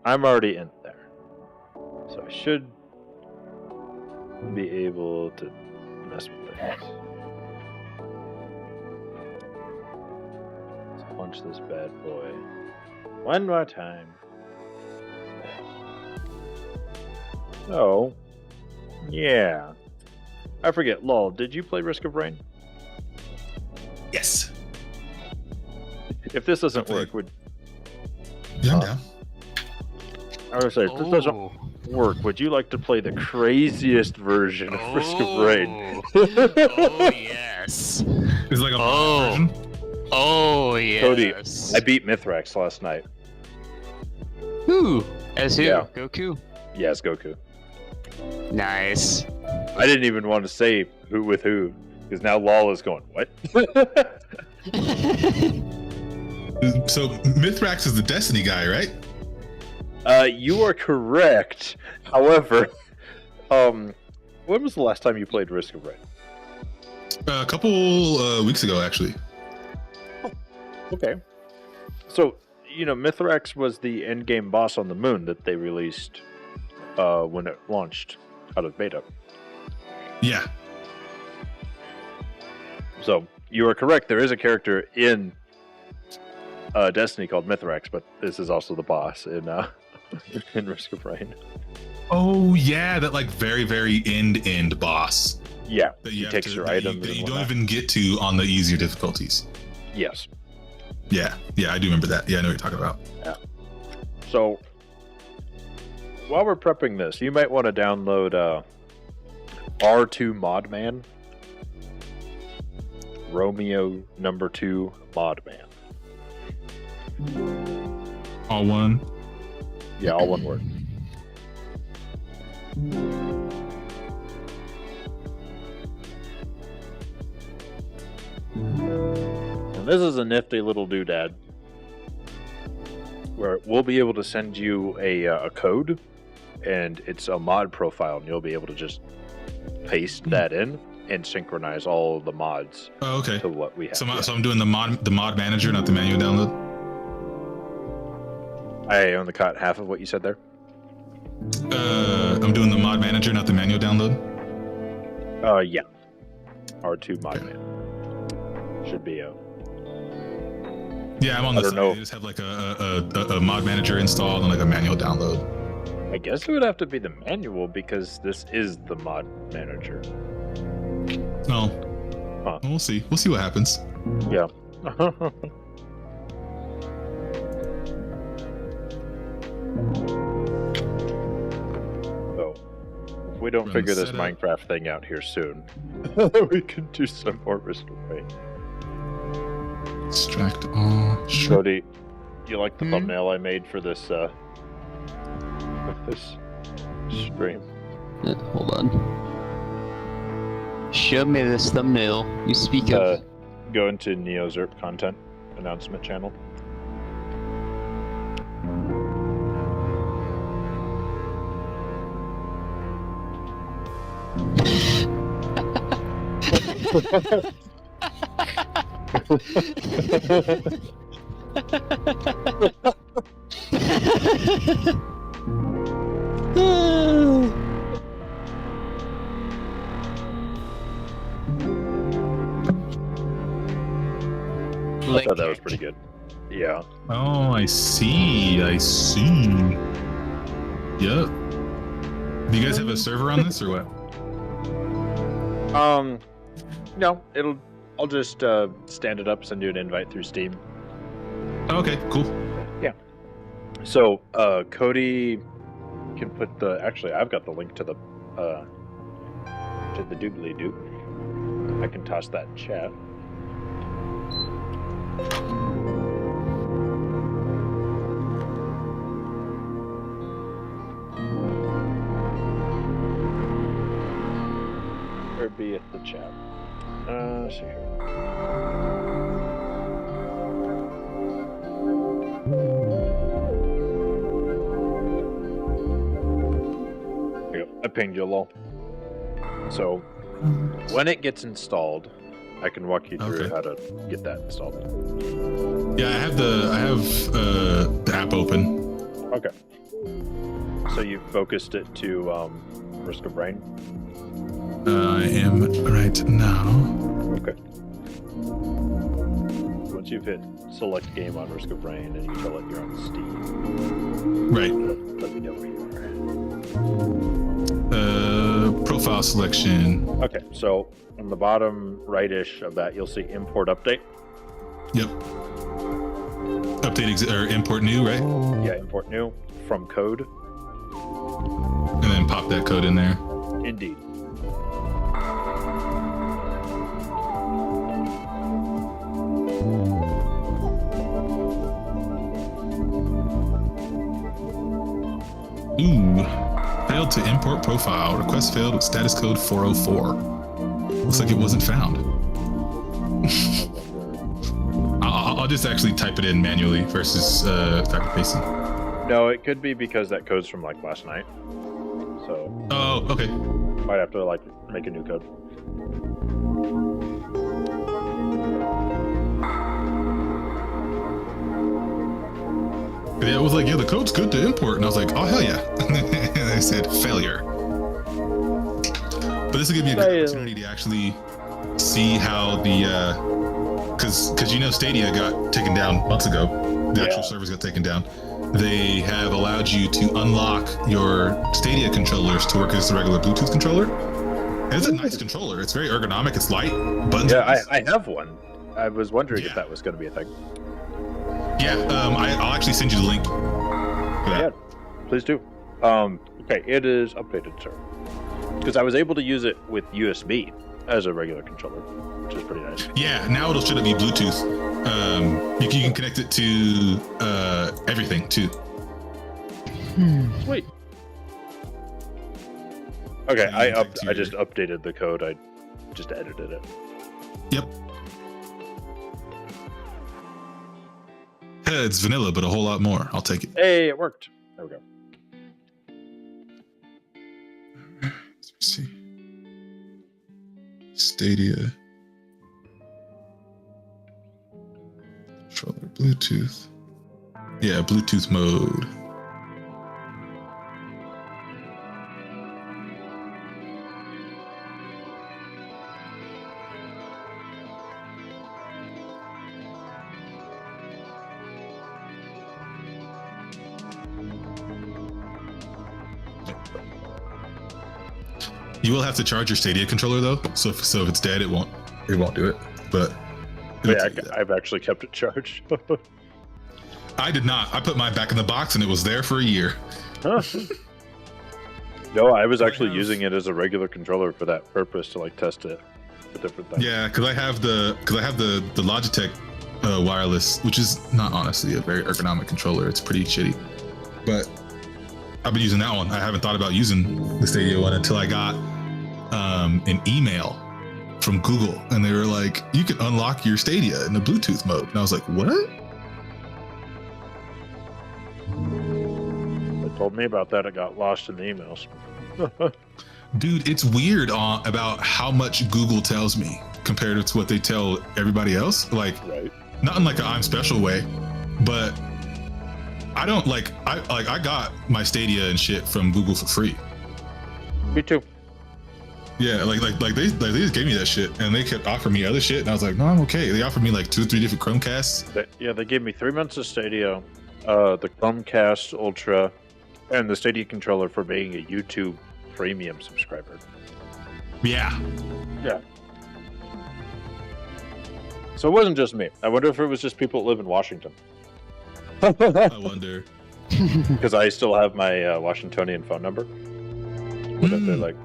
I'm already in there. So I should be able to mess with things. Let's punch this bad boy one more time. So, yeah. I forget, lol, did you play Risk of Rain? Yes. If this doesn't work, would Yeah, I'm down. I would say, if this doesn't work, would you like to play the craziest version of Risk of Rain? Oh, yes. It's like a Oh. version. Oh, yes. Cody, I beat Mithrax last night. Who? As who? Yeah. Goku? Yes, Goku. Nice. I didn't even want to say who with who, because now Lol is going, what? So Mithrax is the Destiny guy, right? You are correct. However, when was the last time you played Risk of Rain? A couple weeks ago, actually. Okay. So, Mithrax was the endgame boss on the moon that they released when it launched out of beta. Yeah. So, you are correct. There is a character in Destiny called Mithrax, but this is also the boss in in Risk of Rain. Oh yeah, that like very very end boss. Yeah, That he you have takes to- your that items. that and you don't whatnot. even get to on the easier difficulties. Yes. Yeah, I do remember that. Yeah, I know what you're talking about. So, while we're prepping this, you might want to download R2 Modman. Romeo number 2 Modman. All one. Yeah, all one word. And this is a nifty little doodad where we'll be able to send you a code, and it's a mod profile, and you'll be able to just paste that in and synchronize all the mods Oh, okay. to what we have. So, Yeah. so I'm doing the mod manager, not the manual download. I only caught half of what you said there. I'm doing the mod manager, not the manual download. Yeah. R2 Modman. Should be a... Yeah, I'm on I the don't site. know. They just have like a mod manager installed and like a manual download. I guess it would have to be the manual because this is the mod manager. No. Huh. We'll see. We'll see what happens. Yeah. So, if we don't Run figure this setup. Minecraft thing out here soon, we can do some more Risk of Rain. Extract all. Cody, you like the Hmm? thumbnail I made for this stream? Hold on. Show me this thumbnail you speak of. Go into NeoZerp content announcement channel. I thought that was pretty good. Yeah. Oh, I see. I see. Yep. Do you guys have a server on this or what? No, I'll just stand it up, send you an invite through Steam. Okay, cool. So, Cody can put actually, I've got the link to the doobly doop. I can toss that in chat. Or be at the chat. Let's see here. Here you go. I pinged you, lol. So, when it gets installed, I can walk you through how to get that installed. Yeah, I have the app open. Okay. So you focused it to Risk of Rain? I am right now. Okay. Once you've hit select game on Risk of Rain and you tell it you're on Steam. Right. Let me know where you are. Profile selection. Okay, so on the bottom right-ish of that, you'll see import update. Yep. Update or import new, right? Yeah, import new from code. And then pop that code in there. Indeed. Ooh. Failed to import profile. Request failed with status code 404. Looks like it wasn't found. I'll just actually type it in manually versus copy pasting. No, it could be because that code's from like last night. So. Oh, okay. Might have to like make a new code. Yeah, it was like, yeah, the code's good to import, and I was like, oh hell yeah. And I said failure. But this will give you a good opportunity to actually see how the because Stadia got taken down months ago. The actual servers got taken down. They have allowed you to unlock your Stadia controllers to work as a regular Bluetooth controller. And it's a nice controller. It's very ergonomic. It's light. Buttons. Yeah, I have one. I was wondering if that was going to be a thing. Yeah, I'll actually send you the link for that. Yeah, please do. Okay, it is updated, sir. Because I was able to use it with USB as a regular controller, which is pretty nice. Yeah, now it'll should be Bluetooth. You can connect it to everything too. Sweet. Okay, I just updated the code. I just edited it. Yep. It's vanilla, but a whole lot more. I'll take it. Hey, it worked. There we go. Let's see. Stadia. Controller Bluetooth. Yeah, Bluetooth mode. You will have to charge your Stadia controller though, so if it's dead, it won't do it. But yeah, I've actually kept it charged. I did not. I put mine back in the box and it was there for a year. Huh. No, I was actually using it as a regular controller for that purpose to like test it for different things. Yeah, because I have the Logitech wireless, which is not honestly a very ergonomic controller. It's pretty shitty, but I've been using that one. I haven't thought about using the Stadia one until I got an email from Google, and they were like, "You can unlock your Stadia in the Bluetooth mode." And I was like, "What?" They told me about that. It got lost in the emails. Dude, it's weird about how much Google tells me compared to what they tell everybody else. Like, not in like a I'm special way, but I don't like. I got my Stadia and shit from Google for free. Me too. Yeah, they just gave me that shit, and they kept offering me other shit, and I was like, no, I'm okay. They offered me like 2 or 3 different Chromecasts. They gave me 3 months of Stadia, the Chromecast Ultra, and the Stadia controller for being a YouTube Premium subscriber. Yeah. Yeah. So it wasn't just me. I wonder if it was just people that live in Washington. I wonder. Because I still have my Washingtonian phone number. But if they're like,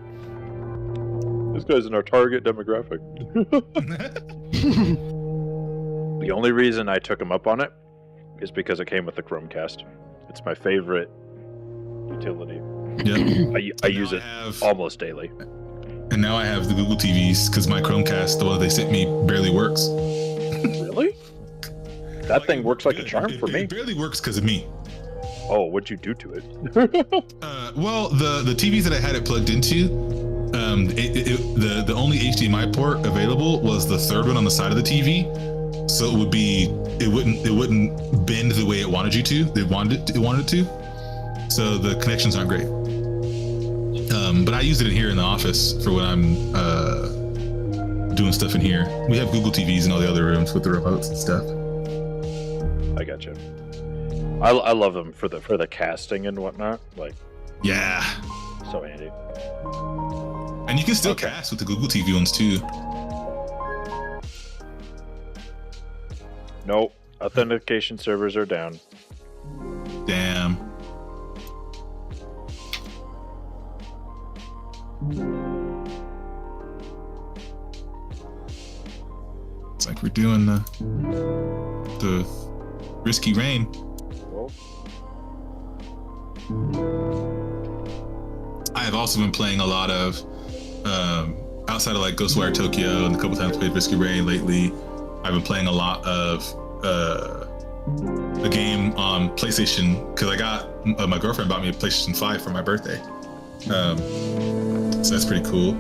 this guy's in our target demographic. The only reason I took him up on it is because it came with the Chromecast. It's my favorite utility. Yeah. I use it almost daily. And now I have the Google TVs because my Chromecast, the one they sent me, barely works. Really? That thing works like a charm for me. It barely works because of me. Oh, what'd you do to it? Well, the TVs that I had it plugged into, the only HDMI port available was the third one on the side of the TV. So it wouldn't bend the way it wanted you to. It wanted it to. So the connections aren't great. But I use it in here in the office for when I'm doing stuff in here. We have Google TVs in all the other rooms with the remotes and stuff. I got you. I love them for the casting and whatnot. Like, yeah, so handy. And you can still cast with the Google TV ones too. Nope, authentication servers are down. Damn. It's like we're doing the risky rain. Well, I have also been playing a lot of outside of like Ghostwire Tokyo and a couple times played Risky Rain lately. I've been playing a lot of a game on PlayStation because I got my girlfriend bought me a PlayStation 5 for my birthday. So that's pretty cool.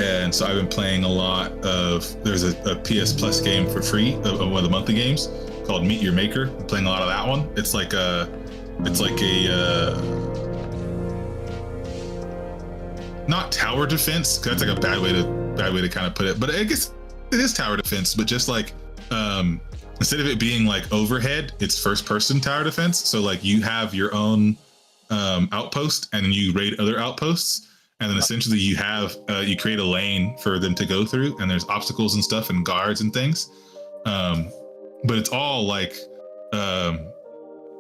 And so I've been playing a lot of, there's a PS Plus game for free, one of the monthly games called Meet Your Maker. I'm playing a lot of that one. It's like a not tower defense, because that's like a bad way to kind of put it, but I guess it is tower defense, but just like instead of it being like overhead, it's first person tower defense. So like you have your own outpost and then you raid other outposts, and then essentially you have you create a lane for them to go through, and there's obstacles and stuff and guards and things, but it's all like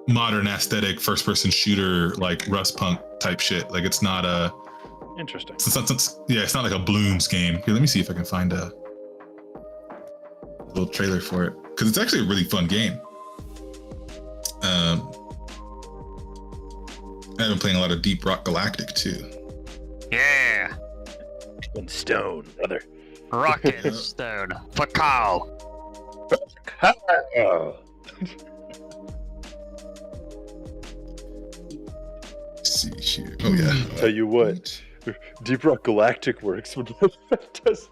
modern aesthetic first person shooter, like Rust Punk type shit. Like it's not a interesting. It's not like a Bloons game. Here, let me see if I can find a little trailer for it, because it's actually a really fun game. I've been playing a lot of Deep Rock Galactic too. Yeah. And Stone, brother. Rock and stone. Fakao. Let's see here. Oh yeah. Tell you what, Deep Rock Galactic works when that does.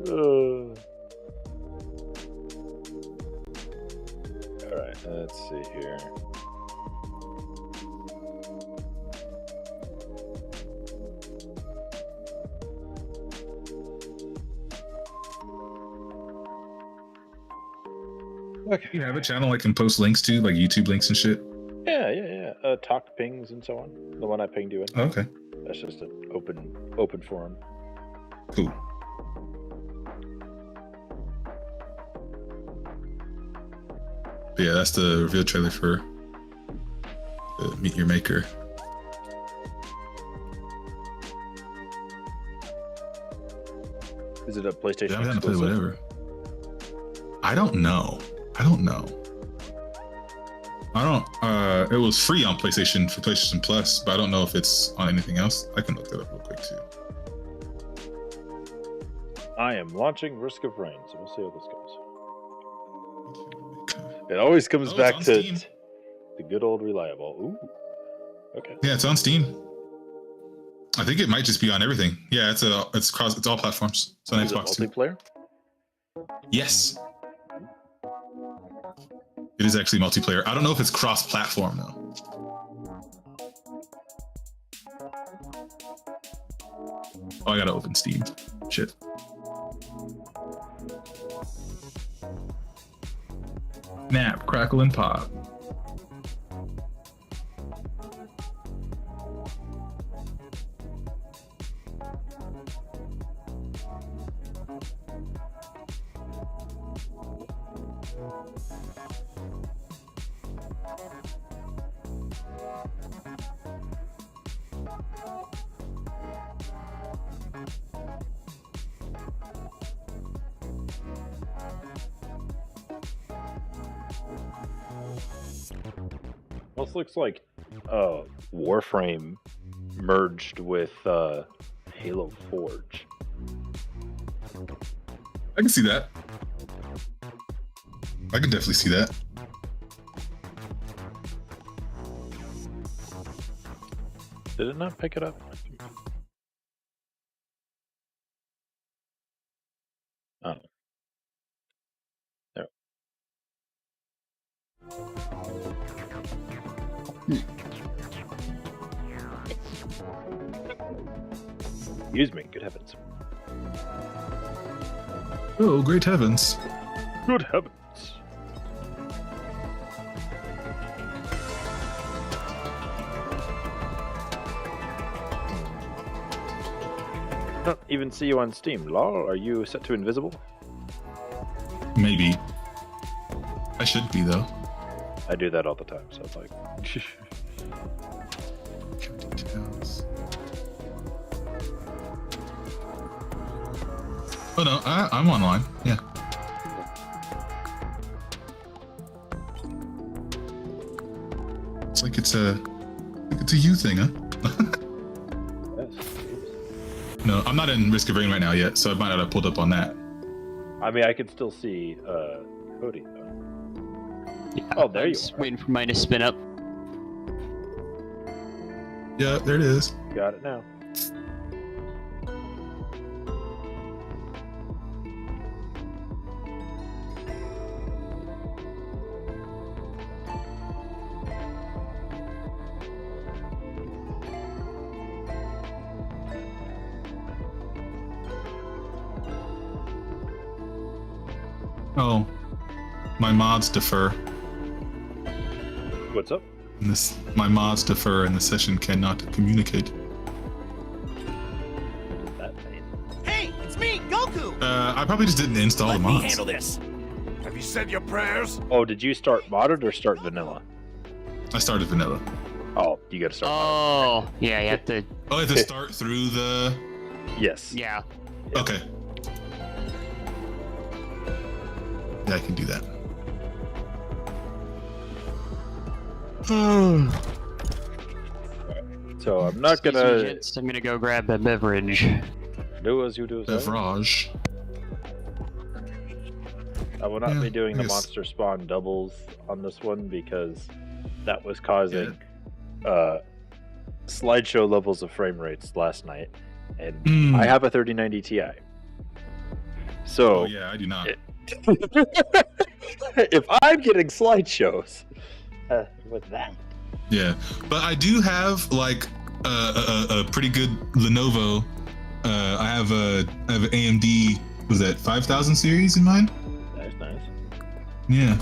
All right, let's see here. Okay. You have a channel I can post links to, like YouTube links and shit? Yeah. Talk pings and so on. The one I pinged you in. Oh, okay. That's just an open forum. Cool. But yeah, that's the reveal trailer for Meet Your Maker. Is it a PlayStation Yeah, I'm down to play exclusive? whatever. I don't know. It was free on PlayStation for PlayStation Plus, but I don't know if it's on anything else. I can look that up real quick too. I am launching Risk of Rain, so we'll see how this goes. It always comes back to Steam. the good old reliable. Ooh. Okay. Yeah, it's on Steam. I think it might just be on everything. Yeah, it's all platforms. It's on Is it Xbox too. multiplayer? Yes. It is actually multiplayer. I don't know if it's cross-platform though. Oh, I gotta open Steam. Shit. Nap, crackle, and pop. This looks like Warframe merged with Halo Forge. I can see that. I can definitely see that. Did it not pick it up? Oh. There. Excuse me, good heavens. Oh, great heavens. Good heavens. I don't even see you on Steam. Lol, are you set to invisible? Maybe. I should be, though. I do that all the time, so it's like... Details. Oh no, I'm online. Yeah. It's like it's a you thing, huh? No, I'm not in Risk of Rain right now yet, so I might not have pulled up on that. I mean, I can still see Cody though. Yeah, Oh, there you just are. waiting for mine to spin up. Yeah, there it is. Got it now. Oh, my mods defer. What's up? My mods defer, and the session cannot communicate. What does that mean? Hey, it's me, Goku! I probably just didn't install Let the me mods. handle this. Have you said your prayers? Oh, did you start modded or start vanilla? I started vanilla. Oh, you gotta start Oh, yeah, you have to. Oh, I have to start through the. modded. Yes. Yeah. Okay. Yeah, I can do that. So I'm not Excuse me, gonna gents, I'm gonna go grab a beverage. do as you do. Sir. Beverage. I will not Yeah, be doing I the guess. monster spawn doubles on this one because that was causing slideshow levels of frame rates last night, and Mm. I have a 3090 Ti. So Oh yeah, I do not. if I'm getting slideshows with that, Yeah, but I do have like a pretty good Lenovo. I have an AMD. Was that 5000 series in mine? that's nice. Yeah.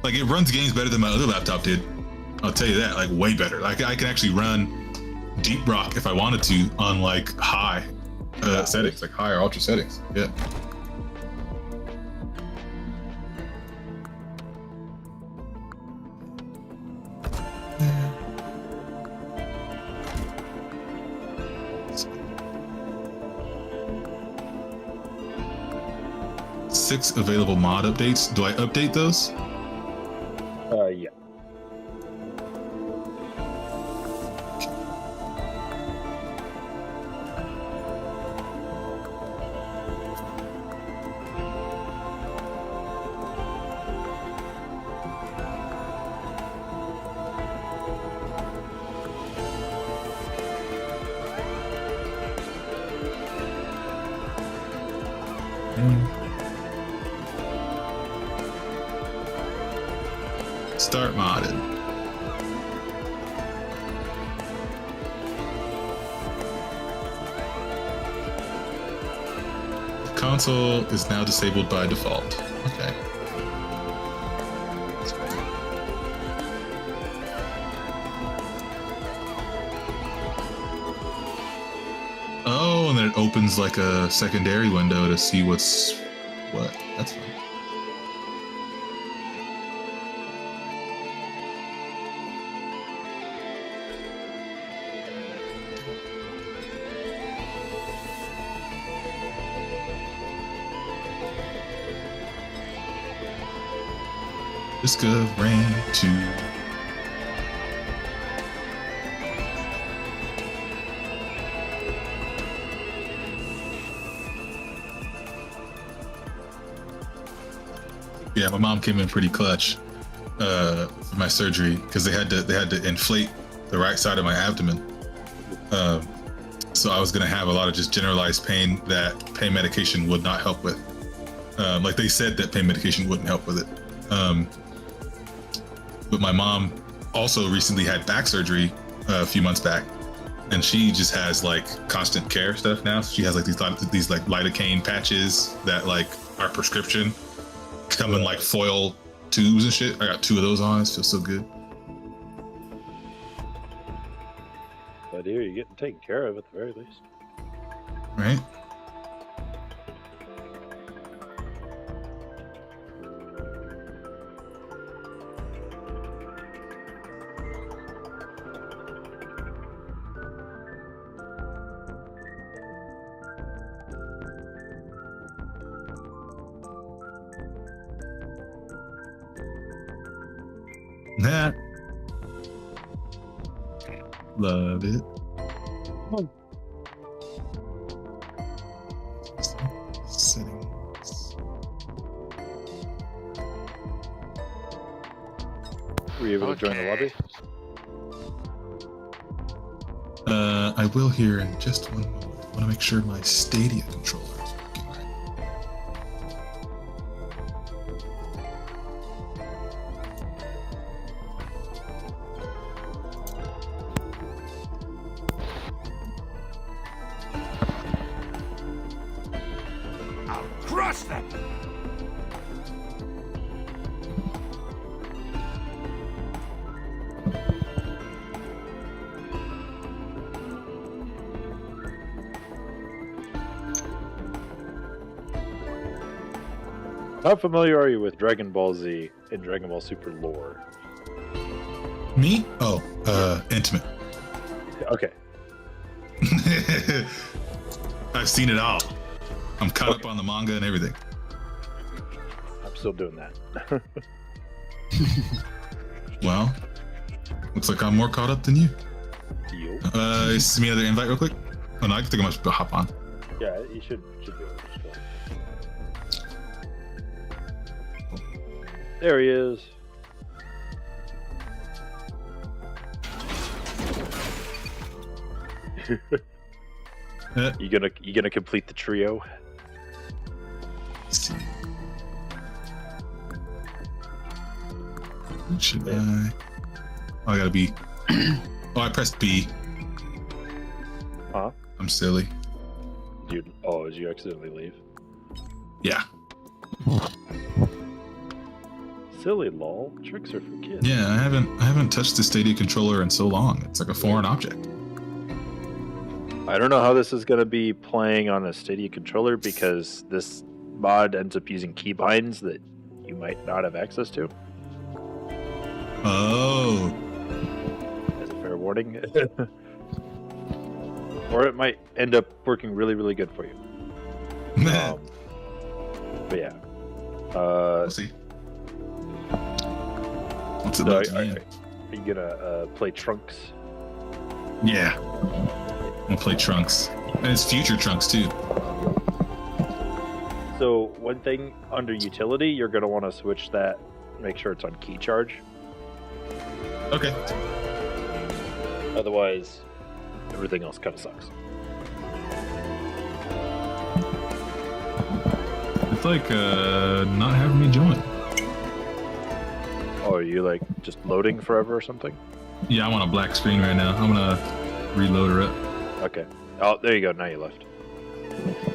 Like it runs games better than my other laptop did. I'll tell you that. Like way better. Like I can actually run Deep Rock if I wanted to on like high settings, like high or ultra settings. Yeah. Six available mod updates. Do I update those? Yeah. Start modded. console is now disabled by default. Okay. Oh, and then it opens like a secondary window to see what's what. That's fine. Discovering to yeah, my mom came in pretty clutch for my surgery because they had to inflate the right side of my abdomen. So I was gonna have a lot of just generalized pain that pain medication would not help with. Like they said that pain medication wouldn't help with it. But my mom also recently had back surgery a few months back, and she just has like constant care stuff now. So she has like these like lidocaine patches that like are prescription, come in like foil tubes and shit. I got 2 of those on. It feels so good. But here you're getting taken care of at the very least. Right. That. Love it. Settings. Were you able to join the lobby? I will here in just one moment. I want to make sure my Stadia controller is working right. I'll crush them! How familiar are you with Dragon Ball Z and Dragon Ball Super lore? Me? Oh, intimate. Okay. I've seen it all. I'm caught up on the manga and everything. I'm still doing that. Well, looks like I'm more caught up than you. Deal. Send me another invite real quick. Oh no, I think I must hop on. Yeah, you should do it. There he is. You gonna complete the trio? Let's see. Should I? Oh, I gotta be. Oh, I pressed B. Huh? I'm silly. Did you accidentally leave? Yeah. Silly lol. Tricks are for kids. Yeah, I haven't touched the Stadia controller in so long. It's like a foreign object. I don't know how this is gonna be playing on a Stadia controller because this mod ends up using keybinds that you might not have access to. Oh. As a fair warning. Or it might end up working really, really good for you. But yeah. We'll see. What's it So like to are me? you gonna play Trunks? Yeah. We'll play Trunks. And it's future Trunks too. So one thing under utility, you're gonna want to switch that. Make sure it's on key charge. Okay. Otherwise, everything else kind of sucks. It's like not having me join. Oh, are you like just loading forever or something? Yeah, I'm on a black screen right now. I'm gonna reload her up. Okay. Oh, there you go. Now you left.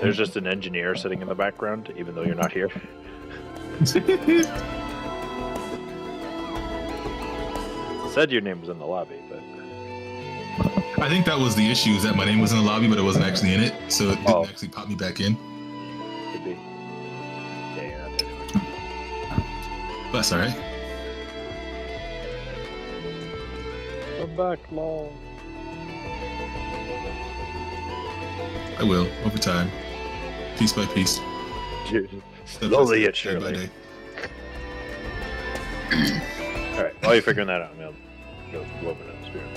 There's just an engineer sitting in the background, even though you're not here. Said your name was in the lobby, but I think that was the issue, is that my name was in the lobby, but it wasn't actually in it, so it didn't Oh. actually pop me back in. could be. Yeah, you're not there anymore. That's all right. Come back, long. I will, over time. Piece by piece. Dude, Step by slowly yet step, day by surely. day. All right, while you're figuring that out, I'll go open up the spirit.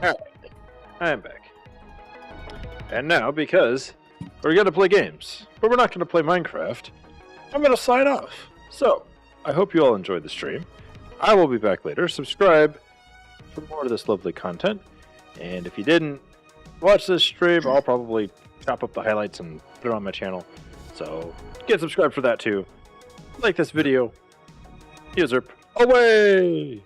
Alright, I am back. And now, because we're going to play games, but we're not going to play Minecraft, I'm going to sign off. So, I hope you all enjoyed the stream. I will be back later. Subscribe for more of this lovely content. And if you didn't watch this stream, I'll probably chop up the highlights and put it on my channel. So, get subscribed for that too. Like this video. Usurp away!